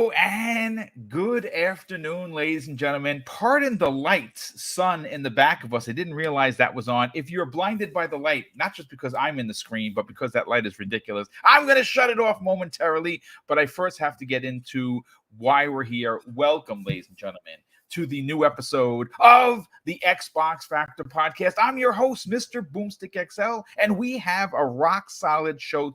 Hello and good afternoon, ladies and gentlemen. Pardon the light sun in the back of us. I didn't realize that was on. If you're blinded by the light, not just because I'm in the screen, but because that light is ridiculous, I'm going to shut it off momentarily. But I first have to get into why we're here. Welcome, ladies and gentlemen, to the new episode of the Xbox Factor podcast. I'm your host, Mr. BoomStick XL, and we have a rock solid show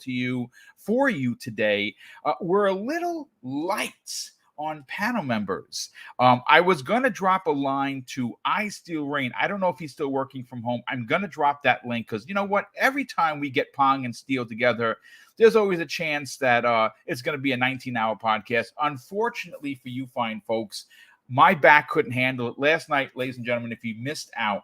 for you today. We're a little light on panel members. I was going to drop a line to iSteelRain. I don't know if he's still working from home. I'm going to drop that link because you know what? Every time we get Pong and Steel together, there's always a chance that it's going to be a 19-hour podcast. Unfortunately for you fine folks, my back couldn't handle it. Last night, ladies and gentlemen, if you missed out,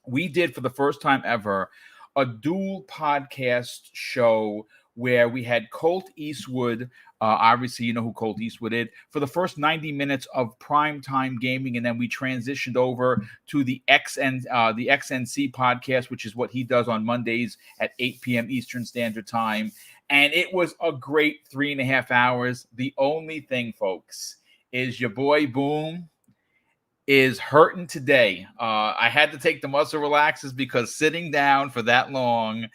we did for the first time ever a dual podcast show where we had Colt Eastwood. Obviously, you know who Colt Eastwood is. For the first 90 minutes of primetime gaming, and then we transitioned over to the XNC podcast, which is what he does on Mondays at 8 p.m. Eastern Standard Time. And it was a great 3.5 hours. The only thing, folks, is your boy Boom is hurting today. I had to take the muscle relaxers because sitting down for that long,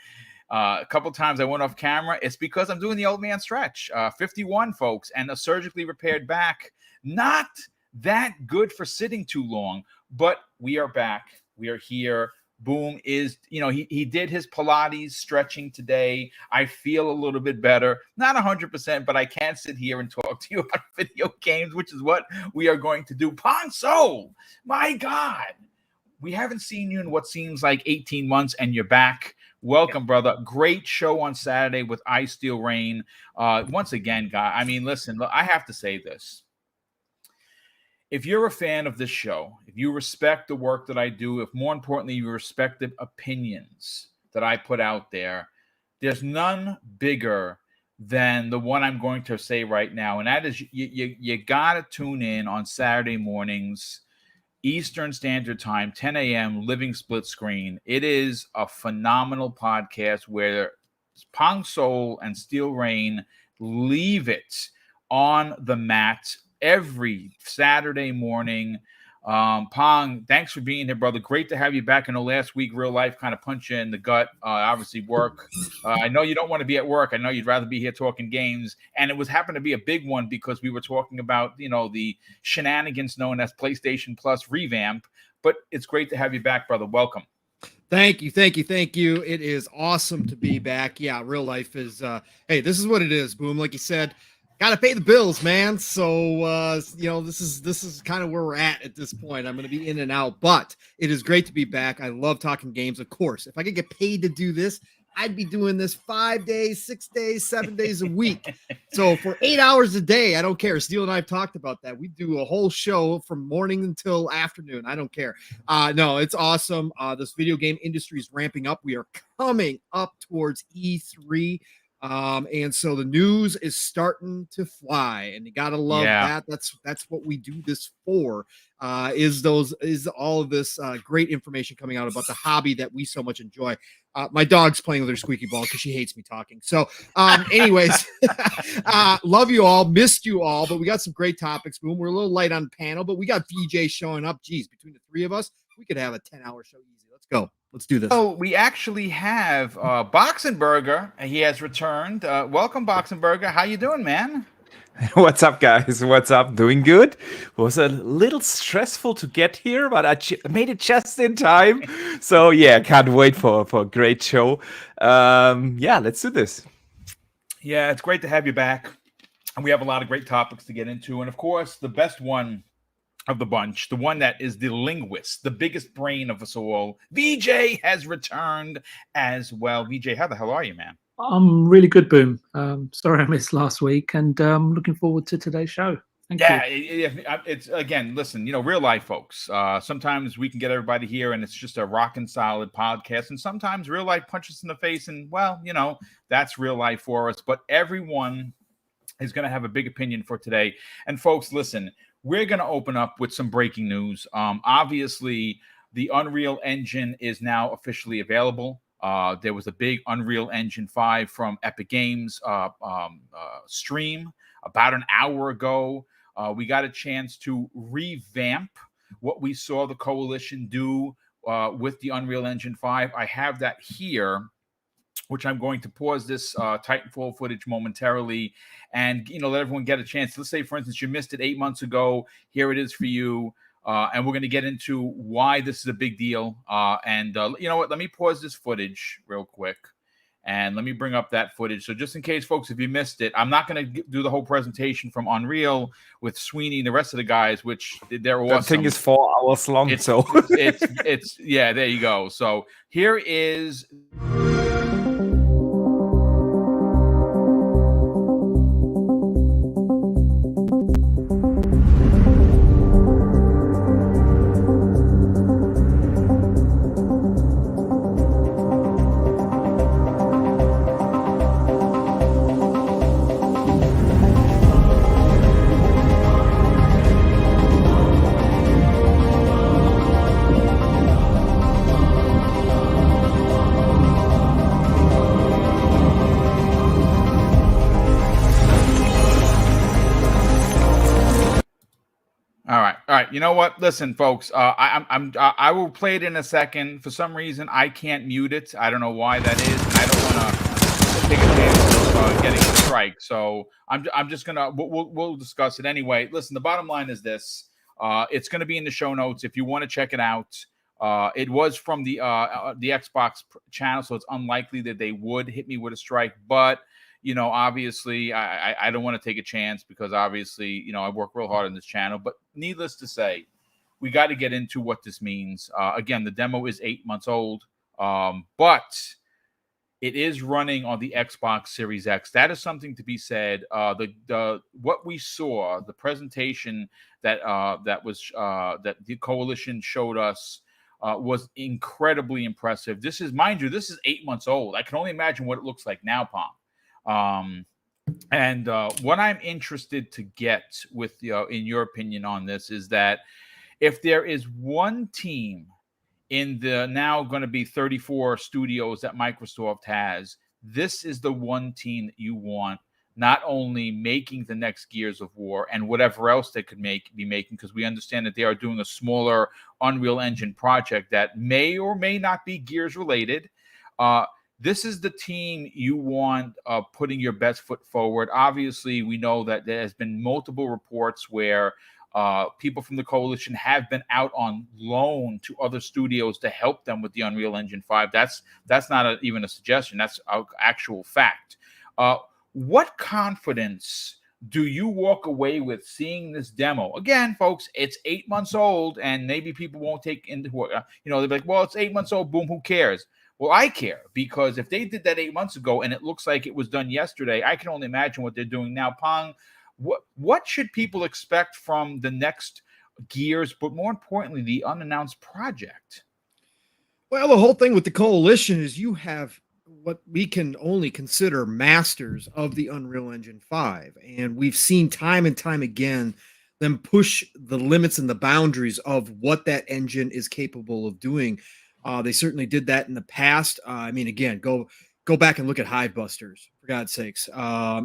a couple times I went off camera. It's because I'm doing the old man stretch. 51, folks, and a surgically repaired back. Not that good for sitting too long, but we are back. We are here. Boom is, he did his Pilates stretching today. I feel a little bit better. Not 100%, but I can sit here and talk to you about video games, which is what we are going to do. Ponso, my God. We haven't seen you in what seems like 18 months, and you're back. Welcome, brother. Great show on Saturday with iSteelRain. Once again, guy, I mean, listen, I have to say this. If you're a fan of this show, if you respect the work that I do, if more importantly, you respect the opinions that I put out there, there's none bigger than the one I'm going to say right now. And that is you got to tune in on Saturday mornings, Eastern Standard Time, 10 a.m., Living Split Screen. It is a phenomenal podcast where Pong Soul and Steel Rain leave it on the mat every Saturday morning. Pong, thanks for being here, brother. Great to have you back. I know last week real life kind of punched you in the gut. Obviously work. I know you don't want to be at work. I know you'd rather be here talking games. And it happened to be a big one because we were talking about, the shenanigans known as PlayStation Plus revamp. But it's great to have you back, brother. Welcome. Thank you. It is awesome to be back. Yeah, real life is, hey, this is what it is, Boom. Like you said, got to pay the bills, man. So, this is kind of where we're at this point. I'm going to be in and out, but it is great to be back. I love talking games. Of course, if I could get paid to do this, I'd be doing this 5 days, 6 days, 7 days a week. So for 8 hours a day, I don't care. Steele and I have talked about that. We do a whole show from morning until afternoon. I don't care. No, it's awesome. This video game industry is ramping up. We are coming up towards E3. And so the news is starting to fly, and you gotta love that. That's what we do this for. Is all of this great information coming out about the hobby that we so much enjoy. My dog's playing with her squeaky ball because she hates me talking. So, anyways, love you all, missed you all, but we got some great topics. Boom, we're a little light on panel, but we got VJ showing up. Geez, between the three of us, we could have a 10-hour show easy. Let's go. Let's do this. Oh, we actually have Boxenberger. He has returned. Welcome, Boxenberger. How you doing, man? What's up, guys? What's up? Doing good. Was a little stressful to get here, but I made it just in time. So yeah, can't wait for a great show. Let's do this. Yeah, it's great to have you back. And we have a lot of great topics to get into. And of course, the best one of the bunch, the one that is the linguist, the biggest brain of us all, VJ has returned as well. VJ, how the hell are you, man? I'm really good, Boom. Sorry I missed last week, and looking forward to today's show. Thank you. It's again, listen, real life folks. Sometimes we can get everybody here and it's just a rockin' solid podcast. And sometimes real life punches in the face and, well, that's real life for us. But everyone is going to have a big opinion for today. And folks, listen, we're going to open up with some breaking news. Obviously, the Unreal Engine is now officially available. There was a big Unreal Engine 5 from Epic Games stream about an hour ago. We got a chance to revamp what we saw the Coalition do with the Unreal Engine 5. I have that here, which I'm going to pause this Titanfall footage momentarily and, let everyone get a chance. Let's say, for instance, you missed it 8 months ago. Here it is for you. And we're going to get into why this is a big deal. And you know what? Let me pause this footage real quick. And let me bring up that footage. So just in case, folks, if you missed it, I'm not going to do the whole presentation from Unreal with Sweeney and the rest of the guys, which they're awesome. That thing is 4 hours long. It's yeah, there you go. So here is... All right. You know what? Listen, folks. I will play it in a second. For some reason, I can't mute it. I don't know why that is. And I don't want to take a chance of getting a strike. So I'm just gonna we'll discuss it anyway. Listen, the bottom line is this. It's going to be in the show notes if you want to check it out. It was from the Xbox channel, so it's unlikely that they would hit me with a strike, but. Obviously, I don't want to take a chance because obviously, I work real hard on this channel. But needless to say, we got to get into what this means. Again, the demo is 8 months old, but it is running on the Xbox Series X. That is something to be said. What we saw, the presentation that the Coalition showed us was incredibly impressive. This is, mind you, this is 8 months old. I can only imagine what it looks like now, Pom. And what I'm interested to get with in your opinion on this is that if there is one team in the now going to be 34 studios that Microsoft has, this is the one team that you want, not only making the next Gears of War and whatever else they could be making, because we understand that they are doing a smaller Unreal Engine project that may or may not be Gears related. This is the team you want putting your best foot forward. Obviously, we know that there has been multiple reports where people from the Coalition have been out on loan to other studios to help them with the Unreal Engine 5. That's not even a suggestion. That's an actual fact. What confidence do you walk away with seeing this demo? Again, folks, it's 8 months old, and maybe people won't take into they'll be like, well, it's 8 months old. Boom, who cares? Well, I care, because if they did that 8 months ago and it looks like it was done yesterday, I can only imagine what they're doing now. Pong, what should people expect from the next Gears, but more importantly, the unannounced project? Well, the whole thing with the Coalition is you have what we can only consider masters of the Unreal Engine 5. And we've seen time and time again them push the limits and the boundaries of what that engine is capable of doing. They certainly did that in the past. Again, go back and look at Hivebusters, for God's sakes.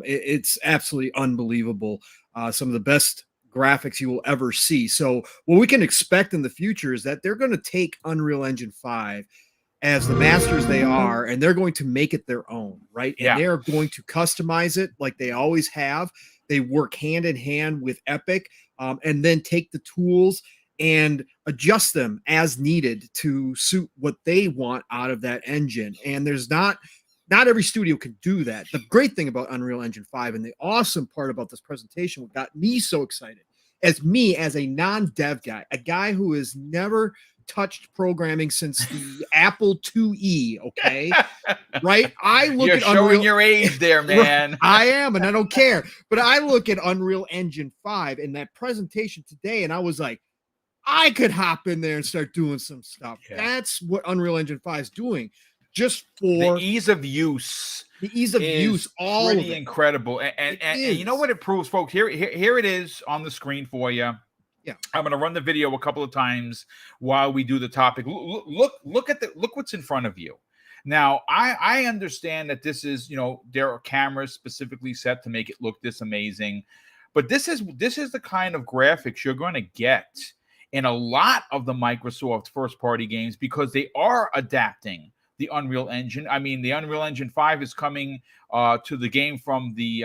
It's absolutely unbelievable. Some of the best graphics you will ever see. So what we can expect in the future is that they're going to take Unreal Engine 5 as the masters they are, and they're going to make it their own, right? And they're going to customize it like they always have. They work hand in hand with Epic, and then take the tools and adjust them as needed to suit what they want out of that engine. And there's not every studio can do that. The great thing about Unreal Engine 5 and the awesome part about this presentation, what got me so excited, as a non-dev guy, a guy who has never touched programming since the Apple IIe, okay? Right? You're showing your age there, man. I am, and I don't care. But I look at Unreal Engine 5 in that presentation today, and I was like, I could hop in there and start doing some stuff. Yeah. That's what Unreal Engine 5 is doing, just for the ease of use. The ease of use, all pretty incredible. And you know what it proves, folks? Here it is on the screen for you. Yeah, I'm going to run the video a couple of times while we do the topic. Look what's in front of you. Now, I understand that this is, there are cameras specifically set to make it look this amazing, but this is the kind of graphics you're going to get in a lot of the Microsoft first-party games because they are adapting the Unreal Engine. I mean, the Unreal Engine 5 is coming to the game from the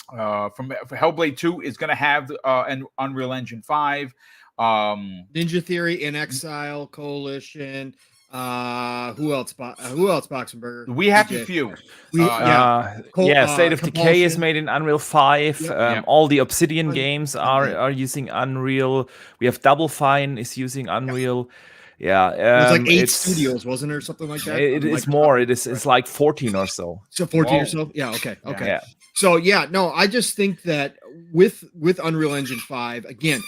from Hellblade 2 is going to have an Unreal Engine 5. Ninja Theory, In Exile, Coalition. Who else? Boxenberger. We have a few. State of Decay is made in Unreal 5. Yep. All the Obsidian games are using Unreal. We have Double Fine is using Unreal. Yeah, it was like 8 studios, wasn't it, or something like that? It is more. It's like 14 or so. So 14 or so. Yeah. Okay. Yeah. So no, I just think that with Unreal Engine 5, again,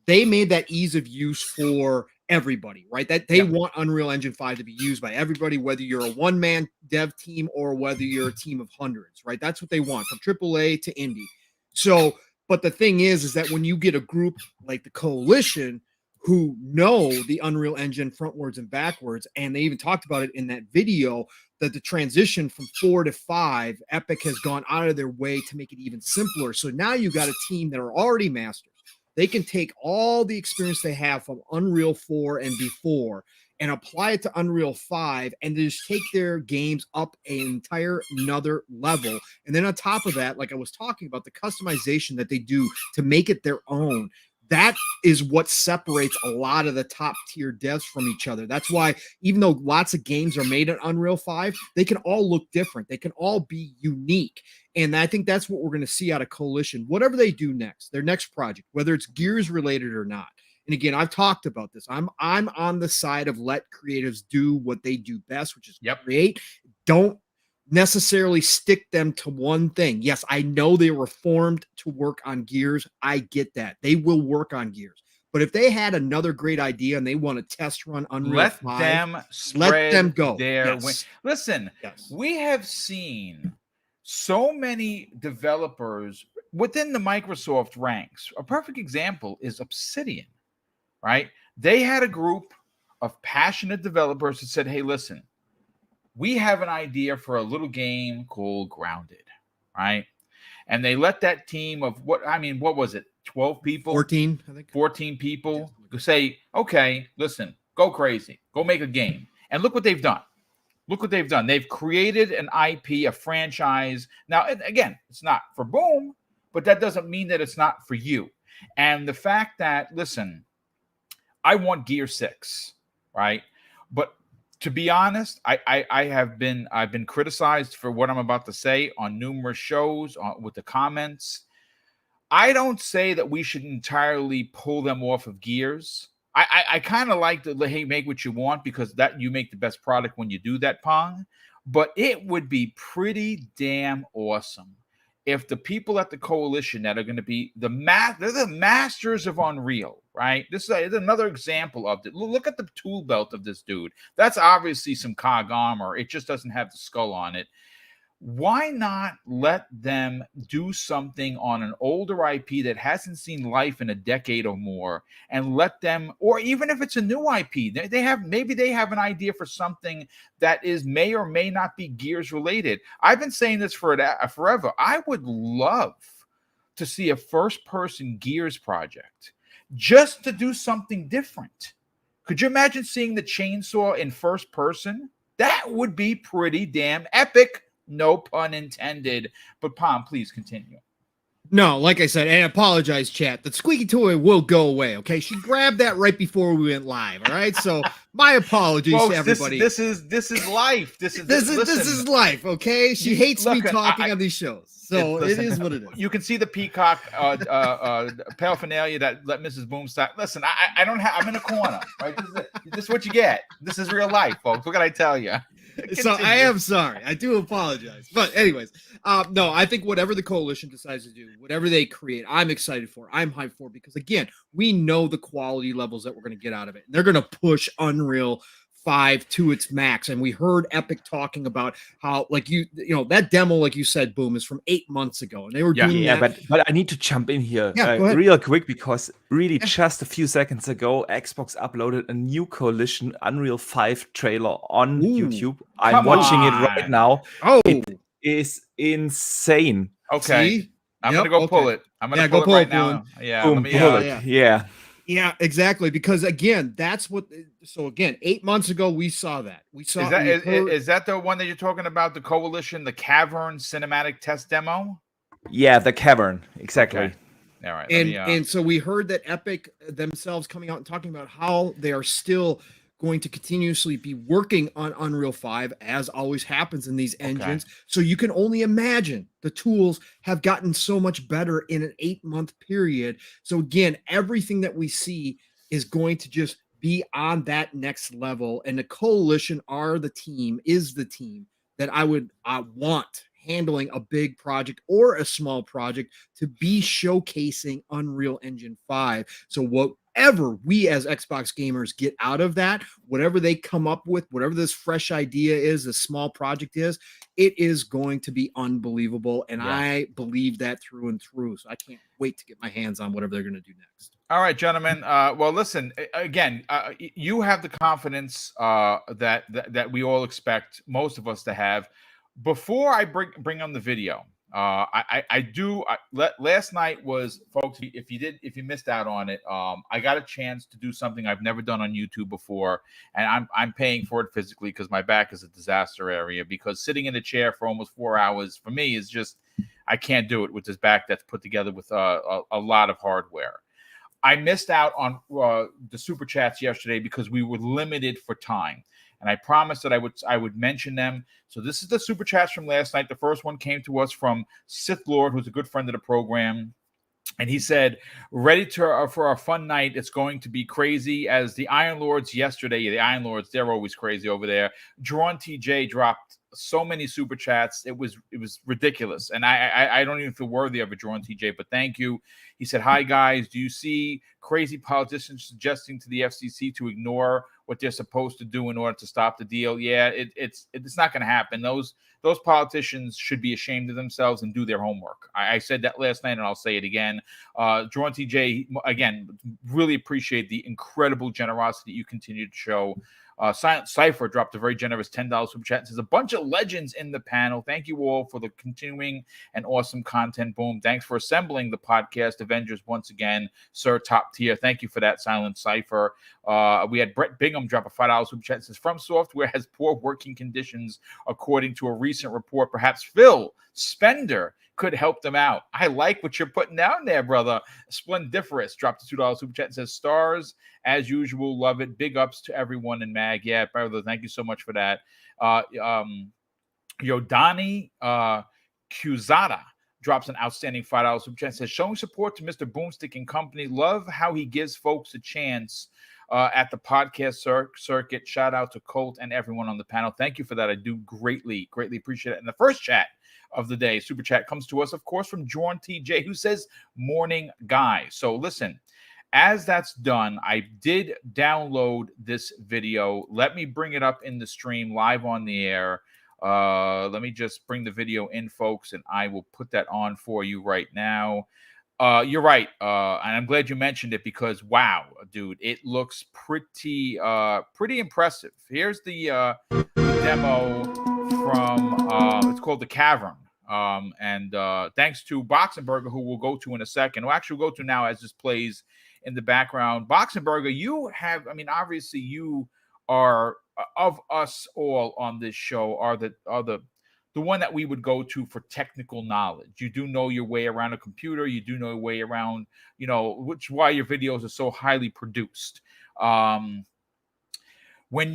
they made that ease of use for everybody, right? That they want Unreal Engine 5 to be used by everybody, whether you're a one-man dev team or whether you're a team of hundreds, right? That's what they want, from AAA to indie. So, but the thing is that when you get a group like the Coalition who know the Unreal Engine frontwards and backwards, and they even talked about it in that video, that the transition from 4 to 5, Epic has gone out of their way to make it even simpler. So now you got a team that are already masters. They can take all the experience they have from Unreal 4 and before and apply it to Unreal 5 and just take their games up an entire another level. And then on top of that, like I was talking about, the customization that they do to make it their own, that is what separates a lot of the top tier devs from each other. That's why even though lots of games are made in Unreal 5, they can all look different. They can all be unique. And I think that's what we're going to see out of Coalition, whatever they do next, their next project, whether it's Gears related or not. And again, I've talked about this. I'm on the side of let creatives do what they do best, which is create. Don't necessarily stick them to one thing. Yes, I know they were formed to work on Gears. I get that. They will work on Gears. But if they had another great idea and they want to test run Unreal 5, let them go. Listen, we have seen so many developers within the Microsoft ranks. A perfect example is Obsidian, right? They had a group of passionate developers that said, hey, listen, we have an idea for a little game called Grounded, right? And they let that team of what was it? 12 people? 14, I think. 14 people say, okay, listen, go crazy. Go make a game. And look what they've done. Look what they've done. They've created an IP, a franchise. Now, again, it's not for Boom, but that doesn't mean that it's not for you. And the fact that, listen, I want Gear 6, right? But to be honest, I've been criticized for what I'm about to say on numerous shows with the comments. I don't say that we should entirely pull them off of Gears. I kind of like to, hey, make what you want, because that you make the best product when you do that, Pong. But it would be pretty damn awesome if the people at the Coalition that are going to be they're the masters of Unreal, right? This is another example of it. Look at the tool belt of this dude. That's obviously some cog armor. It just doesn't have the skull on it. Why not let them do something on an older IP that hasn't seen life in a decade or more, and let them, or even if it's a new IP, maybe they have an idea for something that may or may not be Gears related. I've been saying this for forever. I would love to see a first-person Gears project just to do something different. Could you imagine seeing the chainsaw in first person? That would be pretty damn epic. No pun intended. But Pom, please continue. No, like I said, and I apologize, chat. The squeaky toy will go away. Okay, she grabbed that right before we went live. All right, so my apologies to everybody. This is life. This is life. Okay, she hates me talking on these shows, so it is what it is. You can see the peacock paraphernalia that let Mrs. Boomstick. Listen, I don't have. I'm in a corner. Right, this is what you get. This is real life, folks. What can I tell you? So I am sorry. I do apologize. But anyways, no, I think whatever the Coalition decides to do, whatever they create, I'm excited for. I'm hyped for, because again, we know the quality levels that we're going to get out of it. And they're going to push Unreal 5 to its max. And we heard Epic talking about how, like, you know, that demo, like you said, Boom, is from 8 months ago, and they were doing that. But I need to jump in here Yeah, go ahead. real quick, because really just a few seconds ago, Xbox uploaded a new Coalition Unreal 5 trailer on YouTube. I'm watching it right now. Oh, it is insane. Okay. See? I'm gonna go pull it. I'm gonna go pull it right Boom. now. Yeah, Boom, let me. pull it. Yeah. Yeah, exactly. Because again, that's what. So again, 8 months ago, we saw that. We saw. Is that the one that you're talking about? The Coalition, the Cavern cinematic test demo? Yeah, the Cavern, exactly. Okay. All right. And so we heard that Epic themselves coming out and talking about how they are still going to continuously be working on Unreal 5, as always happens in these engines. So you can only imagine the tools have gotten so much better in an 8-month period. So again, everything that we see is going to just be on that next level. And the Coalition is the team that I would want handling a big project or a small project to be showcasing Unreal Engine 5. So whatever we as Xbox gamers get out of that, whatever they come up with, whatever this fresh idea is, this small project is, it is going to be unbelievable. And I believe that through and through. So I can't wait to get my hands on whatever they're going to do next. All right, gentlemen. Well, listen, again, you have the confidence that we all expect most of us to have. Before I bring on the video, last night was, folks, if you missed out on it, I got a chance to do something I've never done on YouTube before, and I'm paying for it physically because my back is a disaster area, because sitting in a chair for almost 4 hours for me is just, I can't do it with this back that's put together with a lot of hardware. I missed out on the super chats yesterday because we were limited for time. And I promised that I would mention them. So this is the super chats from last night. The first one came to us from Sith Lord, who's a good friend of the program. And he said, ready for a fun night. It's going to be crazy as the Iron Lords yesterday. Yeah, the Iron Lords, they're always crazy over there. Drawn TJ dropped so many super chats. It was ridiculous. And I don't even feel worthy of it, Drawn TJ, but thank you. He said, hi, guys. Do you see crazy politicians suggesting to the FCC to ignore what they're supposed to do in order to stop the deal? Yeah, it's not going to happen. Those politicians should be ashamed of themselves and do their homework. I said that last night, and I'll say it again. Drawn TJ, again, really appreciate the incredible generosity you continue to show. Silent Cypher dropped a very generous $10 super chat. There's a bunch of legends in the panel. Thank you all for the continuing and awesome content. Boom. Thanks for assembling the podcast Avengers once again, sir. Top tier. Thank you for that, Silent Cypher. We had Brett Bingham drop a $5 super chat. It says, From Software has poor working conditions, according to a recent report. Perhaps Phil Spender could help them out. I like what you're putting down there, brother. Splendiferous dropped a $2 super chat. It says, stars as usual. Love it. Big ups to everyone in MAG. Yeah, brother. Thank you so much for that. Yodani Kuzada drops an outstanding $5 super chat. It says, showing support to Mr. Boomstick and company. Love how he gives folks a chance at the podcast circuit. Shout out to Colt and everyone on the panel. Thank you for that. I do greatly appreciate it. And the first chat of the day, super chat, comes to us, of course, from Jorn TJ, who says, morning, guys. So listen, as that's done, I did download this video. Let me bring it up in the stream live on the air. Let me just bring the video in, folks, and I will put that on for you right now. You're right, and I'm glad you mentioned it because, wow, dude, it looks pretty impressive. Here's the demo from, it's called The Cavern. And thanks to Boxenberger, who we'll go to in a second. We'll actually go to now as this plays in the background. Boxenberger, you have, I mean, obviously you are, of us all on this show, are the one that we would go to for technical knowledge. You do know your way around a computer. You do know your way around, which is why your videos are so highly produced. When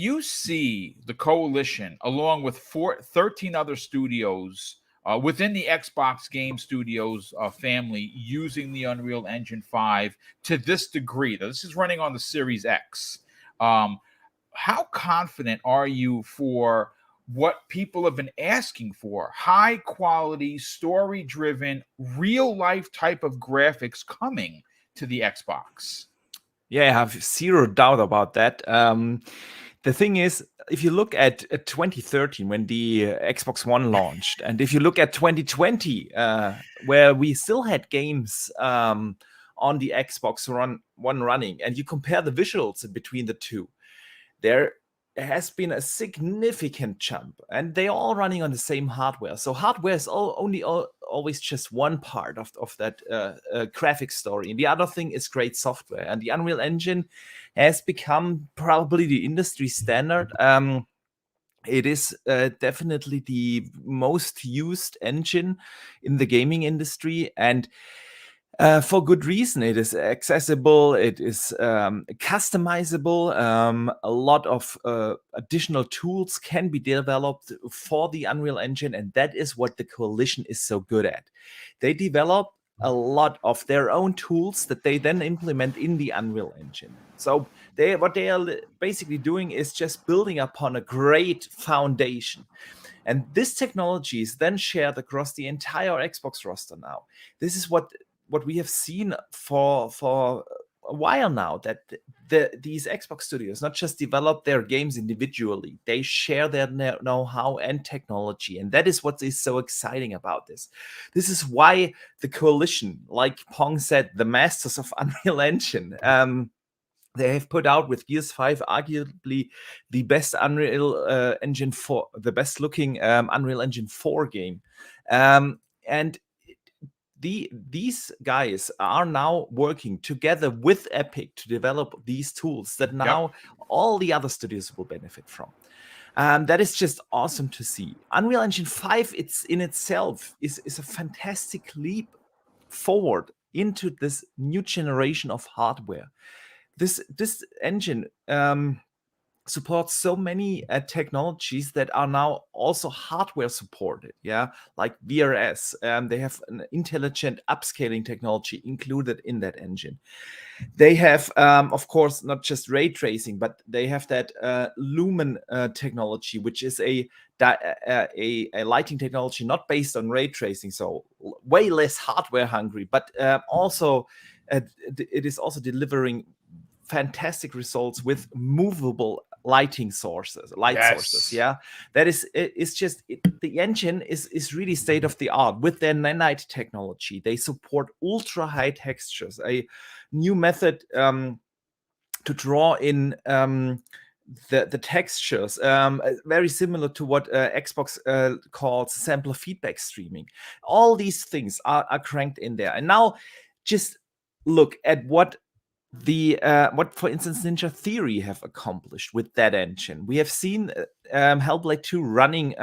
you see the Coalition, along with 13 other studios within the Xbox Game Studios family, using the Unreal Engine 5 to this degree, this is running on the Series X. How confident are you for what people have been asking for? High quality, story driven, real life type of graphics coming to the Xbox. Yeah, I have zero doubt about that. the thing is, if you look at 2013 when the Xbox One launched, and if you look at 2020, where we still had games on the Xbox One running, and you compare the visuals between the two, there has been a significant jump, and they're all running on the same hardware. So hardware is always just one part of that graphic story, and the other thing is great software. And the Unreal Engine has become probably the industry standard. It is definitely the most used engine in the gaming industry, and for good reason. It is accessible, it is customizable. A lot of additional tools can be developed for the Unreal Engine, and that is what the Coalition is so good at. They develop a lot of their own tools that they then implement in the Unreal Engine. So what they are basically doing is just building upon a great foundation. And this technology is then shared across the entire Xbox roster now. This is what we have seen for a while now, that these Xbox studios not just develop their games individually, they share their know-how and technology. And that is what is so exciting about this. This is why the Coalition, like Pong said, the masters of Unreal Engine, they have put out with Gears 5 arguably the best Unreal Engine 4, the best looking Unreal Engine 4 game. And these guys are now working together with Epic to develop these tools that now all the other studios will benefit from. That is just awesome to see. Unreal Engine 5, it's in itself is a fantastic leap forward into this new generation of hardware. This engine supports so many technologies that are now also hardware supported, like VRS. They have an intelligent upscaling technology included in that engine. They have, of course, not just ray tracing, but they have that Lumen technology, which is a lighting technology not based on ray tracing, so way less hardware hungry, but also it is also delivering fantastic results with movable light sources. That is, it's just the engine is really state of the art. With their nanite technology, they support ultra high textures, a new method to draw in the textures, very similar to what Xbox calls sampler feedback streaming. All these things are cranked in there. And now just look at what for instance Ninja Theory have accomplished with that engine. We have seen Hellblade 2 running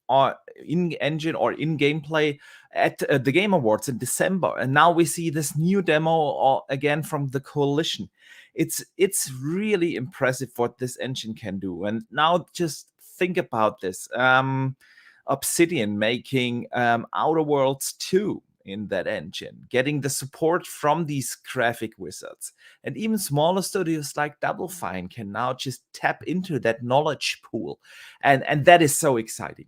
or in engine or in gameplay at the Game Awards in December, and now we see this new demo again from the Coalition. It's really impressive what this engine can do. And now just think about this: Obsidian making Outer Worlds 2 in that engine, getting the support from these graphic wizards, and even smaller studios like Double Fine can now just tap into that knowledge pool, and that is so exciting.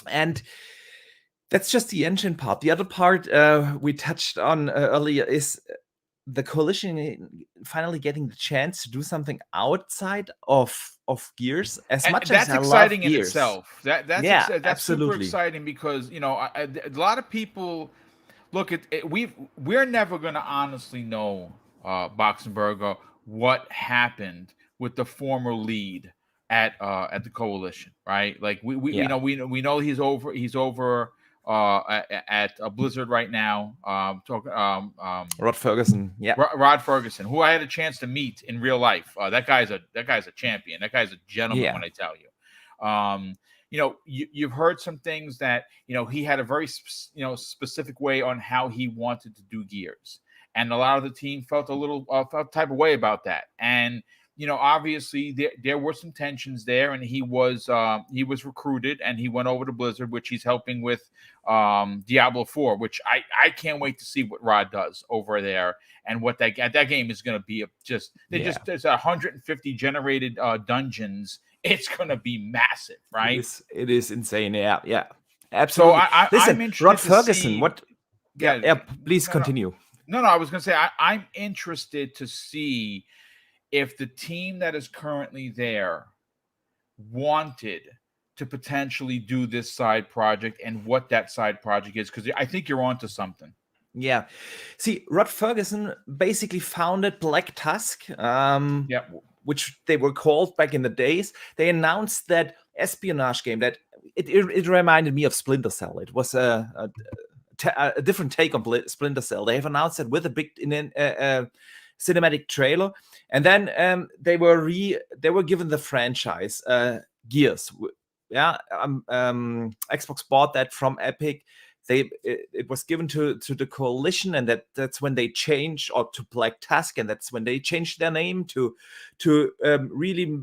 And that's just the engine part. The other part we touched on earlier is the Coalition finally getting the chance to do something outside of Gears. As much as that's exciting in Gears, itself. That's absolutely super exciting, because a lot of people look at it. We're never going to honestly know, Boxenberger, what happened with the former lead at the Coalition, right? Like we know he's over at Blizzard right now. Rod Ferguson, Rod Ferguson, who I had a chance to meet in real life. That guy's a champion. That guy's a gentleman, when I tell you. You've heard some things that he had a very specific way on how he wanted to do Gears, and a lot of the team felt felt type of way about that. And obviously there were some tensions there, and he was recruited, and he went over to Blizzard, which he's helping with Diablo 4, which I can't wait to see what Rod does over there, and what that game is going to be. There's 150 generated dungeons. It's going to be massive, right? It is insane. Yeah, absolutely. So listen, I'm interested Rod to Ferguson, see, what? Yeah, please continue. No, I was going to say I'm interested to see if the team that is currently there wanted to potentially do this side project and what that side project is, because I think you're onto something. Yeah. See, Rod Ferguson basically founded Black Tusk, which they were called back in the days. They announced that espionage game that it reminded me of Splinter Cell. It was a different take on Splinter Cell. They have announced it with a big cinematic trailer, and then they were given the franchise Gears. Yeah, Xbox bought that from Epic. It was given to the Coalition, and that's when they changed, or to Black Tusk, and that's when they changed their name to really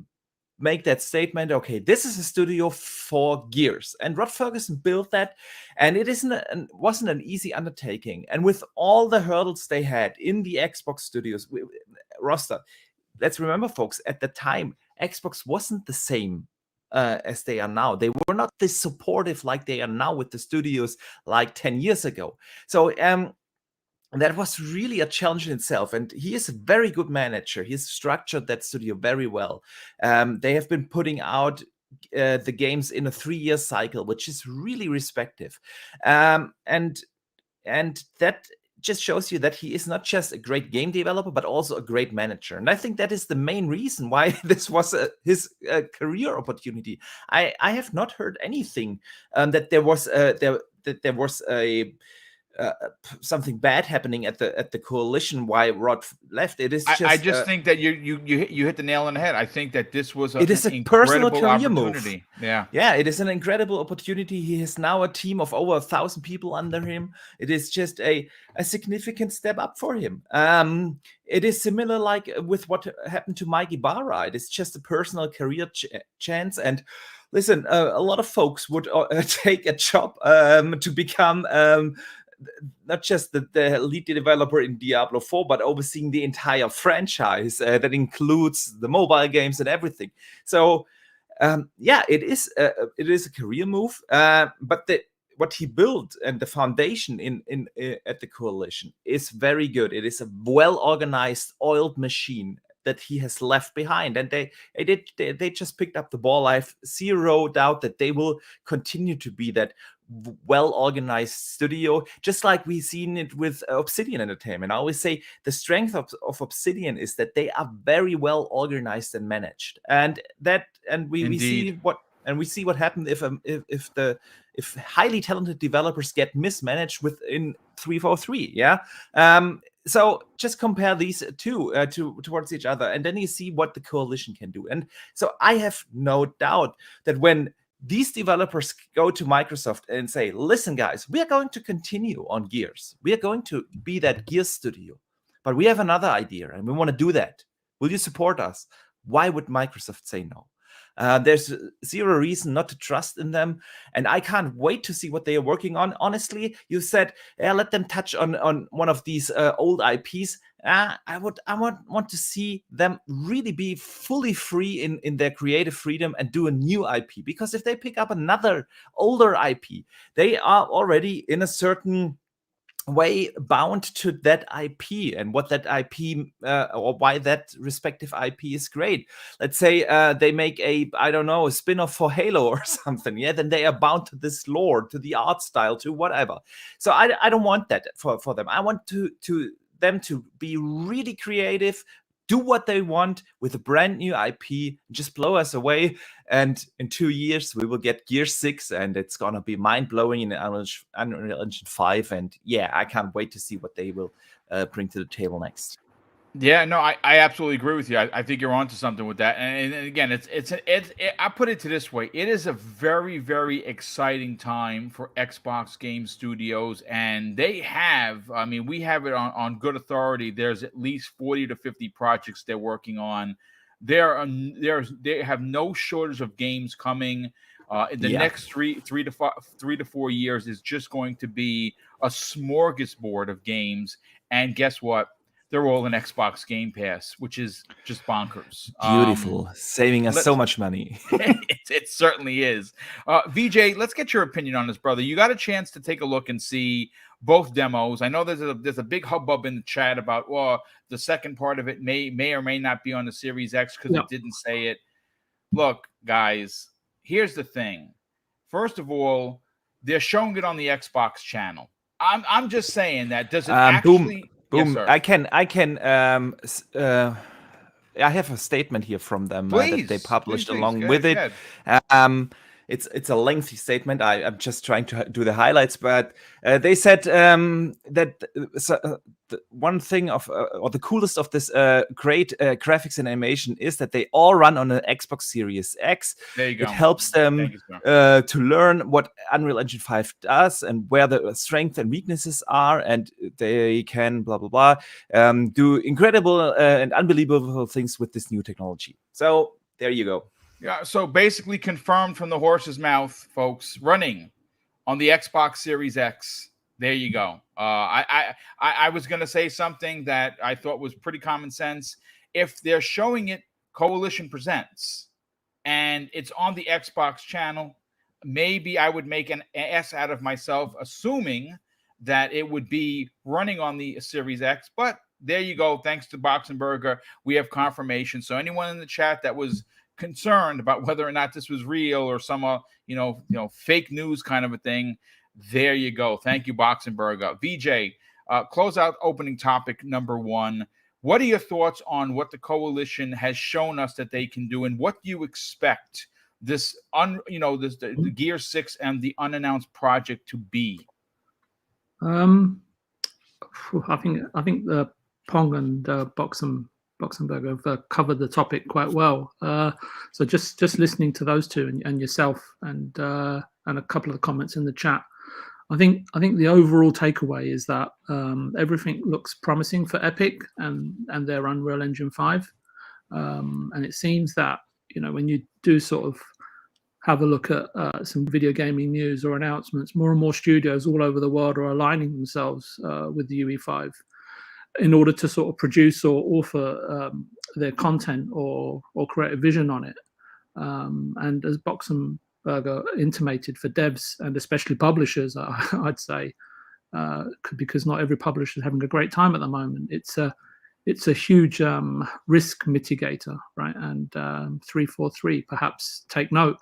make that statement. Okay, this is a studio for Gears, and Rod Ferguson built that, and it wasn't an easy undertaking. And with all the hurdles they had in the Xbox studios roster, let's remember, folks, at the time Xbox wasn't the same as they are now. They were not this supportive like they are now with the studios like 10 years ago. So that was really a challenge in itself. And he is a very good manager. He's structured that studio very well. They have been putting out the games in a 3-year cycle, which is really respective. And that just shows you that he is not just a great game developer, but also a great manager. And I think that is the main reason why this was his career opportunity. I have not heard anything that there was something bad happening at the Coalition why Rod left. It is just, I just think that you hit the nail on the head. I think that this was an personal career move. Yeah, it is an incredible opportunity. He has now a team of over 1,000 people under him. It is just a significant step up for him. It is similar like with what happened to Mike Ibarra. It is just a personal career chance. And listen, a lot of folks would take a job to become not just the lead developer in Diablo 4, but overseeing the entire franchise that includes the mobile games and everything. So, it is a career move. But what he built and the foundation in at the Coalition is very good. It is a well-organized, oiled machine that he has left behind, and they just picked up the ball. I have zero doubt that they will continue to be that well-organized studio, just like we've seen it with Obsidian Entertainment. I always say the strength of Obsidian is that they are very well organized and managed, and we see what happened if highly talented developers get mismanaged within 343. So just compare these two towards each other, and then you see what the Coalition can do. And so I have no doubt that when these developers go to Microsoft and say, listen, guys, we are going to continue on Gears. We are going to be that Gears studio, but we have another idea and we want to do that. Will you support us? Why would Microsoft say no? There's zero reason not to trust in them, and I can't wait to see what they are working on. Honestly, you said, let them touch on one of these old IPs. I want to see them really be fully free in their creative freedom and do a new IP, because if they pick up another older IP, they are already in a certain way bound to that IP and what that IP or why that respective IP is great. Let's say they make a spin-off for Halo or something. Then they are bound to this lore, to the art style, to whatever. So I don't want that for them. I want them to be really creative, do what they want with a brand new IP, just blow us away. And in 2 years, we will get Gear 6, and it's going to be mind-blowing in Unreal Engine 5. And I can't wait to see what they will bring to the table next. Yeah, no, I absolutely agree with you. I think you're onto something with that. And again, I put it to this way: it is a very, very exciting time for Xbox Game Studios, and they have, we have it on good authority. There's at least 40 to 50 projects they're working on. They have no shortage of games coming. In the next 3 to 4 years is just going to be a smorgasbord of games. And guess what? they're all in Xbox Game Pass, which is just bonkers. Beautiful, saving us so much money. It certainly is. VJ, let's get your opinion on this, brother. You got a chance to take a look and see both demos. I know there's a big hubbub in the chat about, well, the second part of it may or may not be on the Series X because it didn't say it. Look, guys, here's the thing. First of all, they're showing it on the Xbox channel. I'm just saying that. Does it actually? Boom. Yes, I have a statement here from them that they published along with it. It's a lengthy statement. I'm just trying to do the highlights, but they said that the one thing or the coolest of this great graphics and animation is that they all run on an Xbox Series X. There you go. It helps them to learn what Unreal Engine 5 does and where the strengths and weaknesses are, and they can blah blah blah do incredible and unbelievable things with this new technology. So there you go. Yeah, so basically confirmed from the horse's mouth, folks, running on the Xbox Series X. There you go. I was going to say something that I thought was pretty common sense. If they're showing it Coalition Presents and it's on the Xbox channel, maybe I would make an ass out of myself, assuming that it would be running on the Series X. But there you go. Thanks to Boxenberger, we have confirmation. So anyone in the chat that was concerned about whether or not this was real or some fake news kind of a thing, there you go. Thank you, Boxenberger. VJ, close out opening topic number 1. What are your thoughts on what the Coalition has shown us that they can do, and what do you expect this the Gear 6 and the unannounced project to be? I think the Pong and Boxenberger have covered the topic quite well. So just listening to those two and yourself and a couple of the comments in the chat, I think the overall takeaway is that everything looks promising for Epic and their Unreal Engine 5, and it seems that when you do sort of have a look at some video gaming news or announcements, more and more studios all over the world are aligning themselves with the UE5 in order to sort of produce or author their content or create a vision on it. And as Boxenberger intimated, for devs and especially publishers, I'd say, because not every publisher is having a great time at the moment, it's a huge risk mitigator, right? And 343, perhaps take note.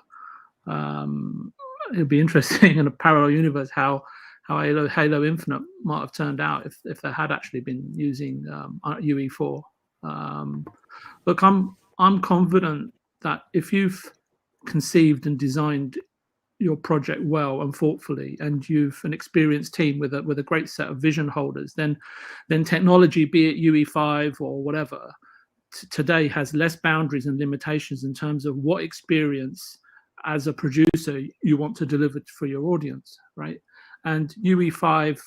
It'd be interesting in a parallel universe how Halo Infinite might have turned out if they had actually been using UE4. Look, I'm confident that if you've conceived and designed your project well and thoughtfully, and you've an experienced team with a great set of vision holders, then technology, be it UE5 or whatever, today has less boundaries and limitations in terms of what experience as a producer you want to deliver for your audience, right? And UE5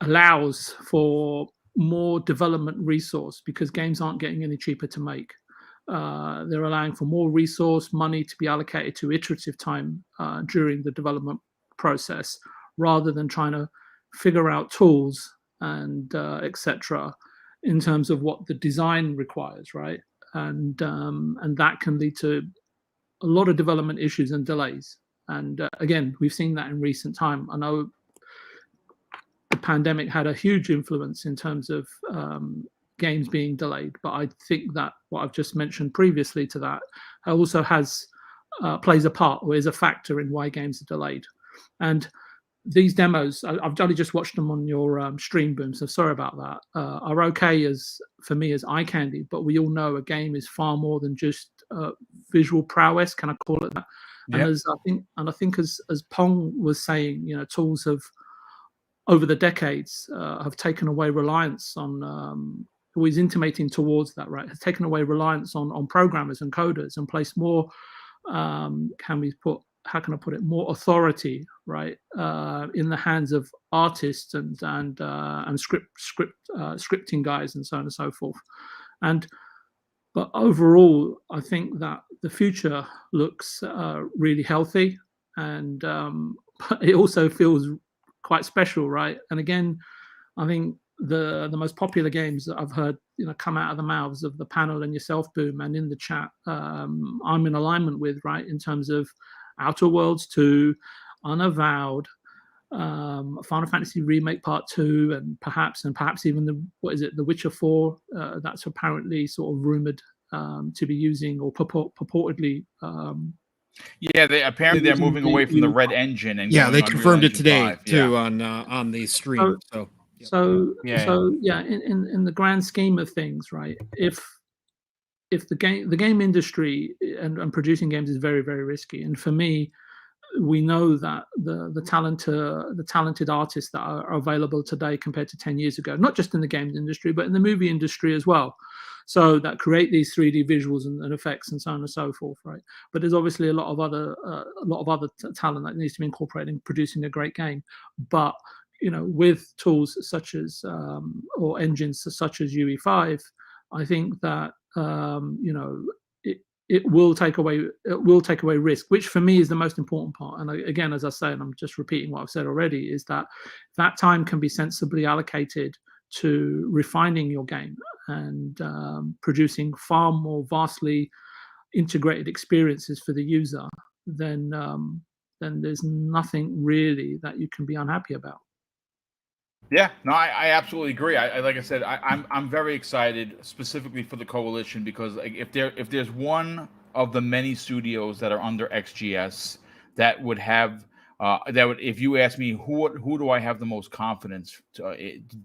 allows for more development resource because games aren't getting any cheaper to make. They're allowing for more resource, money to be allocated to iterative time during the development process, rather than trying to figure out tools and etc. in terms of what the design requires, right? And that can lead to a lot of development issues and delays. And again, we've seen that in recent time. I know the pandemic had a huge influence in terms of games being delayed, but I think that what I've just mentioned previously to that also plays a part, or is a factor in why games are delayed. And these demos, I've only just watched them on your stream, Boom, so sorry about that, are okay for me as eye candy, but we all know a game is far more than just visual prowess, can I call it that? Yep. And I think as Pong was saying, tools have over the decades have taken away reliance on, always intimating towards that, right? Has taken away reliance on programmers and coders and placed more, how can I put it, more authority, right, in the hands of artists and scripting guys and so on and so forth. But overall, I think that the future looks really healthy, and it also feels quite special, right? And again, I think the most popular games that I've heard, come out of the mouths of the panel and yourself, Boom, and in the chat, I'm in alignment with, right, in terms of Outer Worlds 2, Unavowed, Final Fantasy Remake Part 2, and perhaps even the Witcher 4, that's apparently sort of rumored to be using, or purportedly. Yeah, they're moving away from the Red Engine and yeah, going they on confirmed Real it today 5. too Yeah. on the stream. So in the grand scheme of things, right? If the game industry and producing games is very, very risky, and for me, we know that the talented artists that are available today compared to 10 years ago, not just in the games industry but in the movie industry as well, so that create these 3D visuals and effects and so on and so forth, right? But there's obviously a lot of other talent that needs to be incorporated in producing a great game. But with tools such as or engines such as UE5, I think that it will take away risk, which for me is the most important part. And again, as I say, and I'm just repeating what I've said already, is that time can be sensibly allocated to refining your game and producing far more vastly integrated experiences for the user, then there's nothing really that you can be unhappy about. Yeah, no, I absolutely agree. I like I said, I'm very excited specifically for the Coalition, because if there's one of the many studios that are under XGS that would have if you ask me who do I have the most confidence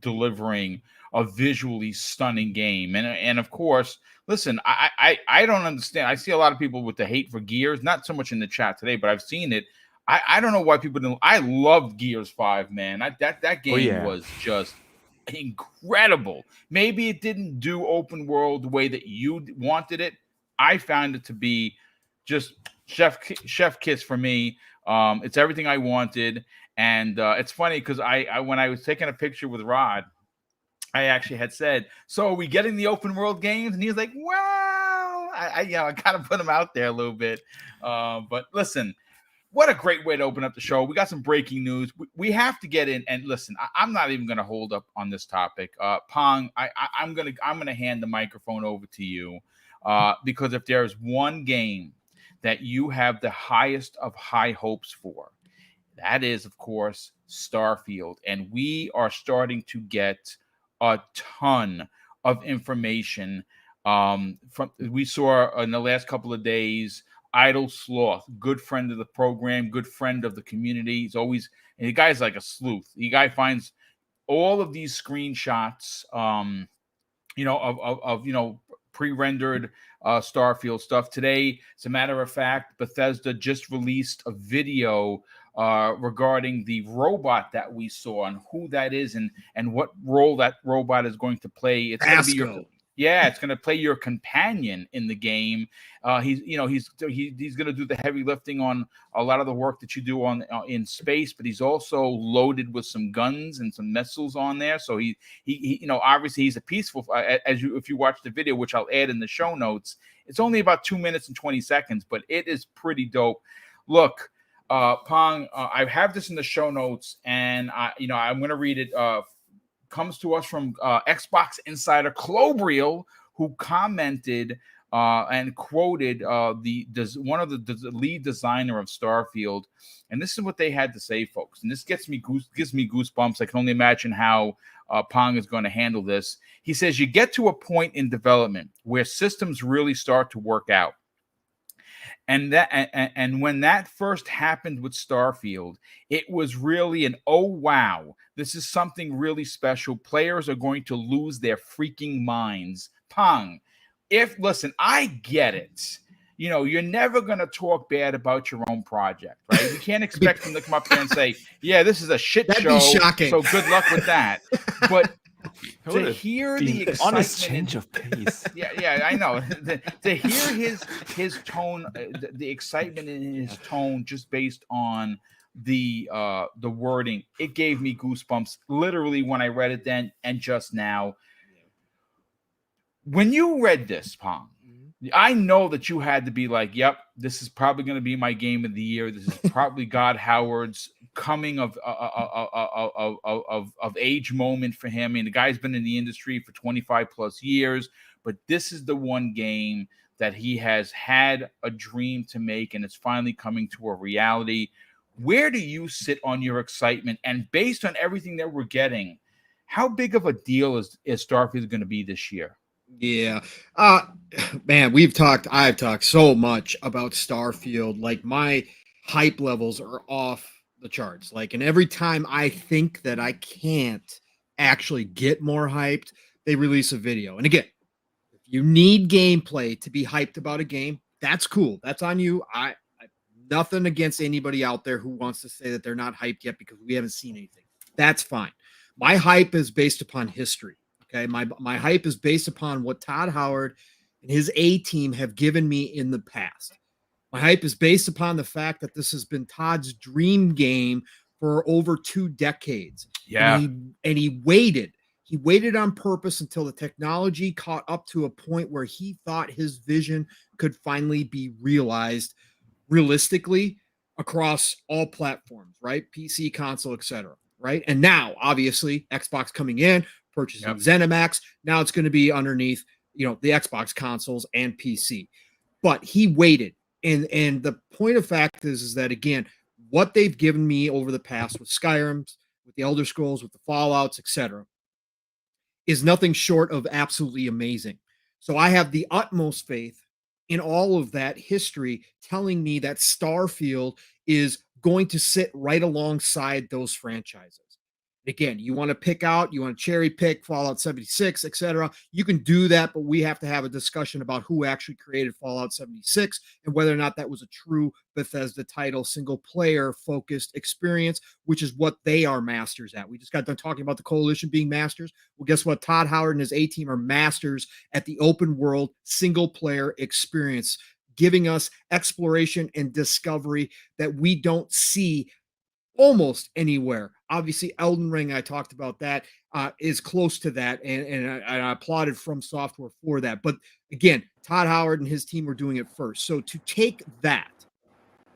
delivering a visually stunning game, and of course, listen, I don't understand. I see a lot of people with the hate for Gears, not so much in the chat today, but I've seen it. I don't know why people didn't. I loved Gears 5, man. That game was just incredible. Maybe it didn't do open world the way that you wanted it. I found it to be just chef kiss for me. It's everything I wanted, and it's funny because I when I was taking a picture with Rod, I actually had said, "So are we getting the open world games?" And he was like, "Well, I kind of put him out there a little bit." But listen. What a great way to open up the show. We got some breaking news. We have to get in, and listen, I'm not even going to hold up on this topic. Pong, I'm gonna hand the microphone over to you because if there's one game that you have the highest of high hopes for, that is, of course, Starfield. And we are starting to get a ton of information. We saw in the last couple of days, Idle Sloth, good friend of the program, good friend of the community. He's always, and the guy's like a sleuth. The guy finds all of these screenshots, of pre-rendered Starfield stuff. Today, as a matter of fact, Bethesda just released a video regarding the robot that we saw and who that is and what role that robot is going to play. It's going to be it's going to play your companion in the game. He's going to do the heavy lifting on a lot of the work that you do on in space, but he's also loaded with some guns and some missiles on there. So he obviously he's a peaceful. If you watch the video, which I'll add in the show notes, it's only about 2 minutes and 20 seconds, but it is pretty dope. Look, Pong, I have this in the show notes, and I'm going to read it. Comes to us from Xbox insider Clobriel, who commented and quoted one of the lead designer of Starfield, and this is what they had to say, folks. And this gives me goosebumps. I can only imagine how Pong is going to handle this. He says, "You get to a point in development where systems really start to work out. And when that first happened with Starfield, it was really an, oh, wow, this is something really special. Players are going to lose their freaking minds." Pong, listen, I get it. You're never going to talk bad about your own project, right? You can't expect them to come up here and say, yeah, this is a shit That'd show. Be shocking. So good luck with that. But to hear the excitement, honest change of pace. Yeah, I know. To hear his tone, the excitement in his tone, just based on the wording, it gave me goosebumps. Literally, when I read it then and just now. When you read this, Pong, I know that you had to be like, yep, this is probably going to be my game of the year. This is probably God Howard's coming of age moment for him. I mean, the guy's been in the industry for 25 plus years, but this is the one game that he has had a dream to make, and it's finally coming to a reality. Where do you sit on your excitement? And based on everything that we're getting, how big of a deal is Starfield going to be this year? Yeah. Man, I've talked so much about Starfield. Like, my hype levels are off the charts. Like, and every time I think that I can't actually get more hyped, they release a video. And again, if you need gameplay to be hyped about a game, that's cool. That's on you. I nothing against anybody out there who wants to say that they're not hyped yet because we haven't seen anything. That's fine. My hype is based upon history. Okay. My hype is based upon what Todd Howard and his A team have given me in the past. My hype is based upon the fact that this has been Todd's dream game for over 2 decades. Yeah. And he waited. He waited on purpose until the technology caught up to a point where he thought his vision could finally be realized realistically across all platforms, right? PC, console, etc. Right. And now, obviously, Xbox coming in, purchasing ZeniMax. Now it's going to be underneath, the Xbox consoles and PC. But he waited. And the point of fact is that, again, what they've given me over the past with Skyrim, with the Elder Scrolls, with the Fallouts, etc., is nothing short of absolutely amazing. So I have the utmost faith in all of that history telling me that Starfield is going to sit right alongside those franchises. Again, you want to cherry pick Fallout 76, etc. You can do that, but we have to have a discussion about who actually created Fallout 76 and whether or not that was a true Bethesda title, single player focused experience, which is what they are masters at. We just got done talking about the Coalition being masters. Well, guess what? Todd Howard and his A team are masters at the open world single player experience, giving us exploration and discovery that we don't see almost anywhere. Obviously, Elden Ring, I talked about that, is close to that, and I applauded From Software for that. But again, Todd Howard and his team were doing it first. So to take that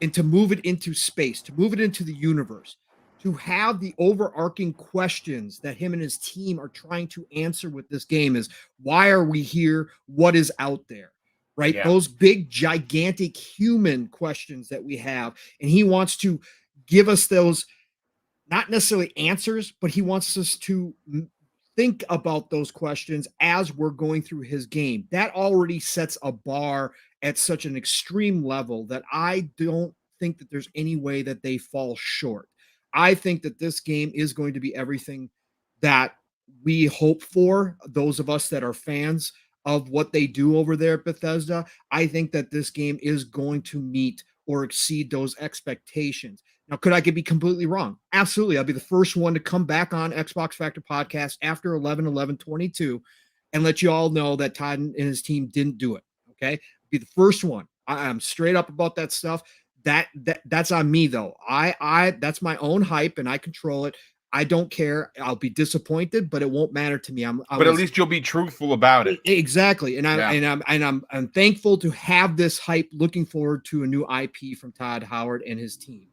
and to move it into space, to move it into the universe, to have the overarching questions that him and his team are trying to answer with this game is, why are we here? What is out there? Right? Yeah. Those big, gigantic human questions that we have. And he wants to give us those, not necessarily answers, but he wants us to think about those questions as we're going through his game. That already sets a bar at such an extreme level that I don't think that there's any way that they fall short. I think that this game is going to be everything that we hope for, those of us that are fans of what they do over there at Bethesda. I think that this game is going to meet or exceed those expectations. Now, could I be completely wrong? Absolutely. I'll be the first one to come back on Xbox Factor Podcast after 11/11/22 and let you all know that Todd and his team didn't do it. Okay. Be the first one. I'm straight up about that stuff. That's on me though. That's my own hype and I control it. I don't care. I'll be disappointed, but it won't matter to me. But at least you'll be truthful about it. Exactly. And I'm thankful to have this hype, looking forward to a new IP from Todd Howard and his team.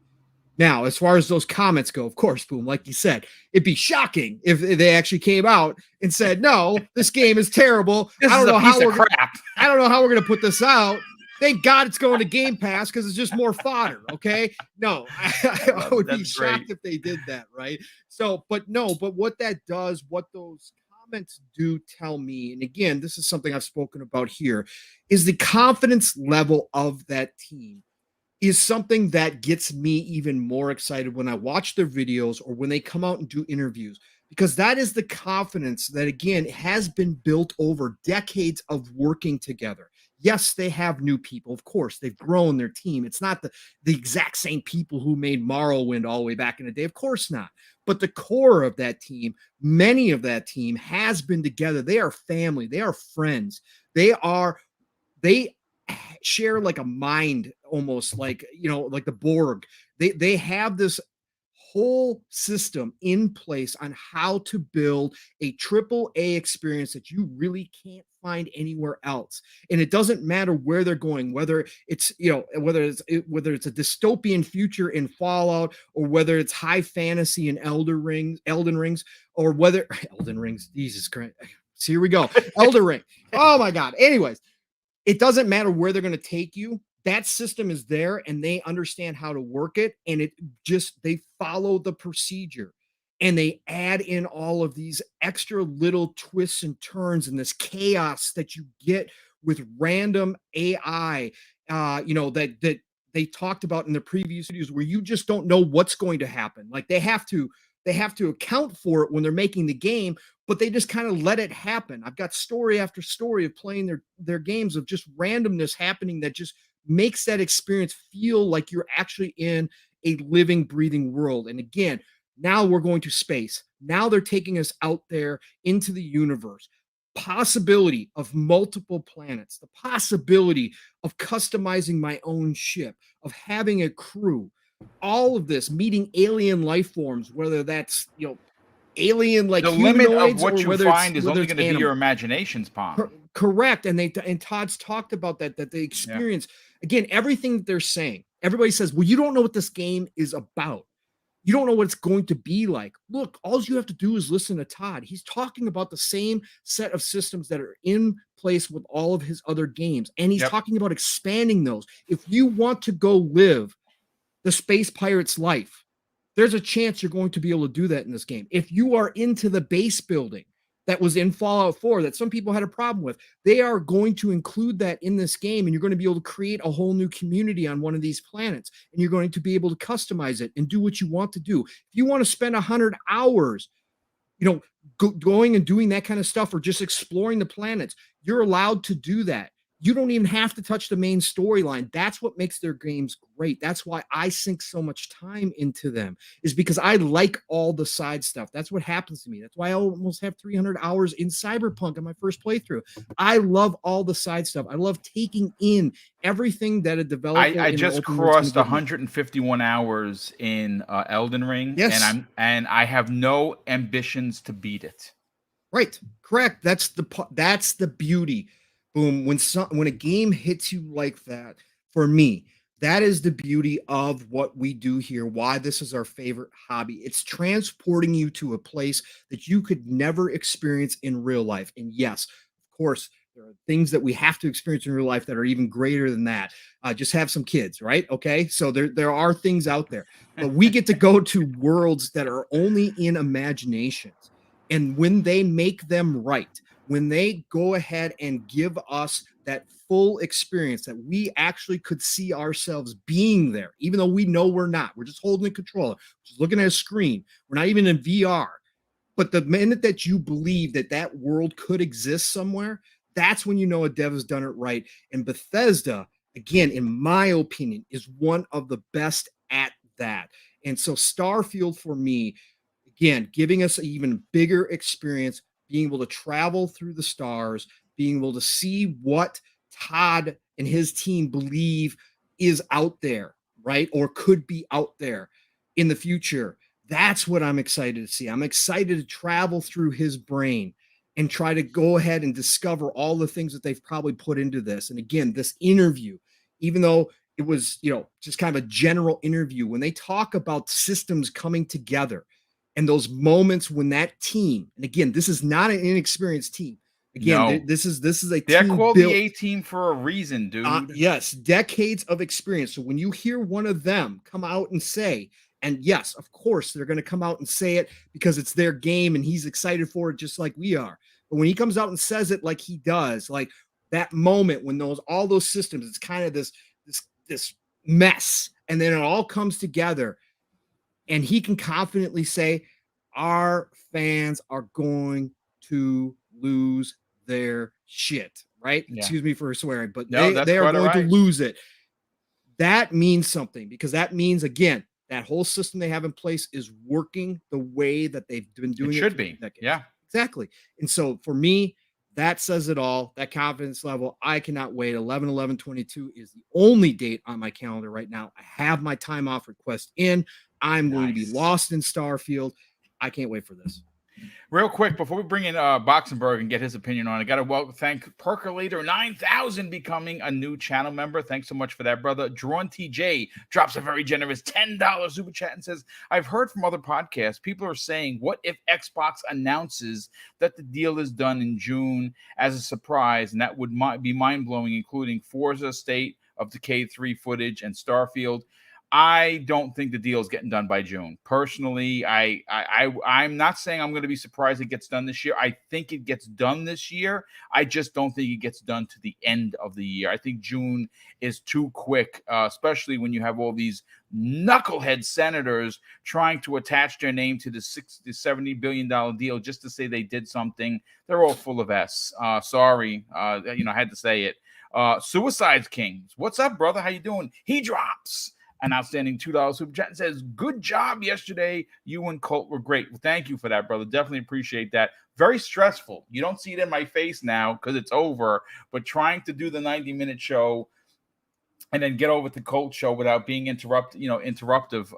Now, as far as those comments go, of course, Boom, like you said, it'd be shocking if they actually came out and said, "No, this game is terrible. I don't know how we're going to put this out. Thank God it's going to Game Pass because it's just more fodder." Okay, no, I would be shocked if they did that, right? So, but what that does, what those comments do tell me, and again, this is something I've spoken about here, is the confidence level of that team is something that gets me even more excited when I watch their videos or when they come out and do interviews, because that is the confidence that, again, has been built over decades of working together. Yes, they have new people. Of course, they've grown their team. It's not the exact same people who made Morrowind all the way back in the day. Of course not. But the core of that team, many of that team has been together. They are family. They are friends. They share like a mind, almost like like the Borg. They have this whole system in place on how to build a triple A experience that you really can't find anywhere else. And it doesn't matter where they're going, whether it's, whether it's a dystopian future in Fallout, or whether it's high fantasy in Elden Rings, or whether Elden Rings, Jesus Christ. So here we go. Elden Ring. Oh my God. Anyways, it doesn't matter where they're going to take you. That system is there and they understand how to work it. And they follow the procedure and they add in all of these extra little twists and turns and this chaos that you get with random AI, that they talked about in the previous videos, where you just don't know what's going to happen. Like they have to account for it when they're making the game, but they just kind of let it happen. I've got story after story of playing their games of just randomness happening that just makes that experience feel like you're actually in a living, breathing world. And again, now we're going to space. Now they're taking us out there into the universe. Possibility of multiple planets, the possibility of customizing my own ship, of having a crew, all of this, meeting alien life forms, whether that's, alien like the limit of what or you find is only going to be your imagination's palm. Correct. And Todd's talked about that they experience, again, everything that they're saying. Everybody says, well, you don't know what this game is about. You don't know what it's going to be like. Look, all you have to do is listen to Todd. He's talking about the same set of systems that are in place with all of his other games. And he's talking about expanding those. If you want to go live the space pirate's life, there's a chance you're going to be able to do that in this game. If you are into the base building that was in Fallout 4 that some people had a problem with, they are going to include that in this game, and you're going to be able to create a whole new community on one of these planets, and you're going to be able to customize it and do what you want to do. If you want to spend 100 hours, going and doing that kind of stuff, or just exploring the planets, you're allowed to do that. You don't even have to touch the main storyline. That's what makes their games great. That's why I sink so much time into them, is because I like all the side stuff. That's what happens to me. That's why I almost have 300 hours in Cyberpunk on my first playthrough. I love all the side stuff. I love taking in everything that a developer. I just crossed 151 hours in Elden Ring, and I have no ambitions to beat it. Right, correct. That's the beauty. Boom. When a game hits you like that, for me, that is the beauty of what we do here, why this is our favorite hobby. It's transporting you to a place that you could never experience in real life. And yes, of course, there are things that we have to experience in real life that are even greater than that. Just have some kids, right? Okay. So there are things out there, but we get to go to worlds that are only in imaginations. And when they make them right, when they go ahead and give us that full experience that we actually could see ourselves being there, even though we know we're not, we're just holding a controller, just looking at a screen. We're not even in VR. But the minute that you believe that world could exist somewhere, that's when you know a dev has done it right. And Bethesda, again, in my opinion, is one of the best at that. And so Starfield, for me, again, giving us an even bigger experience, being able to travel through the stars, being able to see what Todd and his team believe is out there, right? Or could be out there in the future. That's what I'm excited to see. I'm excited to travel through his brain and try to go ahead and discover all the things that they've probably put into this. And again, this interview, even though it was, just kind of a general interview, when they talk about systems coming together, and those moments when that team, and again, this is not an inexperienced team. Again, this is a team. They're called the A-team for a reason, dude. Yes, decades of experience. So when you hear one of them come out and say, and yes, of course, they're going to come out and say it because it's their game and he's excited for it just like we are. But when he comes out and says it like he does, like that moment when all those systems, it's kind of this mess, and then it all comes together. And he can confidently say, our fans are going to lose their shit, right? Yeah. Excuse me for swearing, but they are going to lose it. That means something, because that means, again, that whole system they have in place is working the way that they've been doing it. Should be. Yeah, exactly. And so for me, that says it all. That confidence level, I cannot wait. 11/11/22 is the only date on my calendar right now. I have my time off request in. I'm going to be lost in Starfield. I can't wait for this. Real quick, before we bring in Boxenberg and get his opinion on it, I got to thank Percolator 9000 becoming a new channel member. Thanks so much for that, brother. Drawn TJ drops a very generous $10 super chat and says, I've heard from other podcasts, people are saying, what if Xbox announces that the deal is done in June as a surprise? And that would be mind-blowing, including Forza State of Decay 3 footage and Starfield. I don't think the deal is getting done by June. Personally, I'm not saying I'm going to be surprised it gets done this year. I think it gets done this year. I just don't think it gets done to the end of the year. I think June is too quick, especially when you have all these knucklehead senators trying to attach their name to the $70 billion deal just to say they did something. They're all full of S. Sorry, I had to say it. Suicide Kings, what's up, brother? How you doing? He drops an outstanding $2 super chat and says, good job yesterday. You and Colt were great. Well, thank you for that, brother. Definitely appreciate that. Very stressful. You don't see it in my face now because it's over, but trying to do the 90-minute show and then get over to Colt show without being interruptive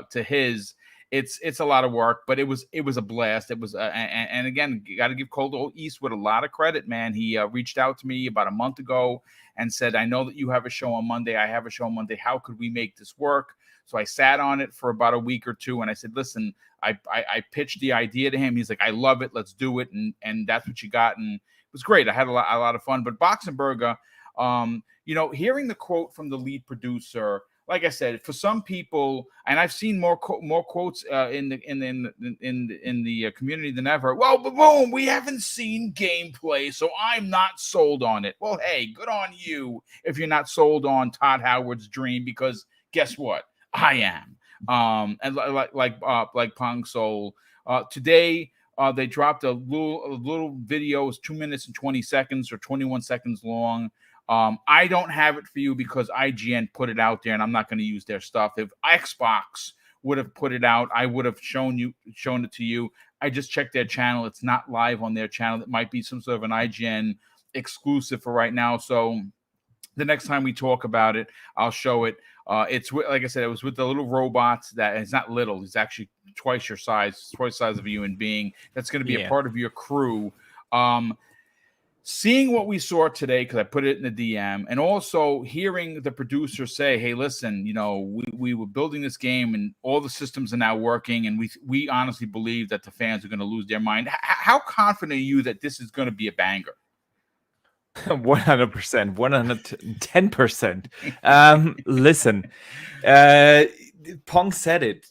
to his, it's a lot of work, but it was a blast. It was, and again, you got to give Colt Eastwood a lot of credit, man. He reached out to me about a month ago and said, I know that you have a show on Monday. I have a show on Monday. How could we make this work? So I sat on it for about a week or two, and I said, listen, I pitched the idea to him. He's like, I love it. Let's do it. And that's what you got. And it was great. I had a lot of fun. But Boxenberger, hearing the quote from the lead producer, like I said, for some people, and I've seen more quotes in the community than ever. Well, boom, we haven't seen gameplay, so I'm not sold on it. Well, hey, good on you if you're not sold on Todd Howard's dream, because guess what? I am. And like Pong Soul, today they dropped a little video. It's 2 minutes and 20 seconds or 21 seconds long. I don't have it for you because IGN put it out there, and I'm not going to use their stuff. If Xbox would have put it out, I would have shown it to you. I just checked their channel. It's not live on their channel. It might be some sort of an IGN exclusive for right now. So the next time we talk about it, I'll show it. It's like I said, it was with the little robots that it's not little. It's actually twice your size, twice the size of a human being. That's going to be a part of your crew. Seeing what we saw today, because I put it in the DM, and also hearing the producer say, hey, listen, we were building this game and all the systems are now working, and we honestly believe that the fans are going to lose their mind. How confident are you that this is going to be a banger? 100%, 110%. Listen, Pong said it.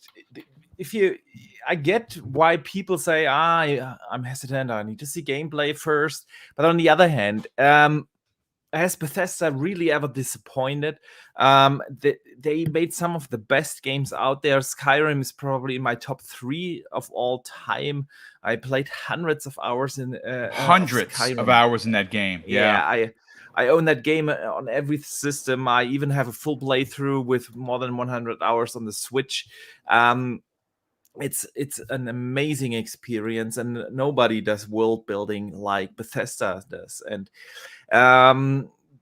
I get why people say, I'm hesitant, I need to see gameplay first. But on the other hand, has Bethesda really ever disappointed? They made some of the best games out there. Skyrim is probably in my top 3 of all time. I played hundreds of hours in of hours in that game. Yeah, I own that game on every system. I even have a full playthrough with more than 100 hours on the Switch. It's an amazing experience, and nobody does world building like Bethesda does. And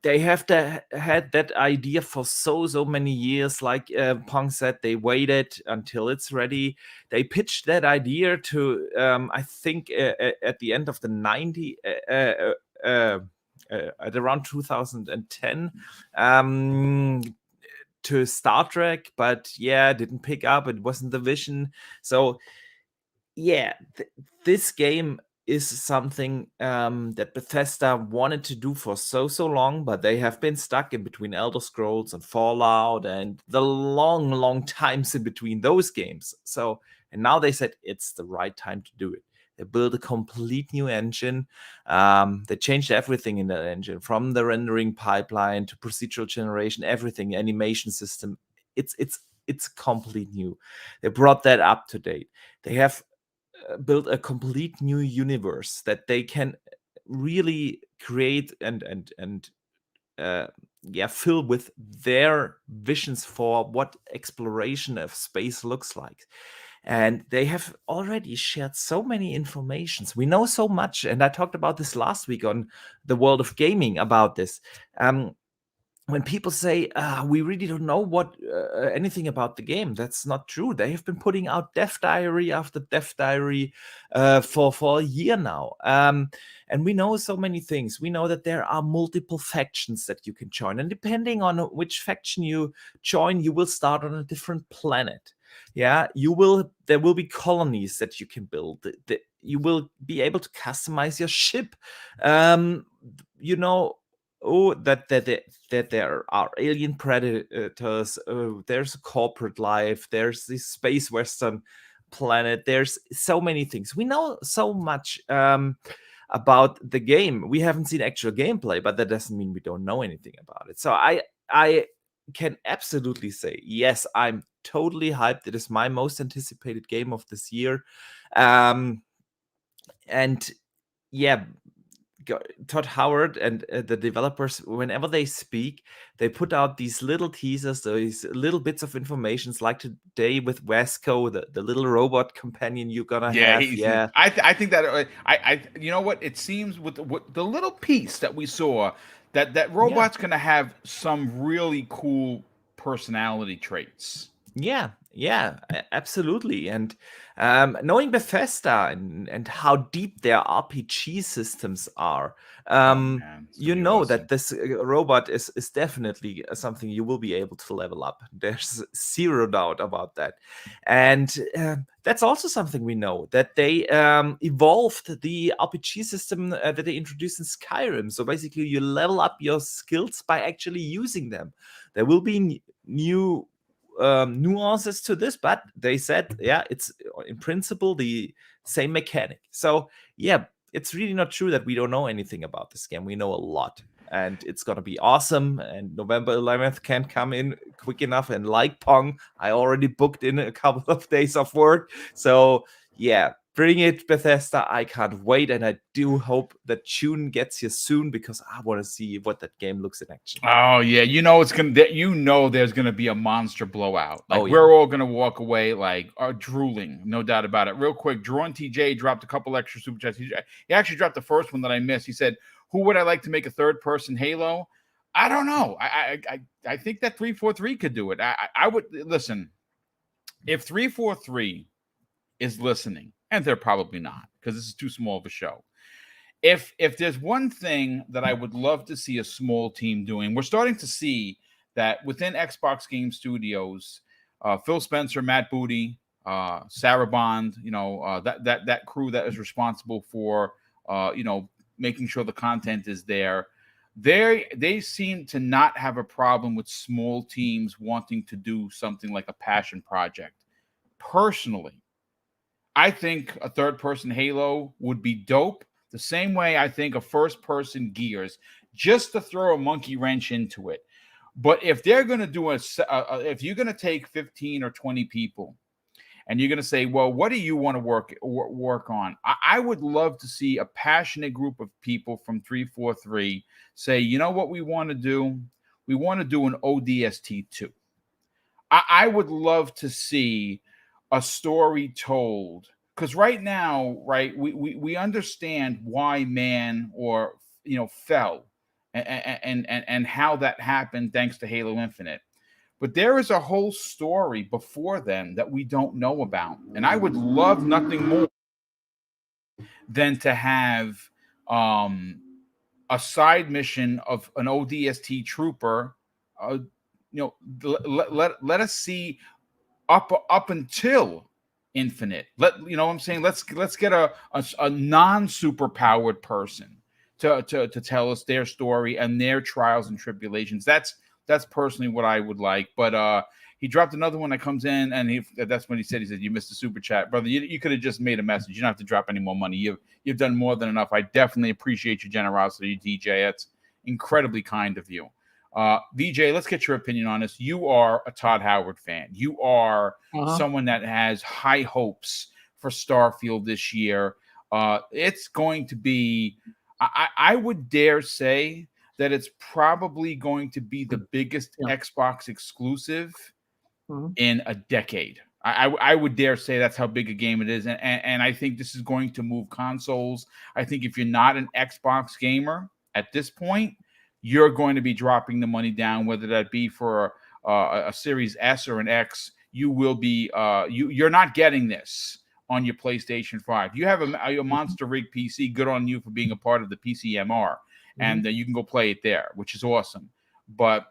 they have had that idea for so many years. Like Pong said, they waited until it's ready. They pitched that idea to I think at the end of the 90s, at around 2010. To Star Trek, but didn't pick up. It wasn't the vision. So this game is something that Bethesda wanted to do for so long, but they have been stuck in between Elder Scrolls and Fallout and the long times in between those games. And now they said it's the right time to do it. They built a complete new engine. They changed everything in that engine, from the rendering pipeline to procedural generation, everything, animation system. It's complete new. They brought that up to date. They have built a complete new universe that they can really create and fill with their visions for what exploration of space looks like. And they have already shared so many informations. We know so much. And I talked about this last week on the World of Gaming about this. when people say we really don't know what anything about the game, that's not true. They have been putting out dev diary after dev diary for a year now, and we know so many things. We know that there are multiple factions that you can join, and depending on which faction you join, you will start on a different planet. Yeah, there will be colonies that you can build. You will be able to customize your ship. You know, oh, that there are alien predators. There's a corporate life. There's this space western planet. There's so many things. We know so much about the game. We haven't seen actual gameplay, but that doesn't mean we don't know anything about it. So I can absolutely say yes. I'm totally hyped. It is my most anticipated game of this year, and yeah. Todd Howard and the developers, whenever they speak, they put out these little teasers, these little bits of information, like today with Vasco, the little robot companion you're gonna have. Yeah, I think that you know what, it seems with the little piece that we saw that robot's gonna have some really cool personality traits. Yeah, absolutely. And knowing Bethesda and how deep their RPG systems are, Man, you know awesome. that this robot is definitely something you will be able to level up. There's zero doubt about that. And that's also something we know, that they evolved the RPG system that they introduced in Skyrim. So basically, you level up your skills by actually using them. There will be new nuances to this, but they said, yeah, it's in principle the same mechanic. So yeah, it's really not true that we don't know anything about this game. We know a lot, and it's gonna be awesome. And November 11th can't come in quick enough. And like Pong, I already booked in a couple of days of work. So yeah, bring it, Bethesda. I can't wait, and I do hope that June gets here soon, because I want to see what that game looks in action. Oh yeah, it's gonna. There's gonna be a monster blowout. Like, we're all gonna walk away like drooling, no doubt about it. Real quick, Drawn TJ dropped a couple extra super chats. He actually dropped the first one that I missed. He said, "Who would I like to make a third-person Halo?" I don't know. I think that 343 could do it. I would listen if 343 is listening, and they're probably not, because this is too small of a show. If there's one thing that I would love to see a small team doing, we're starting to see that within Xbox Game Studios, Phil Spencer, Matt Booty, Sarah Bond, that crew that is responsible for making sure the content is there. They seem to not have a problem with small teams wanting to do something like a passion project. Personally, I think a third-person Halo would be dope. The same way I think a first-person Gears, just to throw a monkey wrench into it. But if they're going to do if you're going to take 15 or 20 people, and you're going to say, well, what do you want to work on? I would love to see a passionate group of people from 343 say, you know what we want to do? We want to do an ODST 2. I would love to see a story told, because right now, right, we understand why man fell and how that happened thanks to Halo Infinite. But there is a whole story before then that we don't know about. And I would love nothing more than to have a side mission of an ODST trooper. Let us see up until Infinite. You know what I'm saying? Let's get a non-super powered person to tell us their story and their trials and tribulations. That's personally what I would like. But he dropped another one that comes in, and that's when he said, you missed the super chat, brother. You could have just made a message. You don't have to drop any more money. You've done more than enough. I definitely appreciate your generosity, DJ. That's incredibly kind of you. VJ, let's get your opinion on this. You are a Todd Howard fan. You are someone that has high hopes for Starfield this year. It's going to be, I would dare say that it's probably going to be the biggest Xbox exclusive in a decade. I would dare say that's how big a game it is. And I think this is going to move consoles. I think if you're not an Xbox gamer at this point, you're going to be dropping the money down, whether that be for a Series S or an X. You will be you're not getting this on your PlayStation 5. You have a monster rig PC. Good on you for being a part of the PCMR, and you can go play it there, which is awesome. But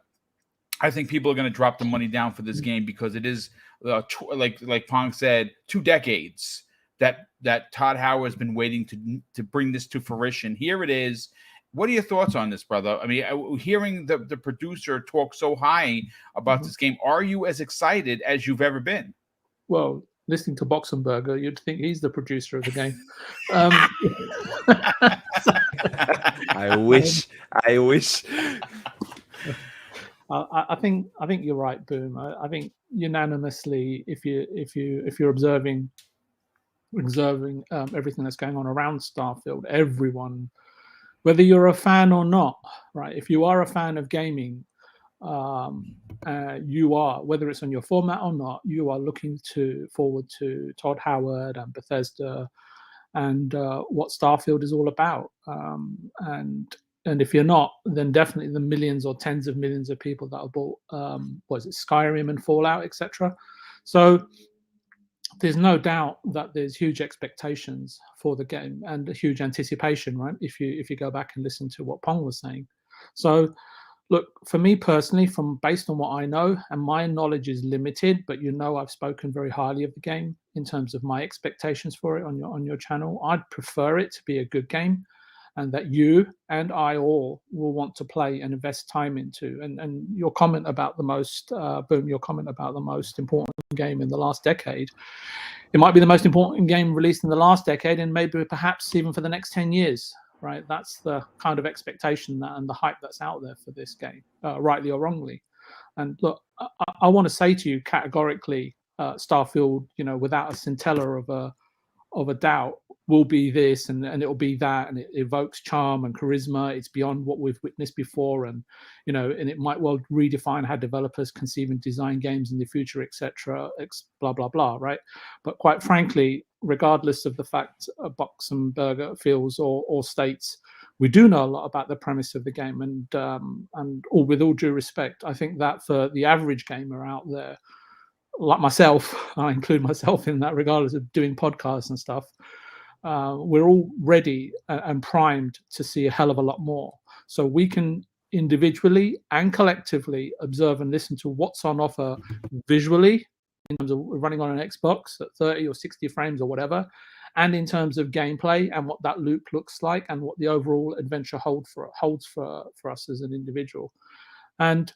I think people are going to drop the money down for this game because it is like Pong said, 2 decades that Todd Howard has been waiting to bring this to fruition. Here it is. What are your thoughts on this, brother? I mean, hearing the producer talk so high about this game, are you as excited as you've ever been? Well, listening to Boxenberger, you'd think he's the producer of the game. I wish. I think you're right, Boom. I think unanimously, if you're observing everything that's going on around Starfield, everyone, whether you're a fan or not, right? If you are a fan of gaming, you are, whether it's on your format or not, you are looking forward to Todd Howard and Bethesda and what Starfield is all about. And if you're not, then definitely the millions or tens of millions of people that have bought, Skyrim and Fallout, etc. So there's no doubt that there's huge expectations for the game and a huge anticipation, right? If you go back and listen to what Pong was saying. So look, for me personally, based on what I know, and my knowledge is limited, but I've spoken very highly of the game in terms of my expectations for it on your channel. I'd prefer it to be a good game, and that you and I all will want to play and invest time into. And your comment about the most important game in the last decade, it might be the most important game released in the last decade, and maybe perhaps even for the next 10 years, right? That's the kind of expectation and the hype that's out there for this game, rightly or wrongly. And look, I want to say to you categorically, Starfield, without a scintilla of a doubt, will be this and it'll be that, and it evokes charm and charisma. It's beyond what we've witnessed before, and and it might well redefine how developers conceive and design games in the future, etc. Blah blah blah, right? But quite frankly, regardless of the fact Boxenberger feels or states, we do know a lot about the premise of the game, and with all due respect, I think that for the average gamer out there, like myself, I include myself in that, regardless of doing podcasts and stuff, we're all ready and primed to see a hell of a lot more. So we can individually and collectively observe and listen to what's on offer visually, in terms of running on an Xbox at 30 or 60 frames or whatever, and in terms of gameplay and what that loop looks like and what the overall adventure holds for us as an individual. And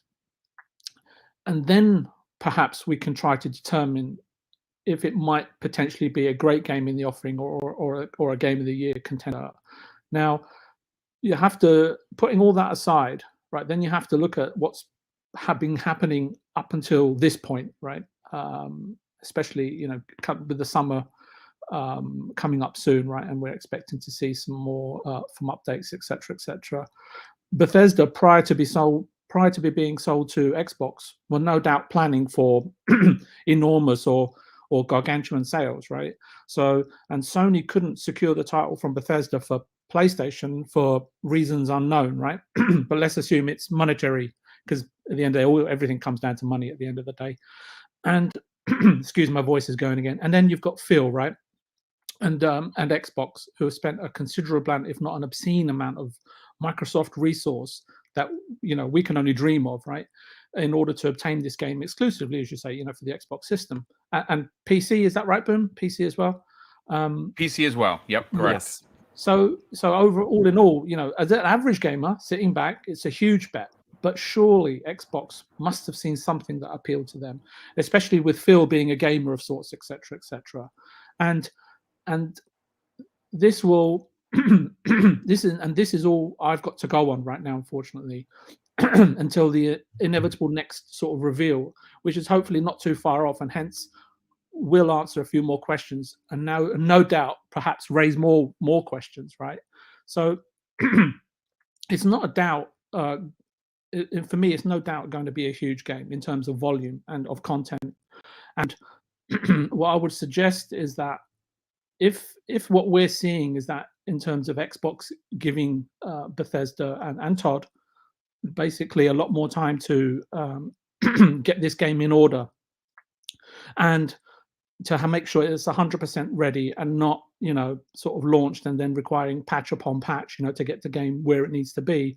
then perhaps we can try to determine if it might potentially be a great game in the offering or a game of the year contender. Now, you have to, putting all that aside, right, then you have to look at what's been happening up until this point, right? Especially, with the summer coming up soon, right? And we're expecting to see some more from updates, etc. Bethesda, prior to being sold to Xbox, were no doubt planning for enormous or gargantuan sales, right? So, and Sony couldn't secure the title from Bethesda for PlayStation for reasons unknown, right? But let's assume it's monetary, because at the end of the day, everything comes down to money at the end of the day. And excuse my voice is going again. And then you've got Phil, right? And Xbox, who have spent a considerable amount, if not an obscene amount, of Microsoft resource that we can only dream of, right, in order to obtain this game exclusively, as you say, for the Xbox system and PC. Is that right, Boom? PC as well. PC as well. Yep, correct. Yes. So all in all, as an average gamer sitting back, it's a huge bet. But surely Xbox must have seen something that appealed to them, especially with Phil being a gamer of sorts, etc. And this will this is all I've got to go on right now, unfortunately, until the inevitable next sort of reveal, which is hopefully not too far off, and hence will answer a few more questions, and now no doubt perhaps raise more questions, right? So it's not a doubt. For me, it's no doubt going to be a huge game in terms of volume and of content. And what I would suggest is that if what we're seeing is that in terms of Xbox giving Bethesda and Todd basically a lot more time to get this game in order and to make sure it's 100% ready and not, sort of launched and then requiring patch upon patch, to get the game where it needs to be.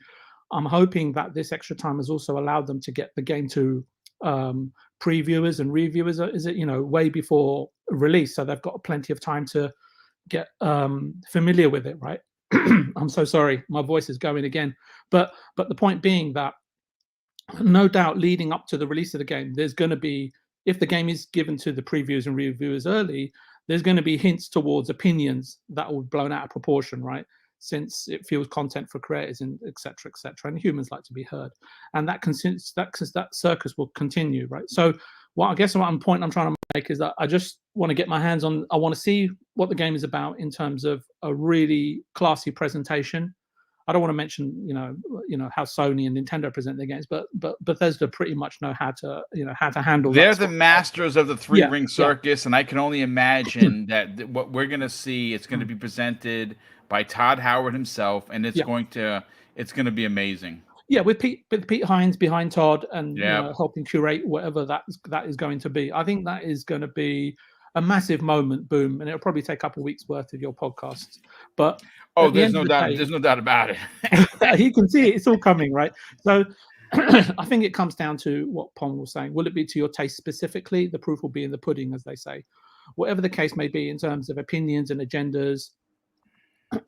I'm hoping that this extra time has also allowed them to get the game to previewers and reviewers, way before release. So they've got plenty of time to get familiar with it, right? I'm so sorry, my voice is going again. But the point being that no doubt leading up to the release of the game, there's going to be, if the game is given to the previews and reviewers early, there's going to be hints towards opinions that will be blown out of proportion, right? Since it fuels content for creators and et cetera, and humans like to be heard, and that circus will continue, right? So, what I'm trying to make is that I just want to get my hands on. I want to see what the game is about in terms of a really classy presentation. I don't want to mention, how Sony and Nintendo present their games, but Bethesda pretty much know how to handle. They're the masters of the three-ring circus, and I can only imagine that what we're going to see, it's going to be presented by Todd Howard himself, and it's going to be amazing. Yeah, with Pete Hines behind Todd and helping curate whatever that is going to be. I think that is going to be a massive moment, Boom, and it'll probably take a couple of weeks worth of your podcasts. But there's no doubt. There's no doubt about it. You can see it. It's all coming, right? So I think it comes down to what Pong was saying. Will it be to your taste specifically? The proof will be in the pudding, as they say. Whatever the case may be in terms of opinions and agendas,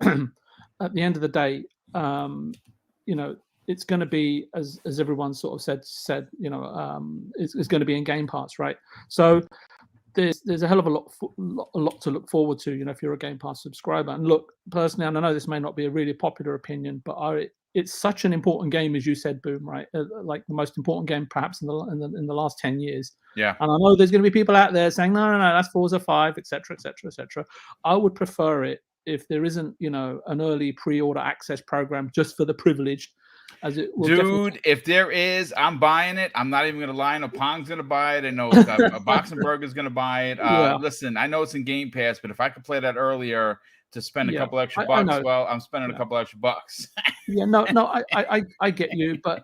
at the end of the day, it's going to be, as everyone sort of said, it's going to be in Game Pass, right? So there's a hell of a lot to look forward to, if you're a Game Pass subscriber. And look, personally, and I know this may not be a really popular opinion, but it's such an important game, as you said, Boom, right? Like the most important game perhaps in the last 10 years. Yeah. And I know there's going to be people out there saying, no, that's Forza 5, etc. I would prefer it if there isn't, an early pre-order access program just for the privileged. As it will. Dude, if there is, I'm buying it. I'm not even going to lie. I know Pong's going to buy it. I know Boxenberger's going to buy it. Listen, I know it's in Game Pass, but if I could play that earlier to spend a couple extra bucks, I'm spending a couple extra bucks. I get you. But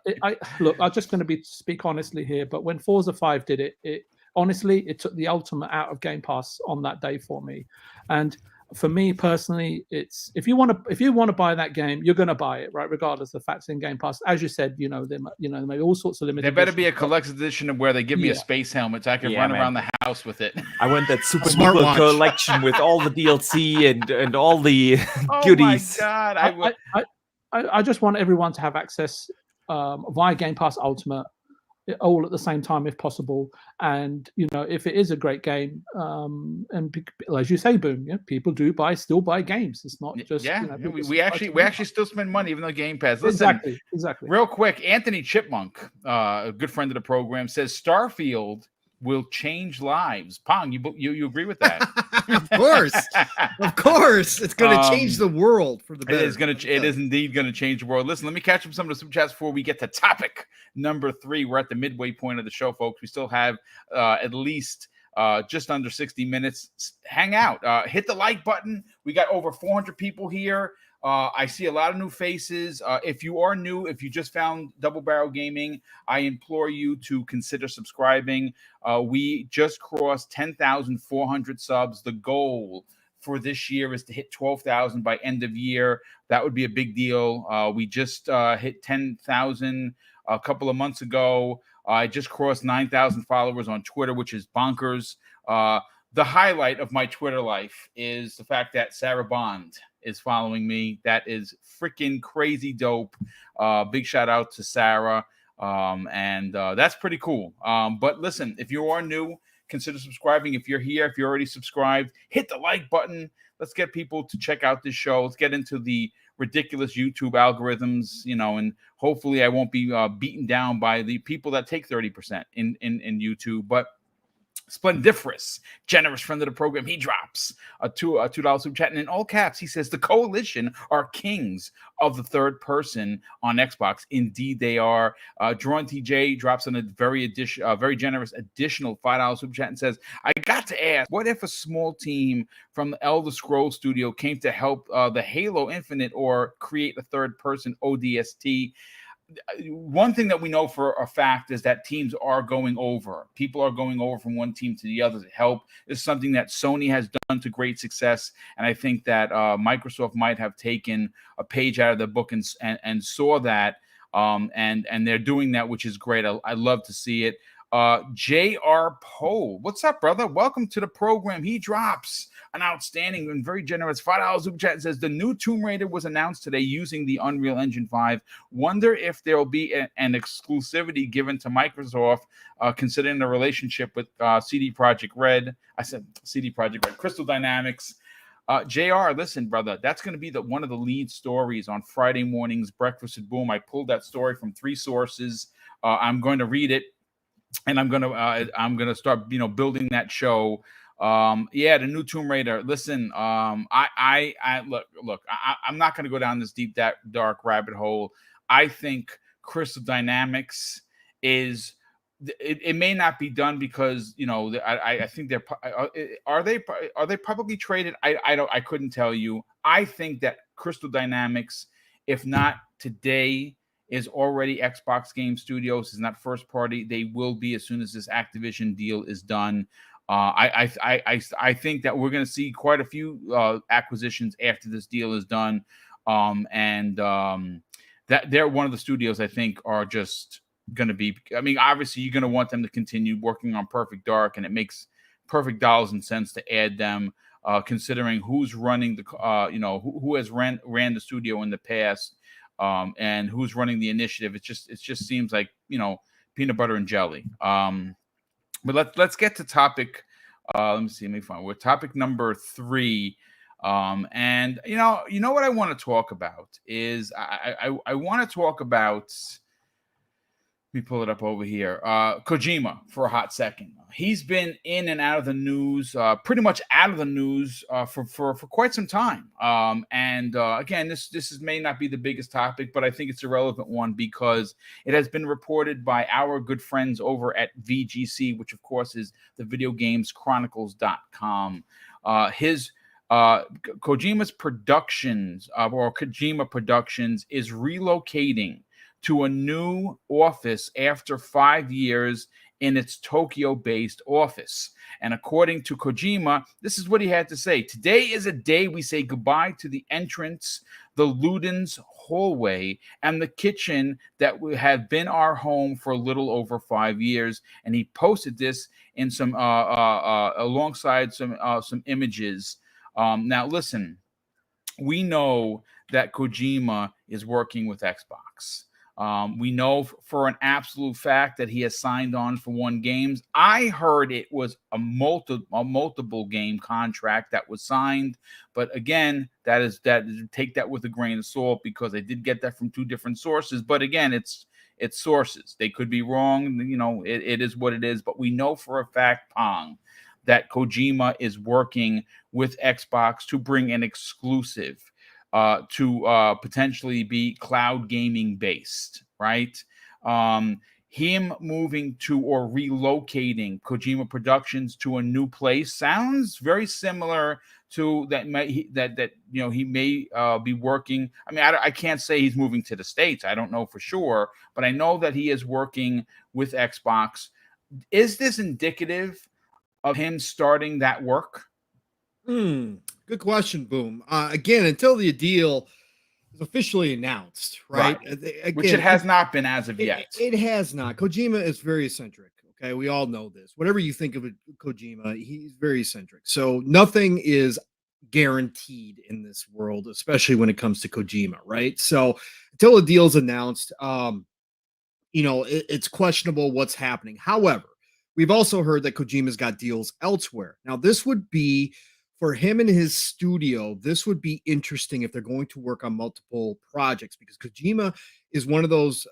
look, I'm just going to speak honestly here. But when Forza 5 did it honestly, it took the ultimate out of Game Pass on that day for me. And for me personally, it's if you want to buy that game, you're going to buy it, right? Regardless of the fact it's in Game Pass. As you said, there may be all sorts of limited. There better be a collector's edition of where they give me a space helmet so I can run around the house with it. I want that Super Nintendo collection with all the DLC and all the goodies. Oh my God! I just want everyone to have access via Game Pass Ultimate, all at the same time if possible. And if it is a great game, and as you say, Boom, people do still buy games. It's not just we actually still spend money even though Game Pass. Listen, exactly. Real quick, Anthony Chipmunk, a good friend of the program, says Starfield will change lives. Pong, you agree with that? Of course, it's going to change the world for the better. It is indeed going to change the world. Listen, let me catch up some of the super chats before we get to topic number 3. We're at the midway point of the show, folks. We still have at least just under 60 minutes. Hang out, hit the like button. We got over 400 people here. I see a lot of new faces. If you are new, if you just found Double Barrel Gaming, I implore you to consider subscribing. We just crossed 10,400 subs. The goal for this year is to hit 12,000 by end of year. That would be a big deal. We just hit 10,000 a couple of months ago. I just crossed 9,000 followers on Twitter, which is bonkers. The highlight of my Twitter life is the fact that Sarah Bond is following me. That is freaking crazy dope. Big shout out to Sarah. And that's pretty cool. But listen, if you are new, consider subscribing. If you're here, if you're already subscribed, hit the like button. Let's get people to check out this show. Let's get into the ridiculous YouTube algorithms, and hopefully I won't be beaten down by the people that take 30% in YouTube. But Splendiferous, generous friend of the program, he drops a $2 super chat, and in all caps, he says, the coalition are kings of the third person on Xbox. Indeed, they are. Drawn TJ drops in a very generous additional $5 super chat and says, I got to ask, what if a small team from the Elder Scrolls studio came to help the Halo Infinite or create a third person ODST? one thing that we know for a fact is that teams are going over. People are going over from one team to the other to help. It's something that Sony has done to great success, and I think that Microsoft might have taken a page out of the book and saw that, and they're doing that, which is great. I love to see it. J.R. Poe, what's up, brother? Welcome to the program. He drops an outstanding and very generous $5 super chat. It says the new Tomb Raider was announced today using the Unreal Engine 5. Wonder if there will be an exclusivity given to Microsoft, considering the relationship with CD Projekt Red. I said CD Projekt Red, Crystal Dynamics. JR, listen, brother, that's going to be one of the lead stories on Friday morning's Breakfast at Boom. I pulled that story from 3 sources. I'm going to read it, and I'm gonna start, building that show. The new Tomb Raider. Listen, I look. I'm not gonna go down this deep, dark rabbit hole. I think Crystal Dynamics is. It may not be done because I think are they publicly traded? I couldn't tell you. I think that Crystal Dynamics, if not today, is already Xbox Game Studios. Is not first party. They will be as soon as this Activision deal is done. I think that we're going to see quite a few acquisitions after this deal is done, that they're one of the studios I think are just going to be. I mean, obviously you're going to want them to continue working on Perfect Dark, and it makes perfect dollars and cents to add them, considering who's running the who has ran the studio in the past. And who's running the initiative. It just seems like, peanut butter and jelly. But let's get to topic. Let me see. Let me find. We're topic number 3. And you know what I want to talk about is I want to talk about. Let me pull it up over here. Kojima for a hot second. He's been in and out of the news, pretty much out of the news for quite some time. Again, this may not be the biggest topic, but I think it's a relevant one because it has been reported by our good friends over at VGC, which of course is the videogameschronicles.com. Kojima's Productions, or Kojima Productions, is relocating to a new office after 5 years in its Tokyo-based office. And according to Kojima, this is what he had to say. Today is a day we say goodbye to the entrance, the Luden's hallway, and the kitchen that have been our home for a little over 5 years. And he posted this in some alongside some images. Now, listen, we know that Kojima is working with Xbox. We know for an absolute fact that he has signed on for 1 game. I heard it was a multiple game contract that was signed, but again, take that with a grain of salt because I did get that from 2 different sources. But again, it's sources. They could be wrong. It is what it is. But we know for a fact, Pong, that Kojima is working with Xbox to bring an exclusive. To potentially be cloud gaming based, right? Him moving to or relocating Kojima Productions to a new place sounds very similar to that. He may be working. I mean, I can't say he's moving to the States. I don't know for sure, but I know that he is working with Xbox. Is this indicative of him starting that work? Good question, Boom. Again, until the deal is officially announced, right? Again, which it has not been as of yet. It has not. Kojima is very eccentric. Okay, we all know this. Whatever you think of it, Kojima, he's very eccentric. So nothing is guaranteed in this world, especially when it comes to Kojima, right? So until the deal's announced, it's questionable what's happening. However, we've also heard that Kojima's got deals elsewhere. Now, this would be for him and his studio. This would be interesting if they're going to work on multiple projects, because Kojima is one of those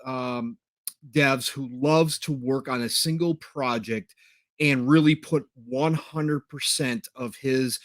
devs who loves to work on a single project and really put 100% of his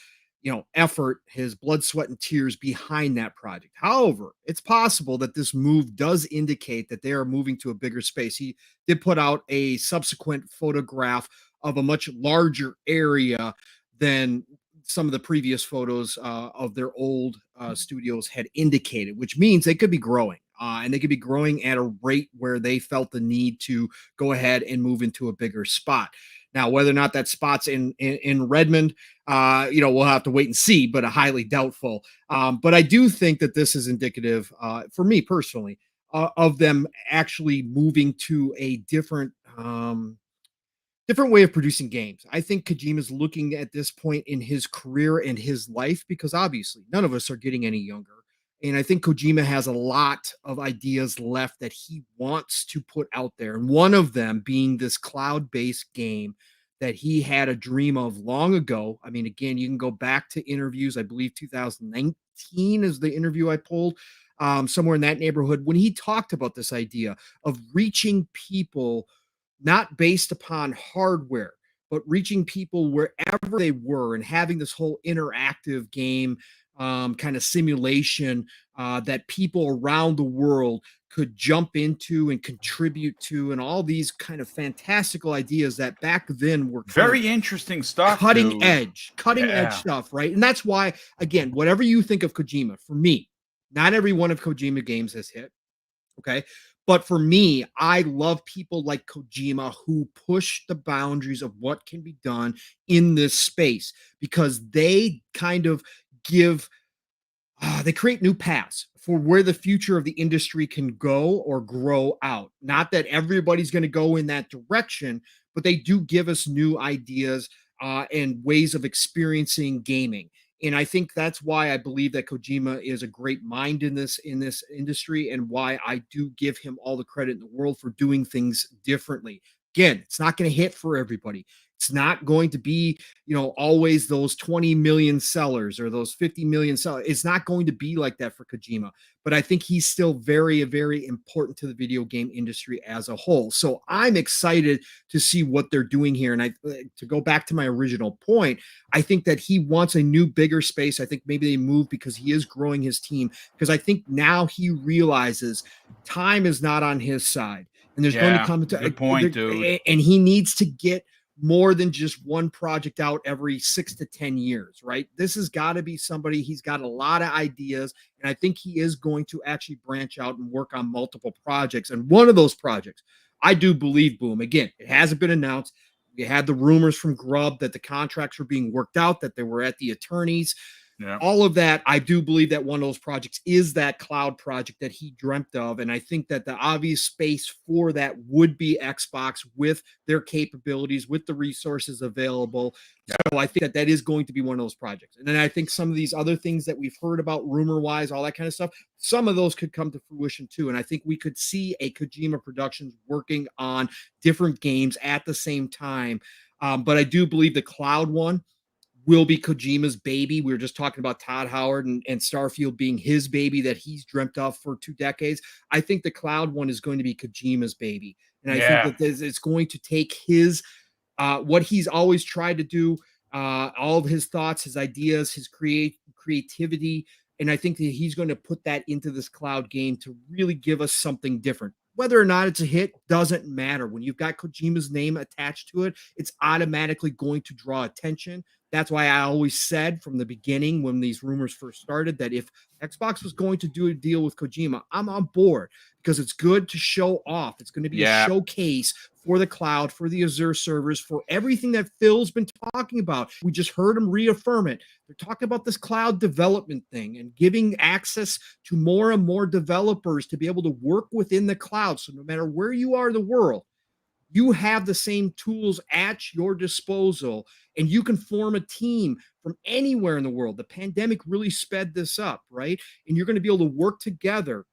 effort, his blood, sweat, and tears behind that project. However, it's possible that this move does indicate that they are moving to a bigger space. He did put out a subsequent photograph of a much larger area than some of the previous photos of their old studios had indicated, which means they could be growing. and they could be growing at a rate where they felt the need to go ahead and move into a bigger spot. Now, whether or not that spot's in Redmond, we'll have to wait and see, but highly doubtful. But I do think that this is indicative, for me personally, of them actually moving to a different way of producing games. I think Kojima's looking at this point in his career and his life, because obviously none of us are getting any younger. And I think Kojima has a lot of ideas left that he wants to put out there. And one of them being this cloud-based game that he had a dream of long ago. I mean, again, you can go back to interviews. I believe 2019 is the interview I pulled, somewhere in that neighborhood, when he talked about this idea of reaching people not based upon hardware, but reaching people wherever they were and having this whole interactive game kind of simulation that people around the world could jump into and contribute to, and all these kind of fantastical ideas that back then were very interesting stuff, cutting dude. edge stuff, right? And that's why, again, whatever you think of Kojima, for me, not every one of Kojima games has hit, okay? But for me, I love people like Kojima who push the boundaries of what can be done in this space, because they kind of they create new paths for where the future of the industry can go or grow out. Not that everybody's going to go in that direction, but they do give us new ideas and ways of experiencing gaming. And I think that's why I believe that Kojima is a great mind in this industry, and why I do give him all the credit in the world for doing things differently. Again, it's not going to hit for everybody. It's not going to be, always those 20 million sellers or those 50 million sellers. It's not going to be like that for Kojima, but I think he's still very, very important to the video game industry as a whole. So I'm excited to see what they're doing here. And to go back to my original point, I think that he wants a new, bigger space. I think maybe they move because he is growing his team, because I think now he realizes time is not on his side. And there's going to come to good point, dude. And he needs to get more than just one project out every 6 to 10 years, right? This has got to be somebody, he's got a lot of ideas, and I think he is going to actually branch out and work on multiple projects. And one of those projects, I do believe, Boom, again, it hasn't been announced. We had the rumors from Grub that the contracts were being worked out, that they were at the attorneys. Yeah. All of that, I do believe that one of those projects is that cloud project that he dreamt of. And I think that the obvious space for that would be Xbox, with their capabilities, with the resources available. Yeah. So I think that is going to be one of those projects. And then I think some of these other things that we've heard about rumor-wise, all that kind of stuff, some of those could come to fruition too. And I think we could see a Kojima Productions working on different games at the same time. But I do believe the cloud one will be Kojima's baby. We were just talking about Todd Howard and Starfield being his baby that he's dreamt of for 2 decades. I think the cloud one is going to be Kojima's baby. And I think that it's going to take his, what he's always tried to do, all of his thoughts, his ideas, his creativity. And I think that he's going to put that into this cloud game to really give us something different. Whether or not it's a hit doesn't matter. When you've got Kojima's name attached to it, it's automatically going to draw attention. That's why I always said from the beginning, when these rumors first started, that if Xbox was going to do a deal with Kojima, I'm on board, because it's good to show off. It's going to be a showcase for the cloud, for the Azure servers, for everything that Phil's been talking about. We just heard him reaffirm it. They're talking about this cloud development thing and giving access to more and more developers to be able to work within the cloud. So no matter where you are in the world, you have the same tools at your disposal, and you can form a team from anywhere in the world. The pandemic really sped this up, right? And you're going to be able to work together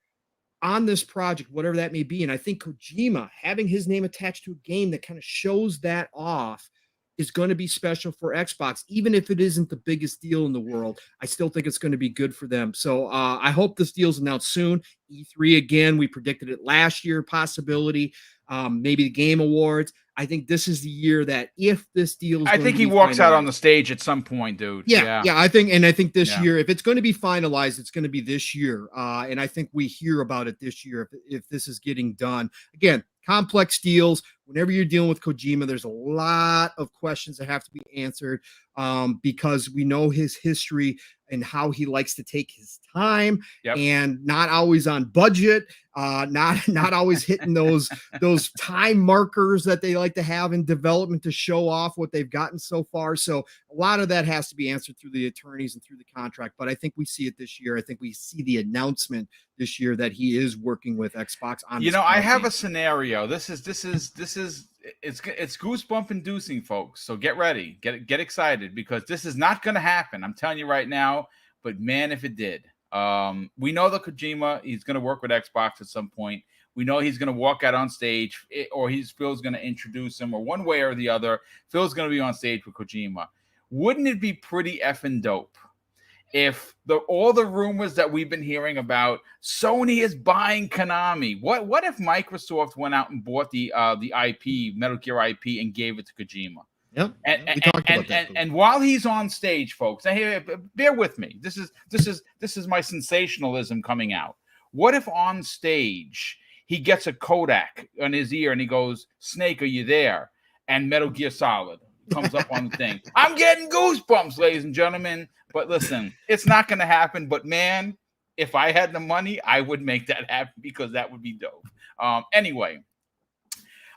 on this project, whatever that may be. And I think Kojima, having his name attached to a game that kind of shows that off, is going to be special for Xbox. Even if it isn't the biggest deal in the world, I still think it's going to be good for them. So I hope this deal's announced soon. E3 again, we predicted it last year, possibility. Maybe the Game Awards. I think this is the year that if this deal is, I think he walks out on the stage at some point, dude. Yeah. I think this year, if it's going to be finalized, it's going to be this year. And I think we hear about it this year if this is getting done. Again, complex deals. Whenever you're dealing with Kojima, there's a lot of questions that have to be answered. because we know his history and how he likes to take his time Yep. and not always on budget, not always hitting those time markers that they like to have in development to show off what they've gotten so far. So a lot of that has to be answered through the attorneys and through the contract. But I think we see it this year. I think we see the announcement this year that he is working with Xbox on. You know, I have a scenario. This is it's goosebump inducing, folks. So get ready, get excited, because this is not going to happen. I'm telling you right now. But man, if it did, we know that Kojima, he's going to work with Xbox at some point. We know he's going to walk out on stage, or Phil's going to introduce him, or one way or the other, Phil's going to be on stage with Kojima. Wouldn't it be pretty effing dope if all the rumors that we've been hearing about Sony is buying Konami? What if Microsoft went out and bought the IP, Metal Gear IP, and gave it to Kojima? Yep. And while he's on stage, folks, hey, bear with me. This is my sensationalism coming out. What if on stage he gets a Kodak on his ear and he goes, "Snake, are you there?" And Metal Gear Solid comes up on the thing. I'm getting goosebumps, ladies and gentlemen. But listen, it's not going to happen. But man, if I had the money, I would make that happen, because that would be dope. Anyway.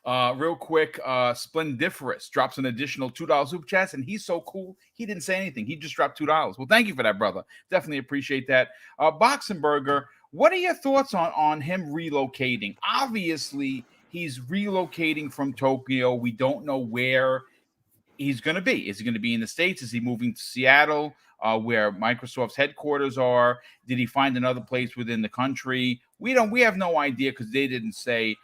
Real quick, Splendiferous drops an additional $2 super chats, and he's so cool. He didn't say anything. He just dropped $2. Well, thank you for that, brother. Definitely appreciate that. Boxenberger, what are your thoughts on him relocating? Obviously, he's relocating from Tokyo. We don't know where he's going to be. Is he going to be in the States? Is he moving to Seattle, where Microsoft's headquarters are? Did he find another place within the country? We have no idea, because they didn't say.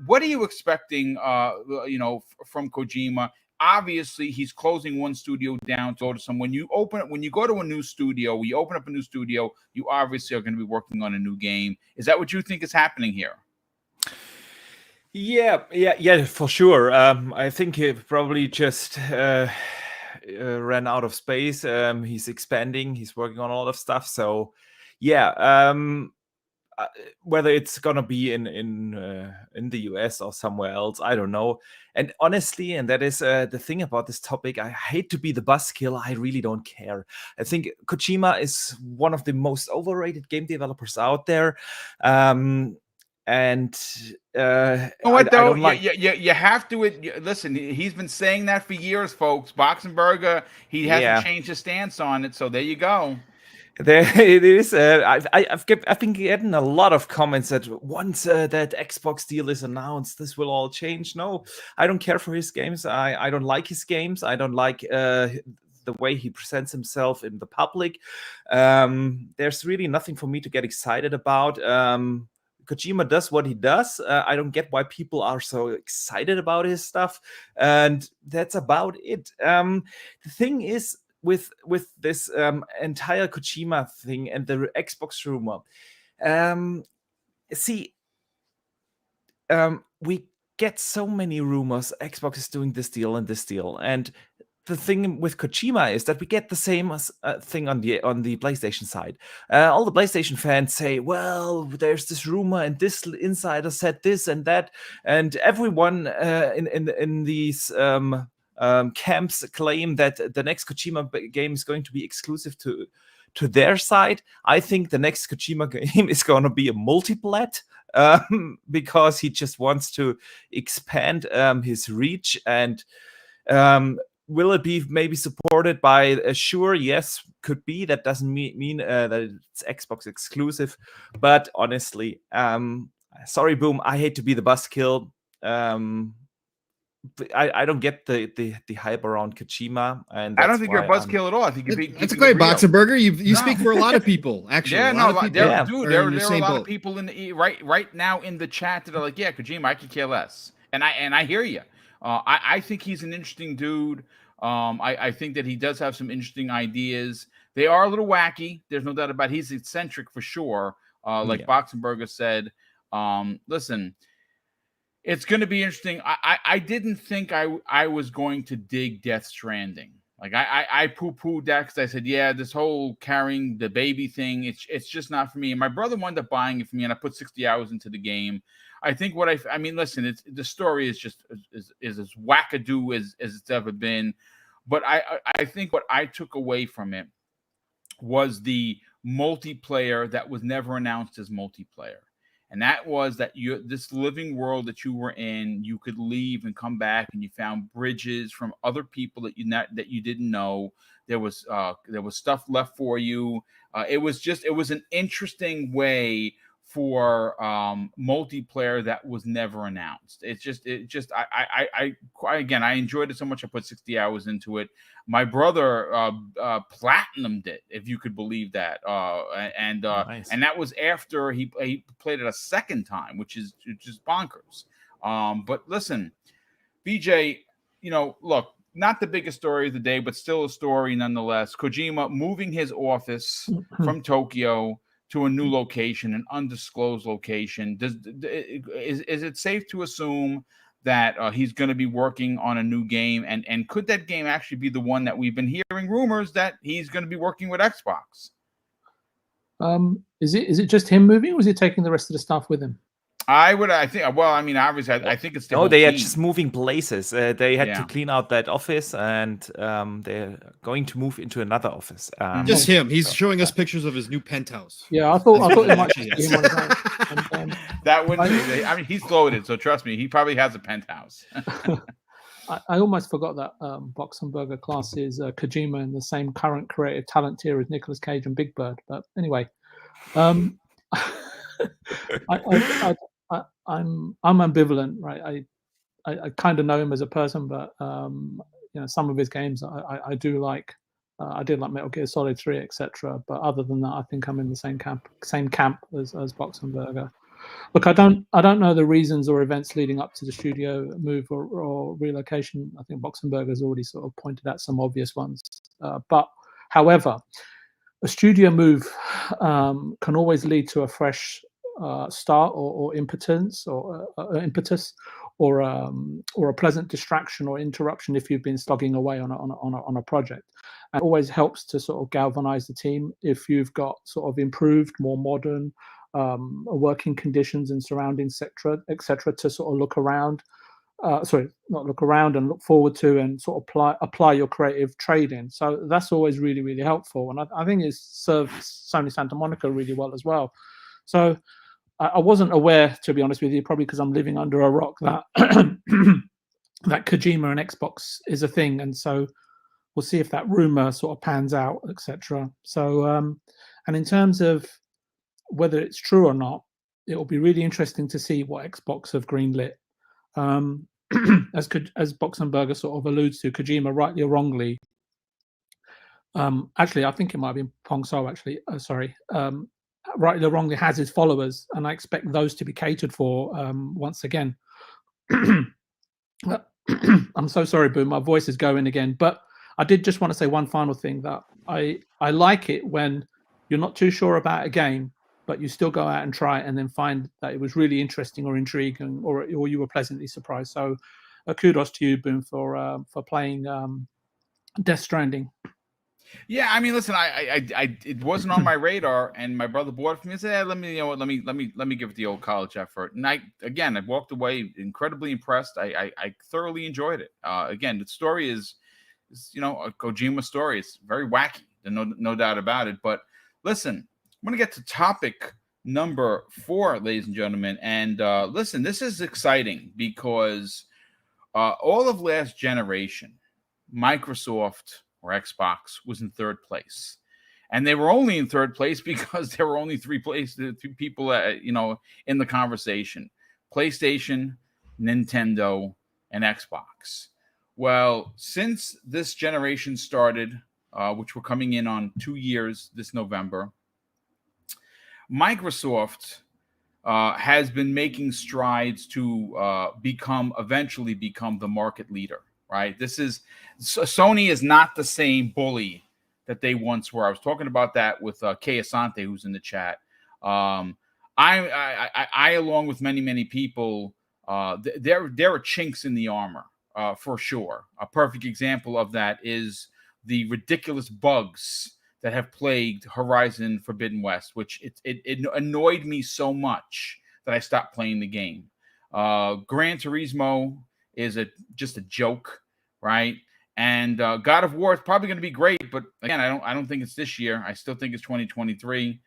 What are you expecting, from Kojima? Obviously, he's closing one studio down to go to some. When you go to a new studio, when you open up a new studio, you obviously are going to be working on a new game. Is that what you think is happening here? Yeah, for sure. I think he probably just ran out of space. He's expanding. He's working on a lot of stuff. So, yeah. Whether it's gonna be in the US or somewhere else, I don't know. And honestly, and that is the thing about this topic, I hate to be the buzzkill. I really don't care. I think Kojima is one of the most overrated game developers out there. You have to listen. He's been saying that for years, folks. Boxenberger, he hasn't changed his stance on it. So there you go. There it is. I've been getting a lot of comments that once that Xbox deal is announced, this will all change. No, I don't care for his games. I don't like his games. I don't like the way he presents himself in the public. There's really nothing for me to get excited about. Kojima does what he does. I don't get why people are so excited about his stuff, and that's about it. The thing is, with this entire Kojima thing and the Xbox rumor, we get so many rumors. Xbox is doing this deal and this deal, and the thing with Kojima is that we get the same thing on the PlayStation side. All the PlayStation fans say, "Well, there's this rumor, and this insider said this and that," and everyone in these camps claim that the next Kojima game is going to be exclusive to their side. I think the next Kojima game is going to be a multiplat, because he just wants to expand his reach. And will it be maybe supported by Sure? Yes, could be. That doesn't mean that it's Xbox exclusive. But honestly, sorry, Boom, I hate to be the buzzkill. I don't get the hype around Kojima, and I don't think you're a buzzkill at all. I think that's a great Boxenberger. You speak for a lot of people, actually. Yeah, there are a lot of people in the right now in the chat that are like, "Yeah, Kojima, I could care less," and I hear you. I think he's an interesting dude. I think that he does have some interesting ideas. They are a little wacky. There's no doubt about it. He's eccentric for sure. Boxenberger said, listen. It's going to be interesting. I didn't think I was going to dig Death Stranding. Like I poo-pooed that because I said, yeah, this whole carrying the baby thing, it's just not for me. And my brother wound up buying it for me, and I put 60 hours into the game. I think listen, the story is just is as wackadoo as it's ever been. But I think what I took away from it was the multiplayer that was never announced as multiplayer. And that was that this living world that you were in, you could leave and come back, and you found bridges from other people that you didn't know. There was stuff left for you. It was an interesting way for multiplayer that was never announced. I again, I enjoyed it so much. I put 60 hours into it. My brother platinumed it, if you could believe that. Nice. And that was after he played it a second time, which is bonkers. But listen, BJ, look, not the biggest story of the day, but still a story nonetheless. Kojima moving his office from Tokyo to a new location, an undisclosed location. Is it safe to assume that he's going to be working on a new game? And could that game actually be the one that we've been hearing rumors that he's going to be working with Xbox? Is it just him moving, or is he taking the rest of the staff with him? I think. Well, I mean, obviously, I think it's the No, whole they are team. just moving places. They had Yeah. to clean out that office, and they're going to move into another office. Just him. He's showing us pictures of his new penthouse. Yeah, I thought it might Actually, be yes. him on his own. And, That wouldn't. I mean, he's loaded, so trust me, he probably has a penthouse. I almost forgot that Boxenberger class is Kojima in the same current creative talent tier as Nicolas Cage and Big Bird. But anyway, I'm ambivalent, right? I kind of know him as a person, but some of his games I do like. I did like Metal Gear Solid 3, etc. But other than that, I think I'm in the same camp as Boxenberger. Look, I don't know the reasons or events leading up to the studio move or relocation. I think Boxenberger has already sort of pointed out some obvious ones. But however, a studio move can always lead to a fresh start or impetus or a pleasant distraction or interruption if you've been slogging away on a project. And it always helps to sort of galvanize the team if you've got sort of improved, more modern working conditions and surroundings, etc., to sort of look around. Not look around and look forward to, and sort of apply your creative trade in. So that's always really, really helpful. And I think it's served Sony Santa Monica really well as well. So I wasn't aware, to be honest with you, probably because I'm living under a rock, that that Kojima and Xbox is a thing. And so we'll see if that rumor sort of pans out, etc. So, and in terms of whether it's true or not, it will be really interesting to see what Xbox have greenlit. As Boxenberger sort of alludes to, Kojima, rightly or wrongly, actually, I think it might be Pong So, actually, rightly or wrongly, has his followers, and I expect those to be catered for once again. I'm so sorry, Boom, my voice is going again, but I did just want to say one final thing, that I like it when you're not too sure about a game, but you still go out and try it and then find that it was really interesting or intriguing, or you were pleasantly surprised. So kudos to you, Boom, for playing Death Stranding. Yeah, I mean, listen, I it wasn't on my radar, and my brother bought it for me and said, let me give it the old college effort. And I walked away incredibly impressed. I thoroughly enjoyed it. Again, the story is a Kojima story. It's very wacky, no doubt about it. But listen, I'm going to get to topic number 4, ladies and gentlemen. And listen, this is exciting because all of last generation, Microsoft or Xbox was in third place. And they were only in third place because there were only three people, in the conversation: PlayStation, Nintendo, and Xbox. Well, since this generation started, which we're coming in on 2 years this November, Microsoft has been making strides to eventually become the market leader, right? Sony is not the same bully that they once were. I was talking about that with Kay Asante, who's in the chat. I along with many people, there are chinks in the armor, for sure. A perfect example of that is the ridiculous bugs that have plagued Horizon Forbidden West, which it annoyed me so much that I stopped playing the game. Gran Turismo is just a joke, right? And God of War is probably going to be great, but again, I don't think it's this year. I still think it's 2023.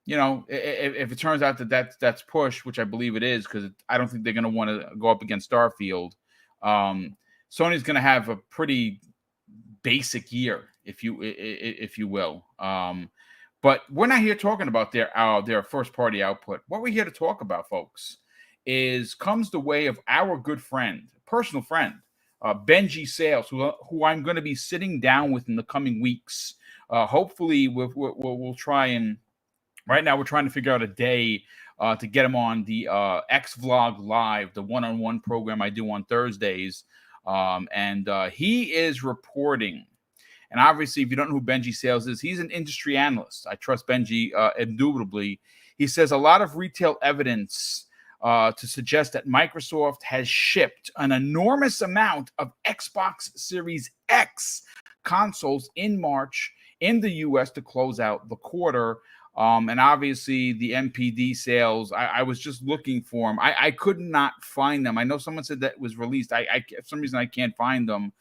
You know, if it turns out that that's push, which I believe it is, because I don't think they're going to want to go up against Starfield. Sony's going to have a pretty basic year, if you will. But we're not here talking about their first party output. What we're here to talk about, folks, comes the way of our good friend, personal friend, Benji Sales, who I'm going to be sitting down with in the coming weeks. Hopefully, we'll try and. Right now, we're trying to figure out a day to get him on the X Vlog Live, the one-on-one program I do on Thursdays. And he is reporting. And obviously, if you don't know who Benji Sales is, he's an industry analyst. I trust Benji indubitably. He says a lot of retail evidence to suggest that Microsoft has shipped an enormous amount of Xbox Series X consoles in March in the U.S. to close out the quarter. And obviously the MPD sales, I was just looking for them. I could not find them. I know someone said that it was released. For some reason I can't find them.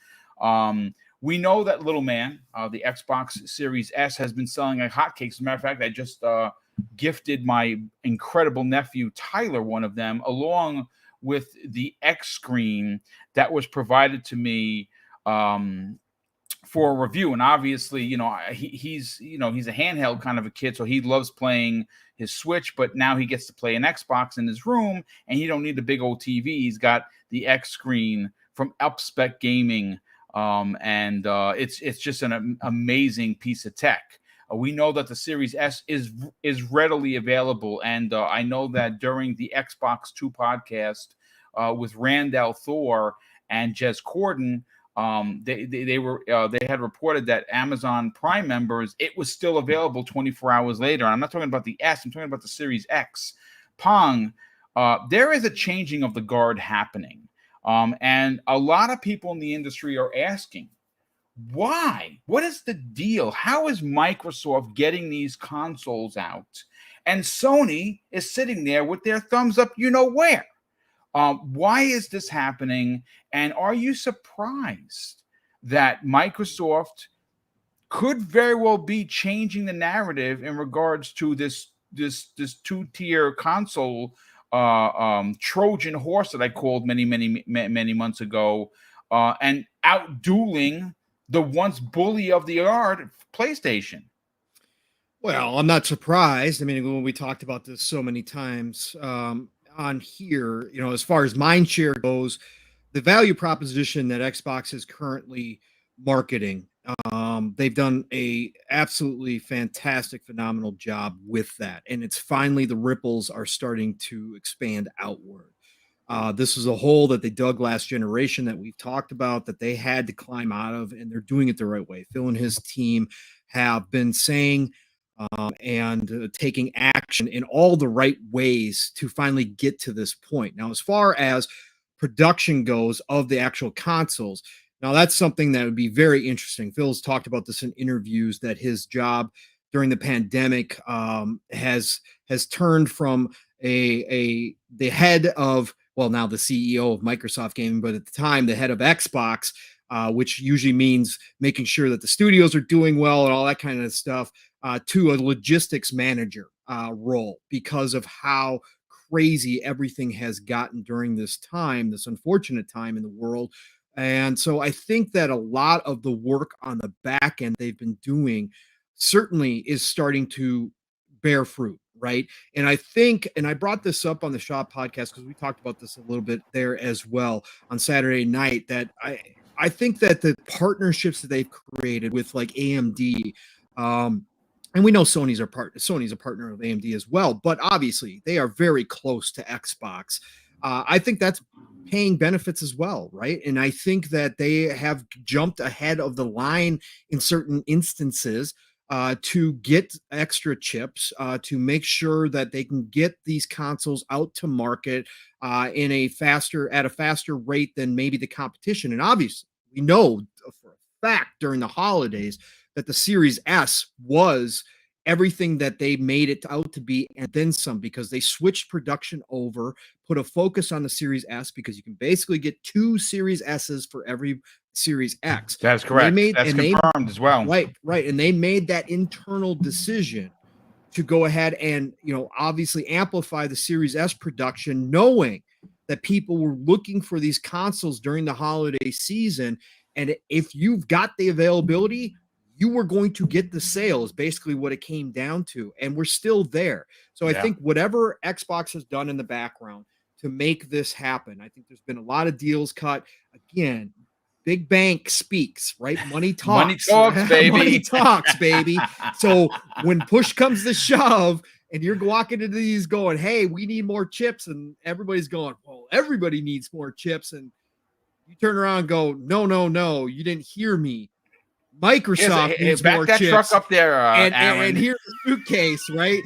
We know that little man, the Xbox Series S, has been selling like hotcakes. As a matter of fact, I just gifted my incredible nephew Tyler one of them, along with the X screen that was provided to me for a review. And obviously, you know, he's a handheld kind of a kid, so he loves playing his Switch, but now he gets to play an Xbox in his room, and he don't need the big old TV. He's got the X screen from Upspec Gaming, and it's just an amazing piece of tech. We know that the Series S is readily available, and I know that during the Xbox 2 podcast with Randall Thor and Jez Corden, they had reported that Amazon Prime members, it was still available 24 hours later. I'm not talking about the S, I'm talking about the Series X. Pong, there is a changing of the guard happening. And a lot of people in the industry are asking, why? What is the deal? How is Microsoft getting these consoles out? And Sony is sitting there with their thumbs up, you know where? Why is this happening? And are you surprised that Microsoft could very well be changing the narrative in regards to this two-tier console Trojan horse that I called many months ago, and outdueling the once bully of the yard PlayStation? Well, I'm not surprised. I mean, when we talked about this so many times on here, you know, as far as mindshare goes, the value proposition that Xbox is currently marketing, they've done a absolutely fantastic, phenomenal job with that. And it's finally the ripples are starting to expand outward. This is a hole that they dug last generation that we've talked about that they had to climb out of, and they're doing it the right way. Phil and his team have been saying and taking action in all the right ways to finally get to this point. Now, as far as production goes of the actual consoles, now that's something that would be very interesting. Phil's talked about this in interviews that his job during the pandemic has turned from the head of, well, now the CEO of Microsoft Gaming, but at the time the head of Xbox, which usually means making sure that the studios are doing well and all that kind of stuff, to a logistics manager role because of how crazy everything has gotten during this time, this unfortunate time in the world. And so I think that a lot of the work on the back end they've been doing certainly is starting to bear fruit, right? And I think, and I brought this up on the Shop podcast because we talked about this a little bit there as well on Saturday night, that I think that the partnerships that they've created with like AMD, and we know Sony's a partner of AMD as well, but obviously they are very close to Xbox. I think that's paying benefits as well, right? And I think that they have jumped ahead of the line in certain instances to get extra chips, to make sure that they can get these consoles out to market at a faster rate than maybe the competition. And obviously, we know for a fact during the holidays that the Series S was everything that they made it out to be and then some, because they switched production over, put a focus on the Series S, because you can basically get 2 Series S's for every Series X. That's correct. That's confirmed as well. Right. And they made that internal decision to go ahead and, obviously amplify the Series S production, knowing that people were looking for these consoles during the holiday season. And if you've got the availability, you were going to get the sales, basically what it came down to. And we're still there. So I think whatever Xbox has done in the background to make this happen, I think there's been a lot of deals cut. Again, big bank speaks, right? Money talks. Money talks, baby. Money talks, baby. So when push comes to shove and you're walking into these going, hey, we need more chips, and everybody's going, well, everybody needs more chips. And you turn around and go, no, you didn't hear me. Microsoft needs more that chips. Truck up there, and here's the suitcase, right?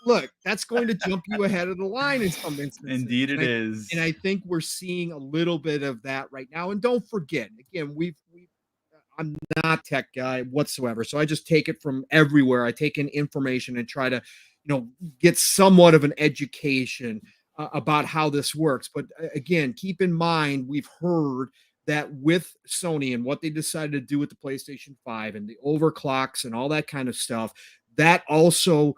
Look, that's going to jump you ahead of the line in some instances. Indeed it is. And I think we're seeing a little bit of that right now. And don't forget, again, I'm not a tech guy whatsoever. So I just take it from everywhere. I take in information and try to, get somewhat of an education about how this works. But again, keep in mind, we've heard that with Sony and what they decided to do with the PlayStation 5 and the overclocks and all that kind of stuff, that also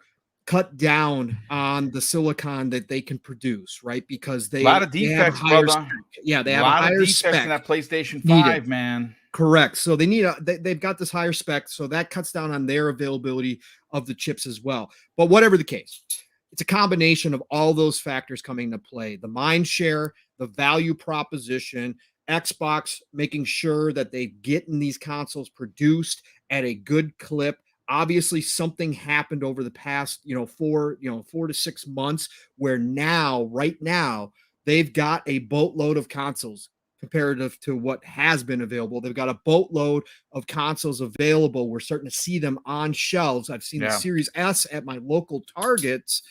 cut down on the silicon that they can produce, right? Because they a lot of defects, brother. They have a higher spec in that PlayStation 5, man. Correct. So they've got this higher spec, so that cuts down on their availability of the chips as well. But whatever the case, it's a combination of all those factors coming into play: the mind share, the value proposition, Xbox making sure that they get in these consoles produced at a good clip. Obviously, something happened over the past, 4 to 6 months where right now, they've got a boatload of consoles comparative to what has been available. They've got a boatload of consoles available. We're starting to see them on shelves. I've seen the Series S at my local Targets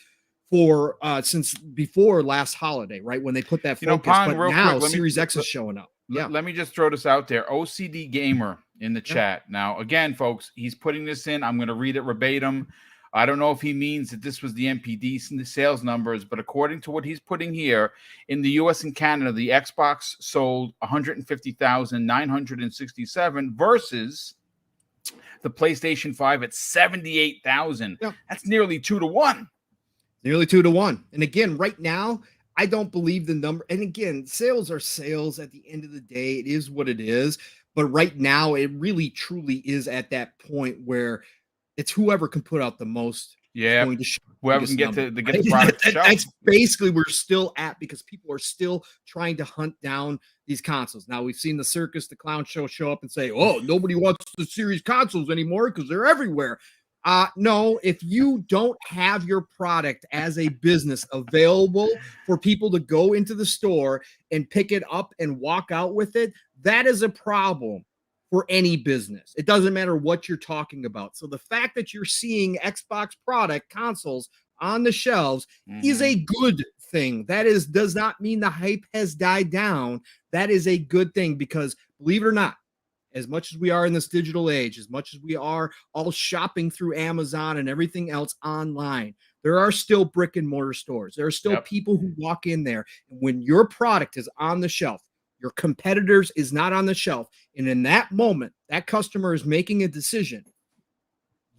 for since before last holiday, right? When they put that focus, Pong, but now Series X is showing up. Let me just throw this out there. OCD Gamer in the chat. Now, again, folks, he's putting this in. I'm going to read it verbatim. I don't know if he means that this was the MPD sales numbers, but according to what he's putting here, in the US and Canada, the Xbox sold 150,967 versus the PlayStation 5 at 78,000. Yeah. That's nearly 2 to 1. Nearly 2 to 1. And again, right now, I don't believe the number. And again, sales are sales at the end of the day. It is what it is. But right now, it really, truly is at that point where it's whoever can put out the most. Yeah. Whoever can get the product. That's basically we're still at, because people are still trying to hunt down these consoles. Now, we've seen the circus, the clown show up and say, oh, nobody wants the series consoles anymore because they're everywhere. No, if you don't have your product as a business available for people to go into the store and pick it up and walk out with it, that is a problem for any business. It doesn't matter what you're talking about. So the fact that you're seeing Xbox product consoles on the shelves is a good thing. That does not mean the hype has died down. That is a good thing, because believe it or not, as much as we are in this digital age, as much as we are all shopping through Amazon and everything else online, there are still brick and mortar stores. There are still people who walk in there. And when your product is on the shelf, your competitors is not on the shelf, and in that moment, that customer is making a decision,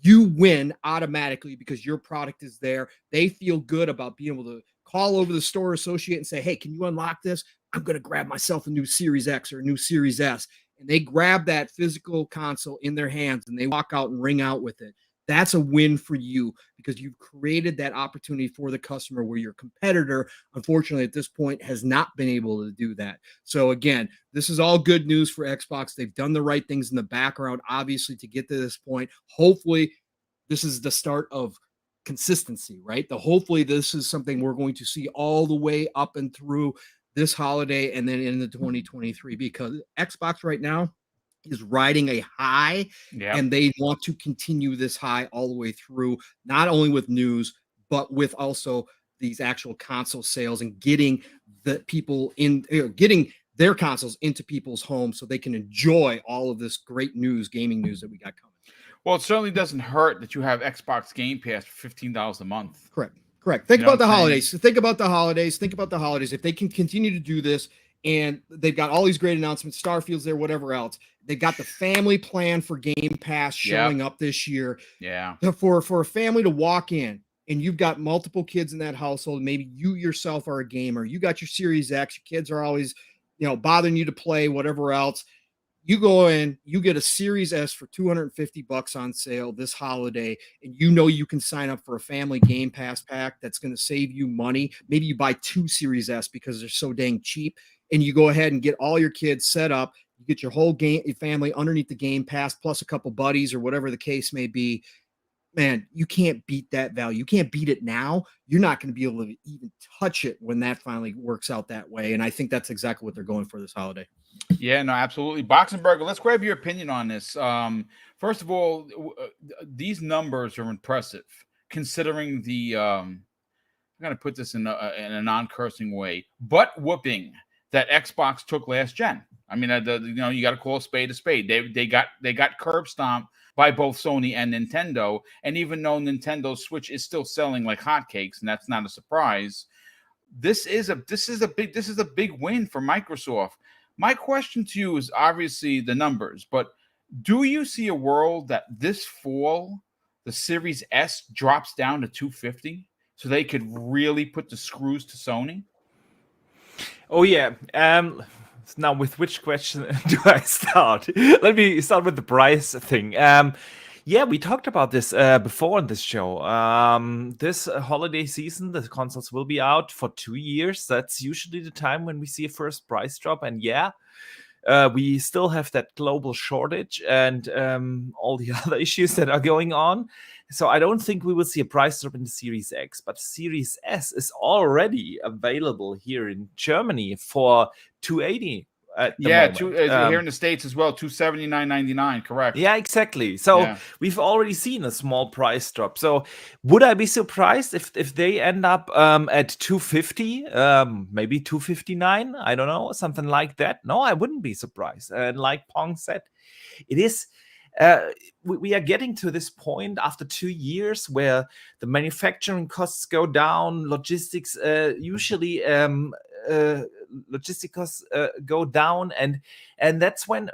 you win automatically because your product is there. They feel good about being able to call over the store associate and say, hey, can you unlock this? I'm going to grab myself a new Series X or a new Series S. And they grab that physical console in their hands and they walk out and ring out with it. That's a win for you, because you've created that opportunity for the customer where your competitor, unfortunately, at this point has not been able to do that. So again, this is all good news for Xbox. They've done the right things in the background, obviously, to get to this point. Hopefully, this is the start of consistency, right? Hopefully, this is something we're going to see all the way up and through this holiday and then into 2023, because Xbox right now is riding a high, and they want to continue this high all the way through, not only with news, but with also these actual console sales and getting the people in, getting their consoles into people's homes so they can enjoy all of this great news, gaming news that we got coming. Well, it certainly doesn't hurt that you have Xbox Game Pass for $15 a month. Correct. Think about the holidays. Think about the holidays. If they can continue to do this and they've got all these great announcements. Starfield's there, whatever else. They've got the family plan for Game Pass showing up this year. Yeah. For a family to walk in and you've got multiple kids in that household, maybe you yourself are a gamer, you got your Series X, your kids are always, bothering you to play, whatever else. You go in, you get a Series S for $250 on sale this holiday, and you can sign up for a family Game Pass pack that's going to save you money. Maybe you buy 2 Series S because they're so dang cheap, and you go ahead and get all your kids set up. You get your whole family underneath the Game Pass, plus a couple buddies or whatever the case may be. Man, you can't beat that value. You can't beat it now. You're not going to be able to even touch it when that finally works out that way. And I think that's exactly what they're going for this holiday. Yeah, no, absolutely. Boxenberger, let's grab your opinion on this. First of all, these numbers are impressive considering the I'm going to put this in a non-cursing way, butt whooping that Xbox took last gen. I mean, you got to call a spade a spade. They got curb stomped by both Sony and Nintendo, and even though Nintendo Switch is still selling like hotcakes, and that's not a surprise, this is a big win for Microsoft. My question to you is obviously the numbers, but do you see a world that this fall the Series S drops down to $250 so they could really put the screws to Sony? Oh yeah. Now, with which question do I start? Let me start with the price thing. Yeah, we talked about this before in this show. This holiday season, the consoles will be out for 2 years. That's usually the time when we see a first price drop. And yeah, we still have that global shortage and all the other issues that are going on. So I don't think we will see a price drop in the Series X, but Series S is already available here in Germany for $280 at the moment. Here in the States as well, $279.99, correct. Yeah, exactly. So we've already seen a small price drop. So would I be surprised if they end up at $250, maybe $259? I don't know, something like that. No, I wouldn't be surprised. And like Pong said, it is we are getting to this point after 2 years where the manufacturing costs go down, logistics usually logistic costs go down, and that's when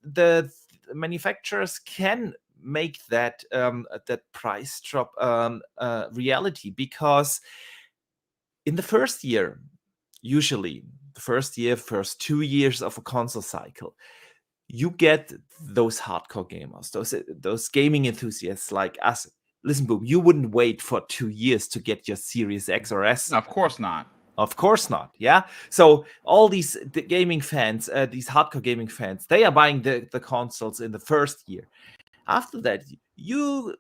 the manufacturers can make that price drop reality, because in the first year, usually the first 2 years of a console cycle, you get those hardcore gamers, those gaming enthusiasts like us. Listen, Boom, you wouldn't wait for 2 years to get your Series X or S. No, of course not. Of course not. Yeah. So all these gaming fans, these hardcore gaming fans, they are buying the consoles in the first year. After that, you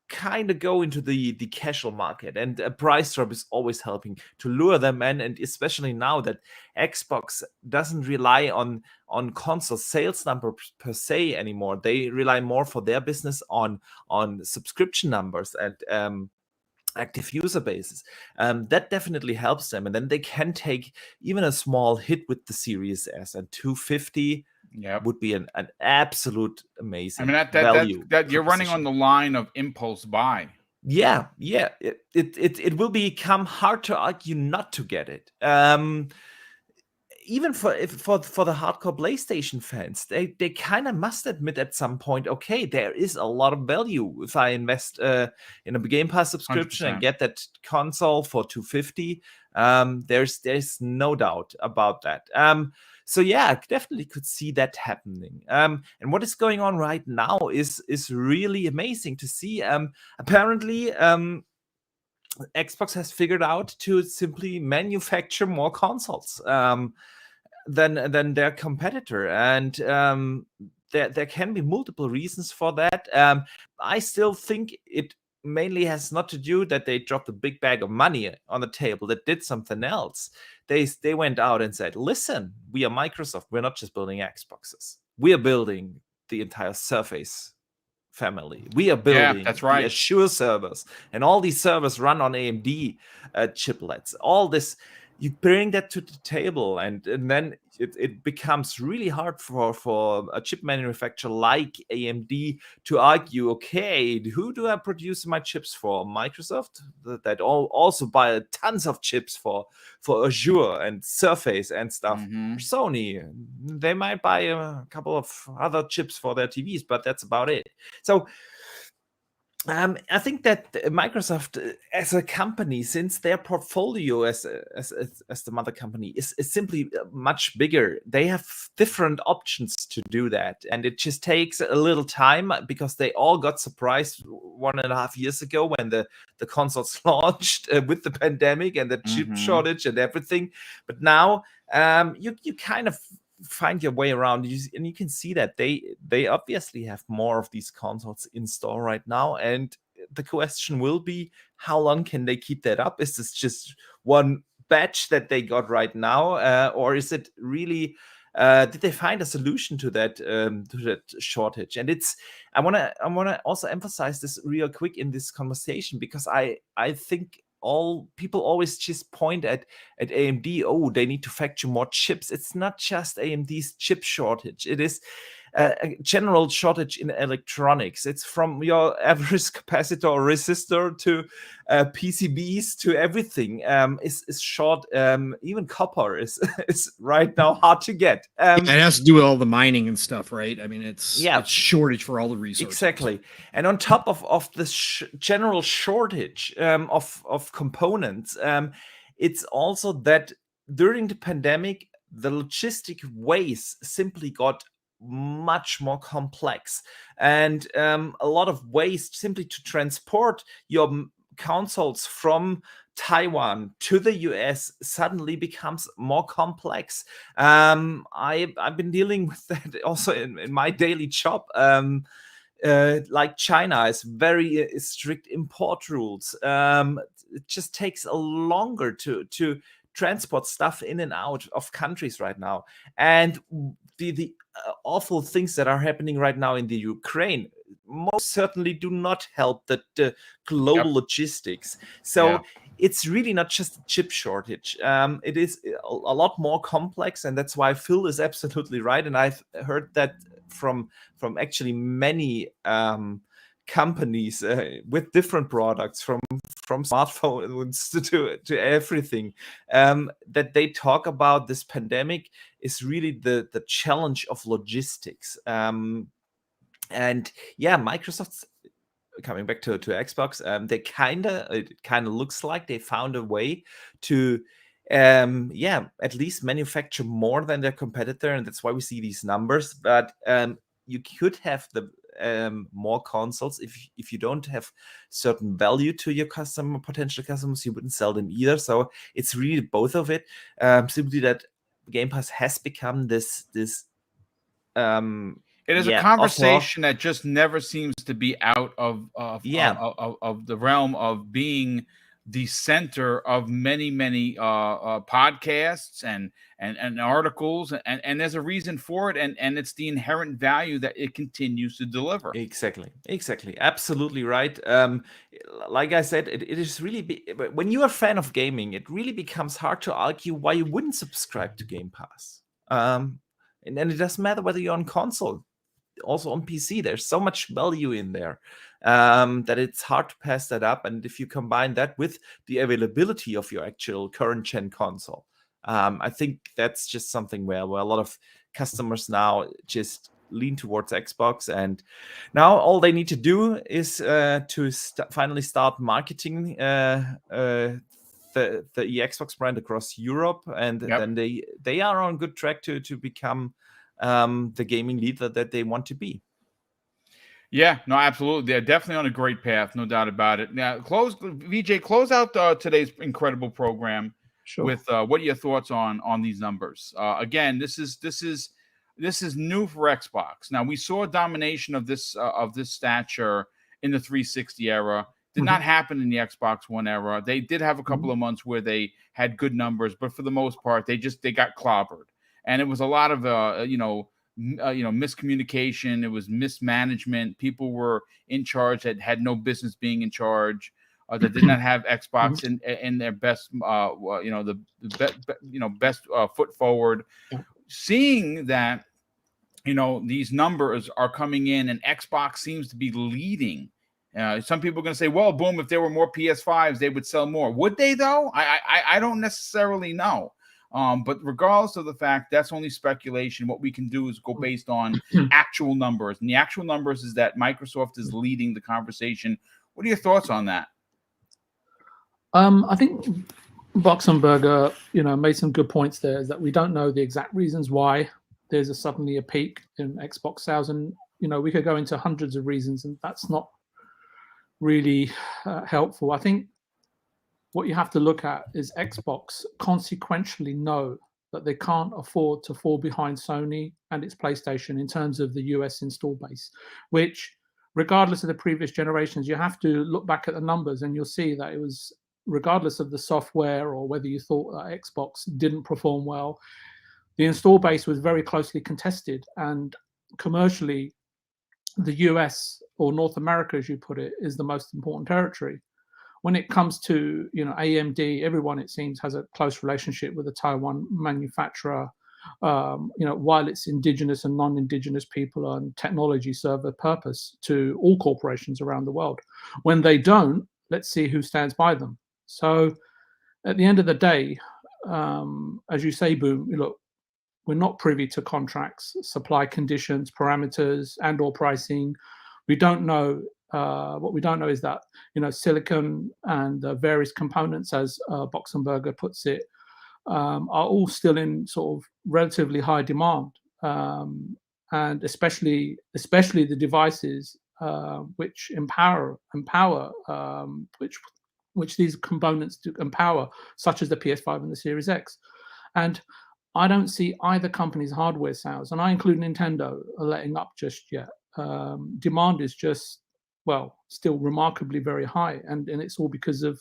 kind of go into the casual market, and a price drop is always helping to lure them in. And especially now that Xbox doesn't rely on console sales number per se anymore, they rely more for their business on subscription numbers and active user bases. That definitely helps them, and then they can take even a small hit with the Series S, and $250 would be an absolute amazing value. That you're running on the line of impulse buy. Yeah. It will become hard to argue not to get it. Even for the hardcore PlayStation fans, they kind of must admit at some point, okay, there is a lot of value if I invest in a Game Pass subscription 100%. and get that console for $250. There's no doubt about that. So yeah, I definitely could see that happening. And what is going on right now is really amazing to see. Apparently, Xbox has figured out to simply manufacture more consoles than their competitor, and there can be multiple reasons for that. I still think it mainly has not to do that they dropped a big bag of money on the table. That did something else. They went out and said, listen, we are Microsoft. We're not just building Xboxes. We are building the entire Surface family. We are building that's right. the Azure servers, and all these servers run on AMD chiplets. All this you bring that to the table, and then it becomes really hard for a chip manufacturer like AMD to argue, okay, who do I produce my chips for? Microsoft, that also buy tons of chips for Azure and Surface and stuff. Sony, they might buy a couple of other chips for their TVs, but that's about it. So I think that Microsoft, as a company, since their portfolio as the mother company is simply much bigger, they have different options to do that, and it just takes a little time because they all got surprised 1.5 years ago when the consoles launched with the pandemic and the chip shortage and everything. But now you kind of find your way around, and you can see that they obviously have more of these consoles in store right now, and the question will be, how long can they keep that up? Is this just one batch that they got right now, or is it really did they find a solution to that shortage? And I want to also emphasize this real quick in this conversation, because I think all people always just point at AMD. Oh, they need to factor more chips. It's not just AMD's chip shortage. It is a general shortage in electronics. It's from your average capacitor or resistor to PCBs to everything is short. Even copper is right now hard to get. It has to do with all the mining and stuff, right? I mean, it's shortage for all the resources. Exactly. And on top of the general shortage of components, it's also that during the pandemic, the logistic ways simply got much more complex, and a lot of ways simply to transport your consoles from Taiwan to the US suddenly becomes more complex. I've been dealing with that also in my daily job. Like China has very strict import rules. It just takes a longer to transport stuff in and out of countries right now, and the awful things that are happening right now in the Ukraine most certainly do not help the global logistics. So it's really not just a chip shortage. It is a lot more complex, and that's why Phil is absolutely right. And I've heard that from actually many companies with different products, from smartphones to everything, that they talk about this pandemic is really the challenge of logistics. And yeah, Microsoft's coming back to Xbox. It kind of looks like they found a way to at least manufacture more than their competitor, and that's why we see these numbers. But you could have the more consoles if you don't have certain value to your potential customers, you wouldn't sell them either. So it's really both of it. Simply that Game Pass has become this it is a conversation that just never seems to be out of the realm of being the center of many podcasts and articles, and there's a reason for it, and it's the inherent value that it continues to deliver. Exactly, absolutely right. Like I said, it is really when you're a fan of gaming, it really becomes hard to argue why you wouldn't subscribe to Game Pass. And then it doesn't matter whether you're on console, also on PC. There's so much value in there that it's hard to pass that up. And if you combine that with the availability of your actual current gen console, I think that's just something where a lot of customers now just lean towards Xbox. And now all they need to do is to finally start marketing the Xbox brand across Europe, and then they are on good track to become the gaming leader that they want to be. Yeah, no, absolutely. They're definitely on a great path, no doubt about it. Now, close out today's incredible program with what are your thoughts on these numbers? Again, this is new for Xbox. Now, we saw domination of this stature in the 360 era. Did not happen in the Xbox One era. They did have a couple of months where they had good numbers, but for the most part, they got clobbered, and it was a lot of miscommunication. It was mismanagement. People were in charge that had no business being in charge. that did not have Xbox in their best, best foot forward. Seeing that, these numbers are coming in and Xbox seems to be leading. Some people are going to say, well, boom, if there were more PS5s, they would sell more. Would they, though? I don't necessarily know. But regardless of the fact, that's only speculation. What we can do is go based on actual numbers. And the actual numbers is that Microsoft is leading the conversation. What are your thoughts on that? I think Boxenberger, made some good points there, is that we don't know the exact reasons why there's suddenly a peak in Xbox sales. And, we could go into hundreds of reasons, and that's not really helpful. I think what you have to look at is Xbox consequentially know that they can't afford to fall behind Sony and its PlayStation in terms of the US install base, which, regardless of the previous generations, you have to look back at the numbers and you'll see that it was, regardless of the software or whether you thought that Xbox didn't perform well, the install base was very closely contested, and commercially, the US, or North America, as you put it, is the most important territory. When it comes to AMD, everyone, it seems, has a close relationship with a Taiwan manufacturer. While it's indigenous and non-indigenous people and technology serve a purpose to all corporations around the world. When they don't, let's see who stands by them. So, at the end of the day, as you say, Boom, look, we're not privy to contracts, supply conditions, parameters, and/or pricing. We don't know. What we don't know is that silicon and the various components, as Boxenberger puts it, are all still in sort of relatively high demand, and especially the devices which empower which these components do empower, such as the PS5 and the Series X. And I don't see either company's hardware sales, and I include Nintendo, letting up just yet. Demand is just, still remarkably very high, and it's all because of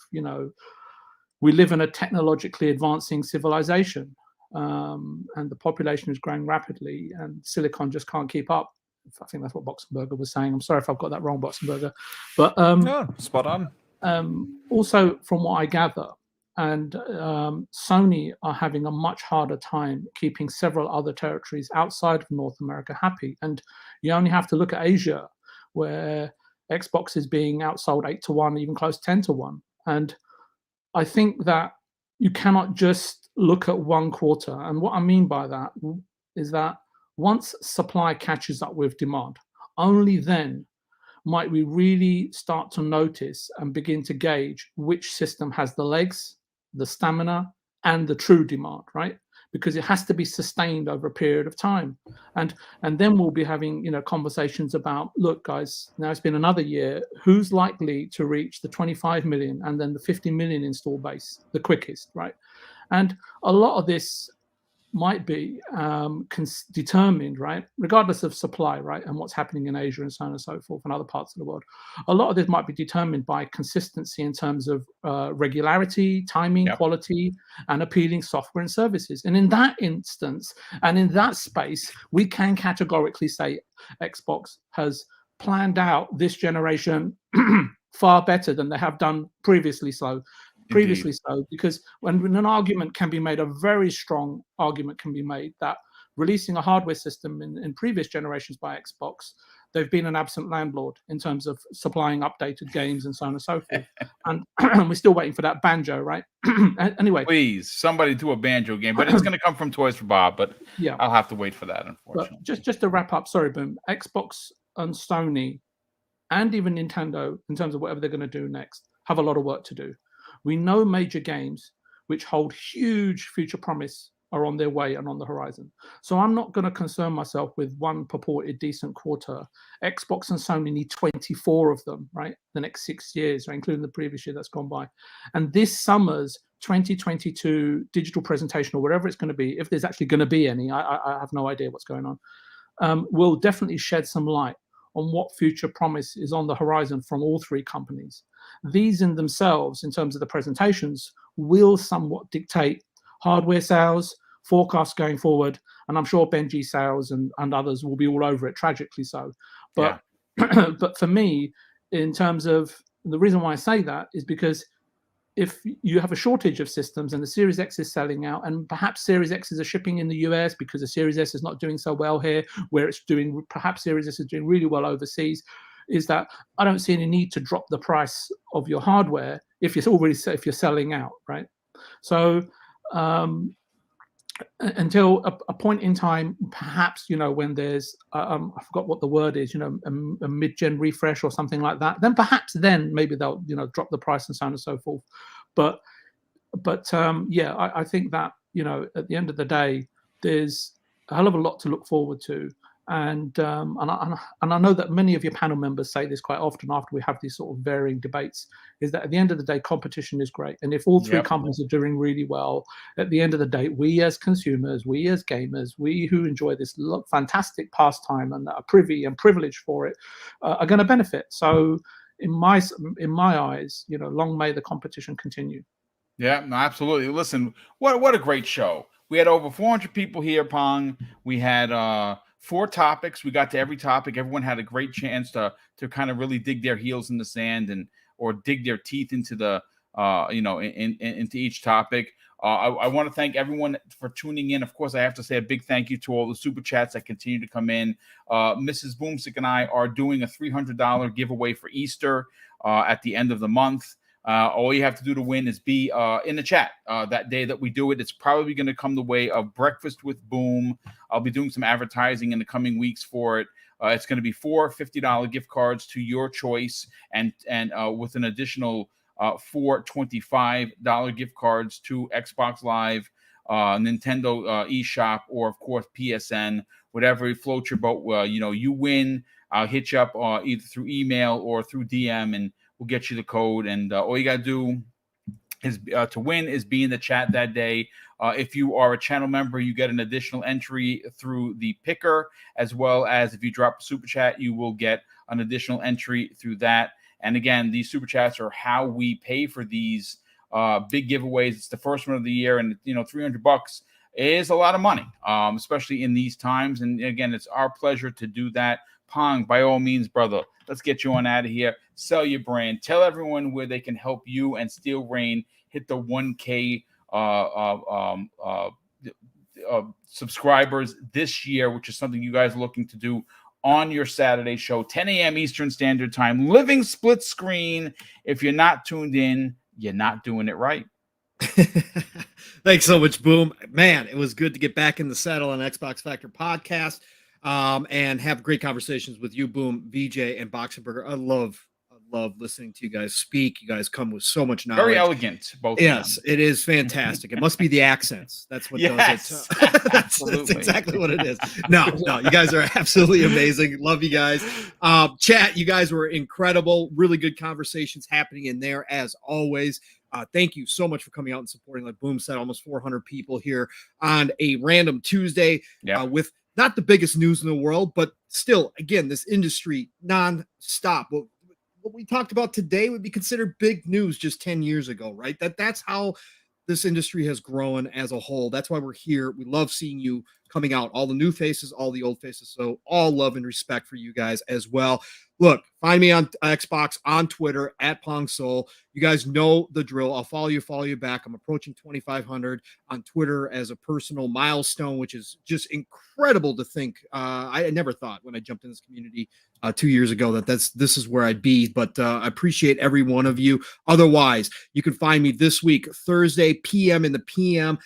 we live in a technologically advancing civilization, and the population is growing rapidly, and silicon just can't keep up. I think that's what Boxenberger was saying. I'm sorry if I've got that wrong, Boxenberger, but no, spot on. Also, from what I gather, and Sony are having a much harder time keeping several other territories outside of North America happy. And you only have to look at Asia, where Xbox is being outsold 8-1, even close 10-1. And I think that you cannot just look at one quarter. And what I mean by that is that once supply catches up with demand, only then might we really start to notice and begin to gauge which system has the legs, the stamina, and the true demand, right? Because it has to be sustained over a period of time. And then we'll be having, conversations about, look, guys, now it's been another year, who's likely to reach the 25 million and then the 50 million install base the quickest, right? And a lot of this might be determined, right, regardless of supply, right, and what's happening in Asia and so on and so forth and other parts of the world. A lot of this might be determined by consistency in terms of regularity, timing, quality, and appealing software and services. And in that instance, and in that space, we can categorically say Xbox has planned out this generation far better than they have done previously. Because when an argument can be made, a very strong argument can be made that releasing a hardware system in previous generations by Xbox, they've been an absent landlord in terms of supplying updated games and so on and so forth. And we're still waiting for that Banjo, right? Anyway. Please, somebody do a Banjo game, but it's going to come from Toys for Bob, but yeah, I'll have to wait for that, unfortunately. But just to wrap up, sorry, Boom, Xbox and Sony and even Nintendo, in terms of whatever they're going to do next, have a lot of work to do. We know major games which hold huge future promise are on their way and on the horizon. So I'm not going to concern myself with one purported decent quarter. Xbox and Sony need 24 of them, right? The next 6 years, right? Including the previous year that's gone by. And this summer's 2022 digital presentation, or whatever it's going to be, if there's actually going to be any, I have no idea what's going on, will definitely shed some light on what future promise is on the horizon from all three companies. These in themselves, in terms of the presentations, will somewhat dictate hardware sales, forecasts going forward, and I'm sure Benji sales and others will be all over it, tragically so. But but for me, in terms of the reason why I say that is because if you have a shortage of systems and the Series X is selling out, and perhaps Series X's are shipping in the US because the Series S is not doing so well here, where it's doing, perhaps Series S is doing really well overseas, is that I don't see any need to drop the price of your hardware if you're selling out, right? So until a point in time, perhaps, when there's I forgot what the word is, a mid-gen refresh or something like that, then perhaps maybe they'll drop the price and so on and so forth. But yeah, I think that at the end of the day, there's a hell of a lot to look forward to. And I know that many of your panel members say this quite often after we have these sort of varying debates, is that at the end of the day, competition is great. And if all three companies are doing really well, at the end of the day, we as consumers, we as gamers, we who enjoy this fantastic pastime and are privy and privileged for it, are going to benefit. So in my eyes, long may the competition continue. Yeah, no, absolutely. Listen, what a great show. We had over 400 people here, Pong. We had 4 topics. We got to every topic. Everyone had a great chance to kind of really dig their heels in the sand or dig their teeth into the into each topic. I want to thank everyone for tuning in. Of course, I have to say a big thank you to all the super chats that continue to come in. Mrs. BoomStick and I are doing a $300 giveaway for Easter at the end of the month. All you have to do to win is be in the chat that day that we do it. It's probably going to come the way of Breakfast with Boom. I'll be doing some advertising in the coming weeks for it. It's going to be 4 $50 gift cards to your choice, and with an additional 4 $25 gift cards to Xbox Live, Nintendo eShop, or of course PSN. Whatever floats your boat. You win. I'll hit you up either through email or through DM, and we'll get you the code. And all you got to do is to win is be in the chat that day. If you are a channel member, you get an additional entry through the picker, as well as if you drop a super chat, you will get an additional entry through that. And again, these super chats are how we pay for these big giveaways. It's the first one of the year, and $300 is a lot of money, especially in these times. And again, it's our pleasure to do that. Pong, by all means, brother, let's get you on out of here. Sell your brand. Tell everyone where they can help you and Steel Rain hit the 1K subscribers this year, which is something you guys are looking to do on your Saturday show, 10 a.m. Eastern Standard Time, living split screen. If you're not tuned in, you're not doing it right. Thanks so much, Boom. Man, it was good to get back in the saddle on Xbox Factor podcast and have great conversations with you, Boom, VJ, and Boxenberger. I love listening to you guys speak. You guys come with so much knowledge. Very elegant, both. Yes, it is fantastic. It must be the accents. That's what does it. That's exactly what it is. No, you guys are absolutely amazing. Love you guys. Chat, you guys were incredible. Really good conversations happening in there as always. Thank you so much for coming out and supporting. Like Boom said, almost 400 people here on a random Tuesday with not the biggest news in the world, but still, again, this industry non-stop. What we talked about today would be considered big news just 10 years ago, right? That's how this industry has grown as a whole. That's why we're here. We love seeing you coming out, all the new faces, all the old faces. So all love and respect for you guys as well. Look, find me on Xbox, on Twitter, at PongSoul. You guys know the drill. I'll follow you back. I'm approaching 2,500 on Twitter as a personal milestone, which is just incredible to think. I never thought when I jumped in this community 2 years ago that this is where I'd be, but I appreciate every one of you. Otherwise, you can find me this week, Thursday, PM in the PM.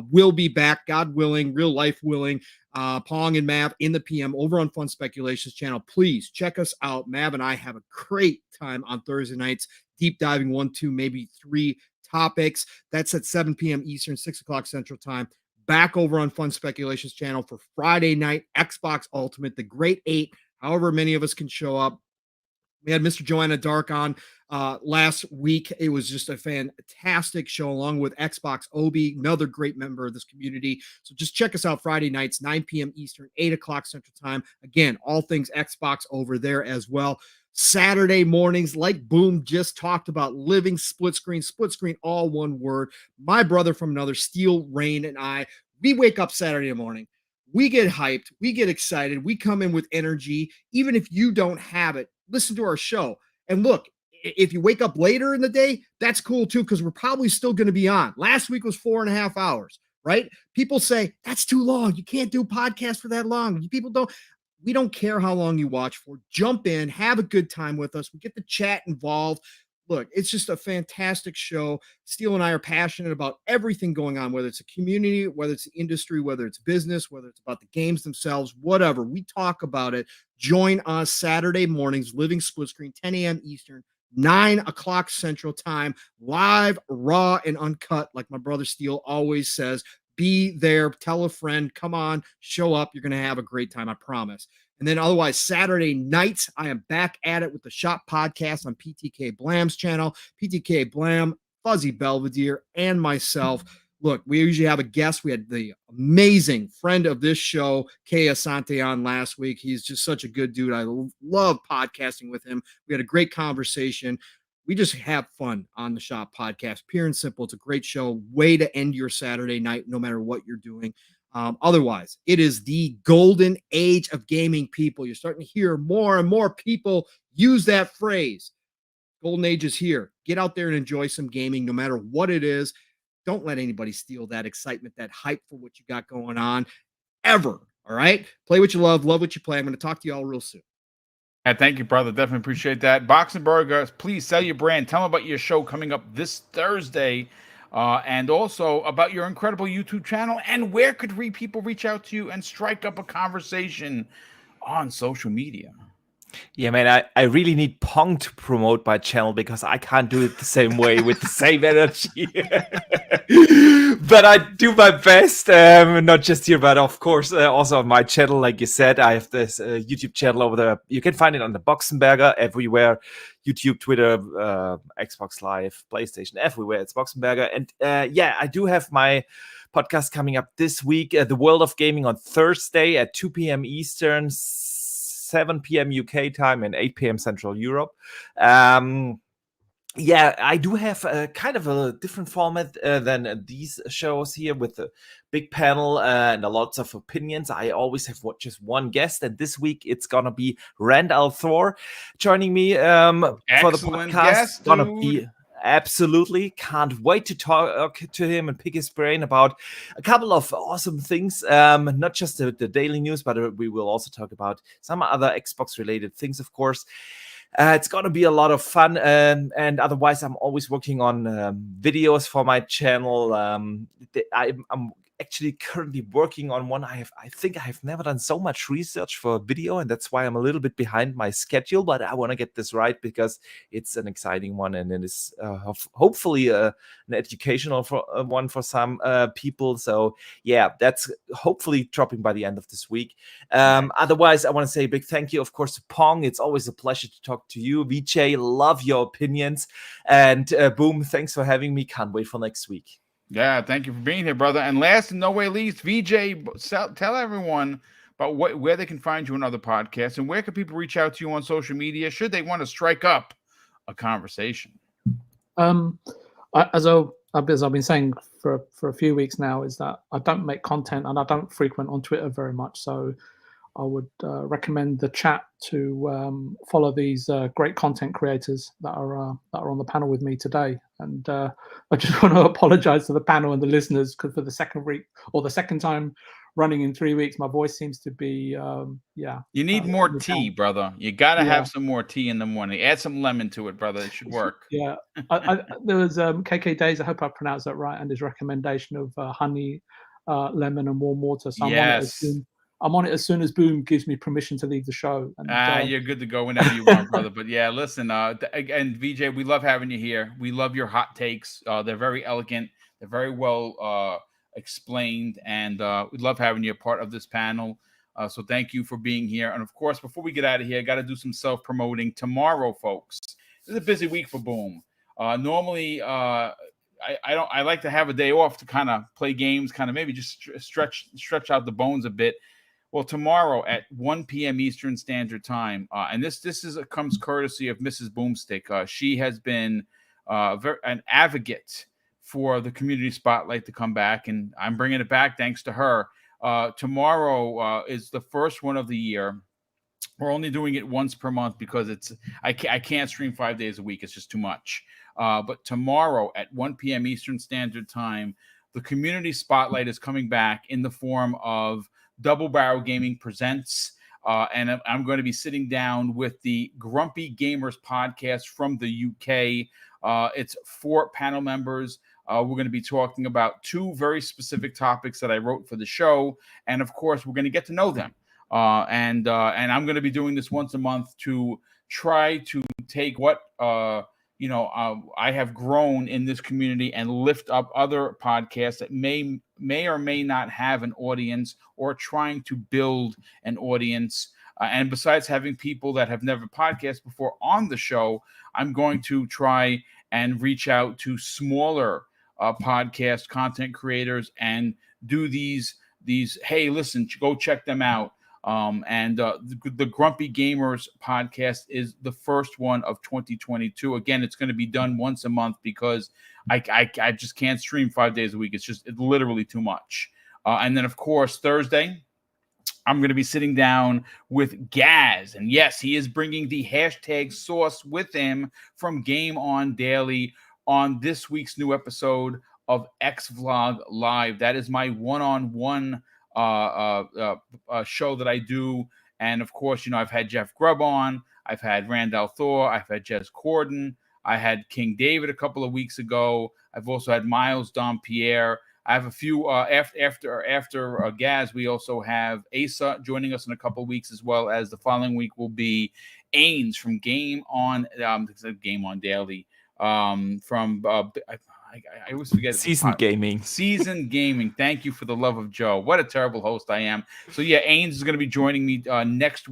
We'll be back, God willing, real life willing. Pong and Mav in the PM over on Fun Speculations channel. Please check us out. Mav and I have a great time on Thursday nights, deep diving 1, 2, maybe 3 topics. That's at 7 p.m. Eastern, 6 o'clock Central Time. Back over on Fun Speculations channel for Friday night, Xbox Ultimate, the Great 8, however many of us can show up. We had Mr. Joanna Dark on last week. It was just a fantastic show, along with Xbox Obi, another great member of this community. So just check us out Friday nights, 9 p.m. Eastern, 8 o'clock Central Time. Again, all things Xbox over there as well. Saturday mornings, like Boom just talked about, living split screen, all one word. My brother from another, Steel Rain, and I, we wake up Saturday morning. We get hyped. We get excited. We come in with energy. Even if you don't have it, listen to our show. And look, If you wake up later in the day, that's cool too, because we're probably still going to be on. Last week was 4.5 hours, right? People say that's too long. You can't do podcasts for that long. We don't care how long you watch for. Jump in, have a good time with us. We get the chat involved. Look, it's just a fantastic show. Steele and I are passionate about everything going on, whether it's a community, whether it's the industry, whether it's business, whether it's about the games themselves, whatever. We talk about it. Join us Saturday mornings, Living Split Screen, 10 a.m. Eastern, 9 o'clock Central Time, live, raw, and uncut, like my brother Steele always says. Be there, tell a friend, come on, show up. You're going to have a great time, I promise. And then otherwise, Saturday nights, I am back at it with the Shop Podcast on PTK Blam's channel. PTK Blam, Fuzzy Belvedere, and myself. Look, we usually have a guest. We had the amazing friend of this show, Kay Asante, on last week. He's just such a good dude. I love podcasting with him. We had a great conversation. We just have fun on the Shop Podcast. Pure and simple. It's a great show. Way to end your Saturday night, no matter what you're doing. Otherwise, it is the golden age of gaming, people. You're starting to hear more and more people use that phrase. Golden age is here. Get out there and enjoy some gaming, no matter what it is. Don't let anybody steal that excitement, that hype for what you got going on, ever. All right? Play what you love what you play. I'm going to talk to you all real soon. Thank you, brother. Definitely appreciate that. Boxing Burgers, please sell your brand. Tell them about your show coming up this Thursday. And also about your incredible YouTube channel, and where could people reach out to you and strike up a conversation on social media? Yeah, man, I really need Pong to promote my channel because I can't do it the same way with the same energy. But I do my best, not just here, but of course also on my channel. Like you said, I have this YouTube channel over there. You can find it on the Boxenberger everywhere. YouTube, Twitter, Xbox Live, PlayStation, everywhere. It's Boxenberger. And yeah, I do have my podcast coming up this week, The World of Gaming, on Thursday at 2 p.m. Eastern, 7 p.m. UK time, and 8 p.m. Central Europe. Yeah, I do have kind of a different format than these shows here, with a big panel and lots of opinions. I always have just one guest, and this week it's gonna be Randall Thor joining me for the podcast. Guest, gonna be absolutely, can't wait to talk to him and pick his brain about a couple of awesome things. Not just the daily news, but we will also talk about some other Xbox related things, of course. It's going to be a lot of fun. And otherwise, I'm always working on videos for my channel. I'm actually currently working on one. I think I have never done so much research for a video, and that's why I'm a little bit behind my schedule. But I want to get this right because it's an exciting one, and it is hopefully an educational one for some people. So yeah, that's hopefully dropping by the end of this week. Otherwise, I want to say a big thank you, of course, to Pong. It's always a pleasure to talk to you. VJ, love your opinions. And Boom, thanks for having me. Can't wait for next week. Yeah, thank you for being here, brother. And last and no way least, VJ, tell everyone about where they can find you on other podcasts, and where can people reach out to you on social media should they want to strike up a conversation. As I've been saying for a few weeks now, is that I don't make content and I don't frequent on Twitter very much. So I would recommend the chat to follow these great content creators that are on the panel with me today. And I just want to apologize to the panel and the listeners, because for the second week, or the second time running in 3 weeks, my voice seems to be You need more tea, brother. You gotta have some more tea in the morning. Add some lemon to it, brother. It should work. Yeah, there was KK Days, I hope I pronounced that right, and his recommendation of honey, lemon, and warm water. So I'm on it as soon as Boom gives me permission to leave the show. And, you're good to go whenever you want, brother. But yeah, listen, again, VJ, we love having you here. We love your hot takes. They're very elegant. They're very well explained, and we love having you a part of this panel. So thank you for being here. And of course, before we get out of here, I got to do some self-promoting. Tomorrow, folks, this is a busy week for Boom. Normally, I like to have a day off to kind of play games, kind of maybe just stretch out the bones a bit. Well, tomorrow at 1 p.m. Eastern Standard Time, and this comes courtesy of Mrs. BoomStick. She has been an advocate for the community spotlight to come back, and I'm bringing it back thanks to her. Tomorrow is the first one of the year We're only doing it once per month because I can't stream 5 days a week. It's just too much. But tomorrow at 1 p.m. Eastern Standard Time, the community spotlight is coming back in the form of Double Barrel Gaming Presents. And I'm going to be sitting down with the Grumpy Gamers podcast from the UK. It's 4 panel members. We're going to be talking about 2 very specific topics that I wrote for the show. And of course, we're going to get to know them. And I'm going to be doing this once a month to try to take what I have grown in this community and lift up other podcasts that may or may not have an audience, or trying to build an audience. And besides having people that have never podcasted before on the show, I'm going to try and reach out to smaller podcast content creators and do these. Hey, listen, go check them out. The Grumpy Gamers podcast is the first one of 2022. Again, it's going to be done once a month because I just can't stream 5 days a week. It's literally too much. And then, of course, Thursday, I'm going to be sitting down with Gaz. And yes, he is bringing the hashtag sauce with him from Game On Daily on this week's new episode of X Vlog Live. That is my one-on-one show that I do. And of course, I've had Jeff Grubb on, I've had Randall Thor, I've had Jez Corden, I had King David a couple of weeks ago. I've also had Miles Dompierre. I have a few after Gaz. We also have Asa joining us in a couple of weeks, as well as the following week will be Ains from Game On Daily. I always forget. Seasoned Gaming. Seasoned Gaming. Thank you for the love of Joe. What a terrible host I am. So yeah, Ains is going to be joining me next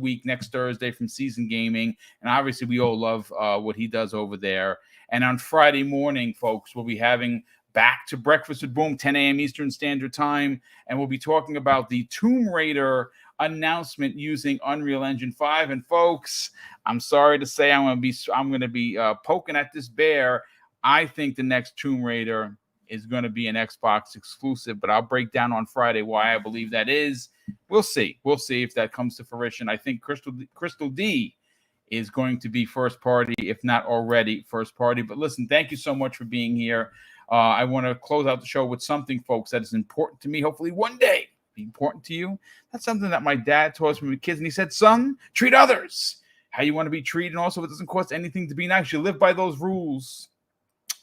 Thursday from Seasoned Gaming. And obviously we all love what he does over there. And on Friday morning, folks, we'll be having Back to Breakfast with Boom, 10 a.m. Eastern Standard Time. And we'll be talking about the Tomb Raider announcement using Unreal Engine 5. And folks, I'm sorry to say I'm going to be poking at this bear. I think the next Tomb Raider is going to be an Xbox exclusive, but I'll break down on Friday why I believe that is. We'll see. We'll see if that comes to fruition. I think Crystal D is going to be first party, if not already first party. But listen, thank you so much for being here. I want to close out the show with something, folks, that is important to me. Hopefully one day be important to you. That's something that my dad taught us when we were kids, and he said, son, treat others how you want to be treated. And also, it doesn't cost anything to be nice. You live by those rules.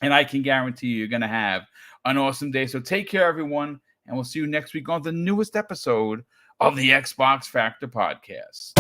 And I can guarantee you're going to have an awesome day. So take care, everyone. And we'll see you next week on the newest episode of the Xbox Factor Podcast.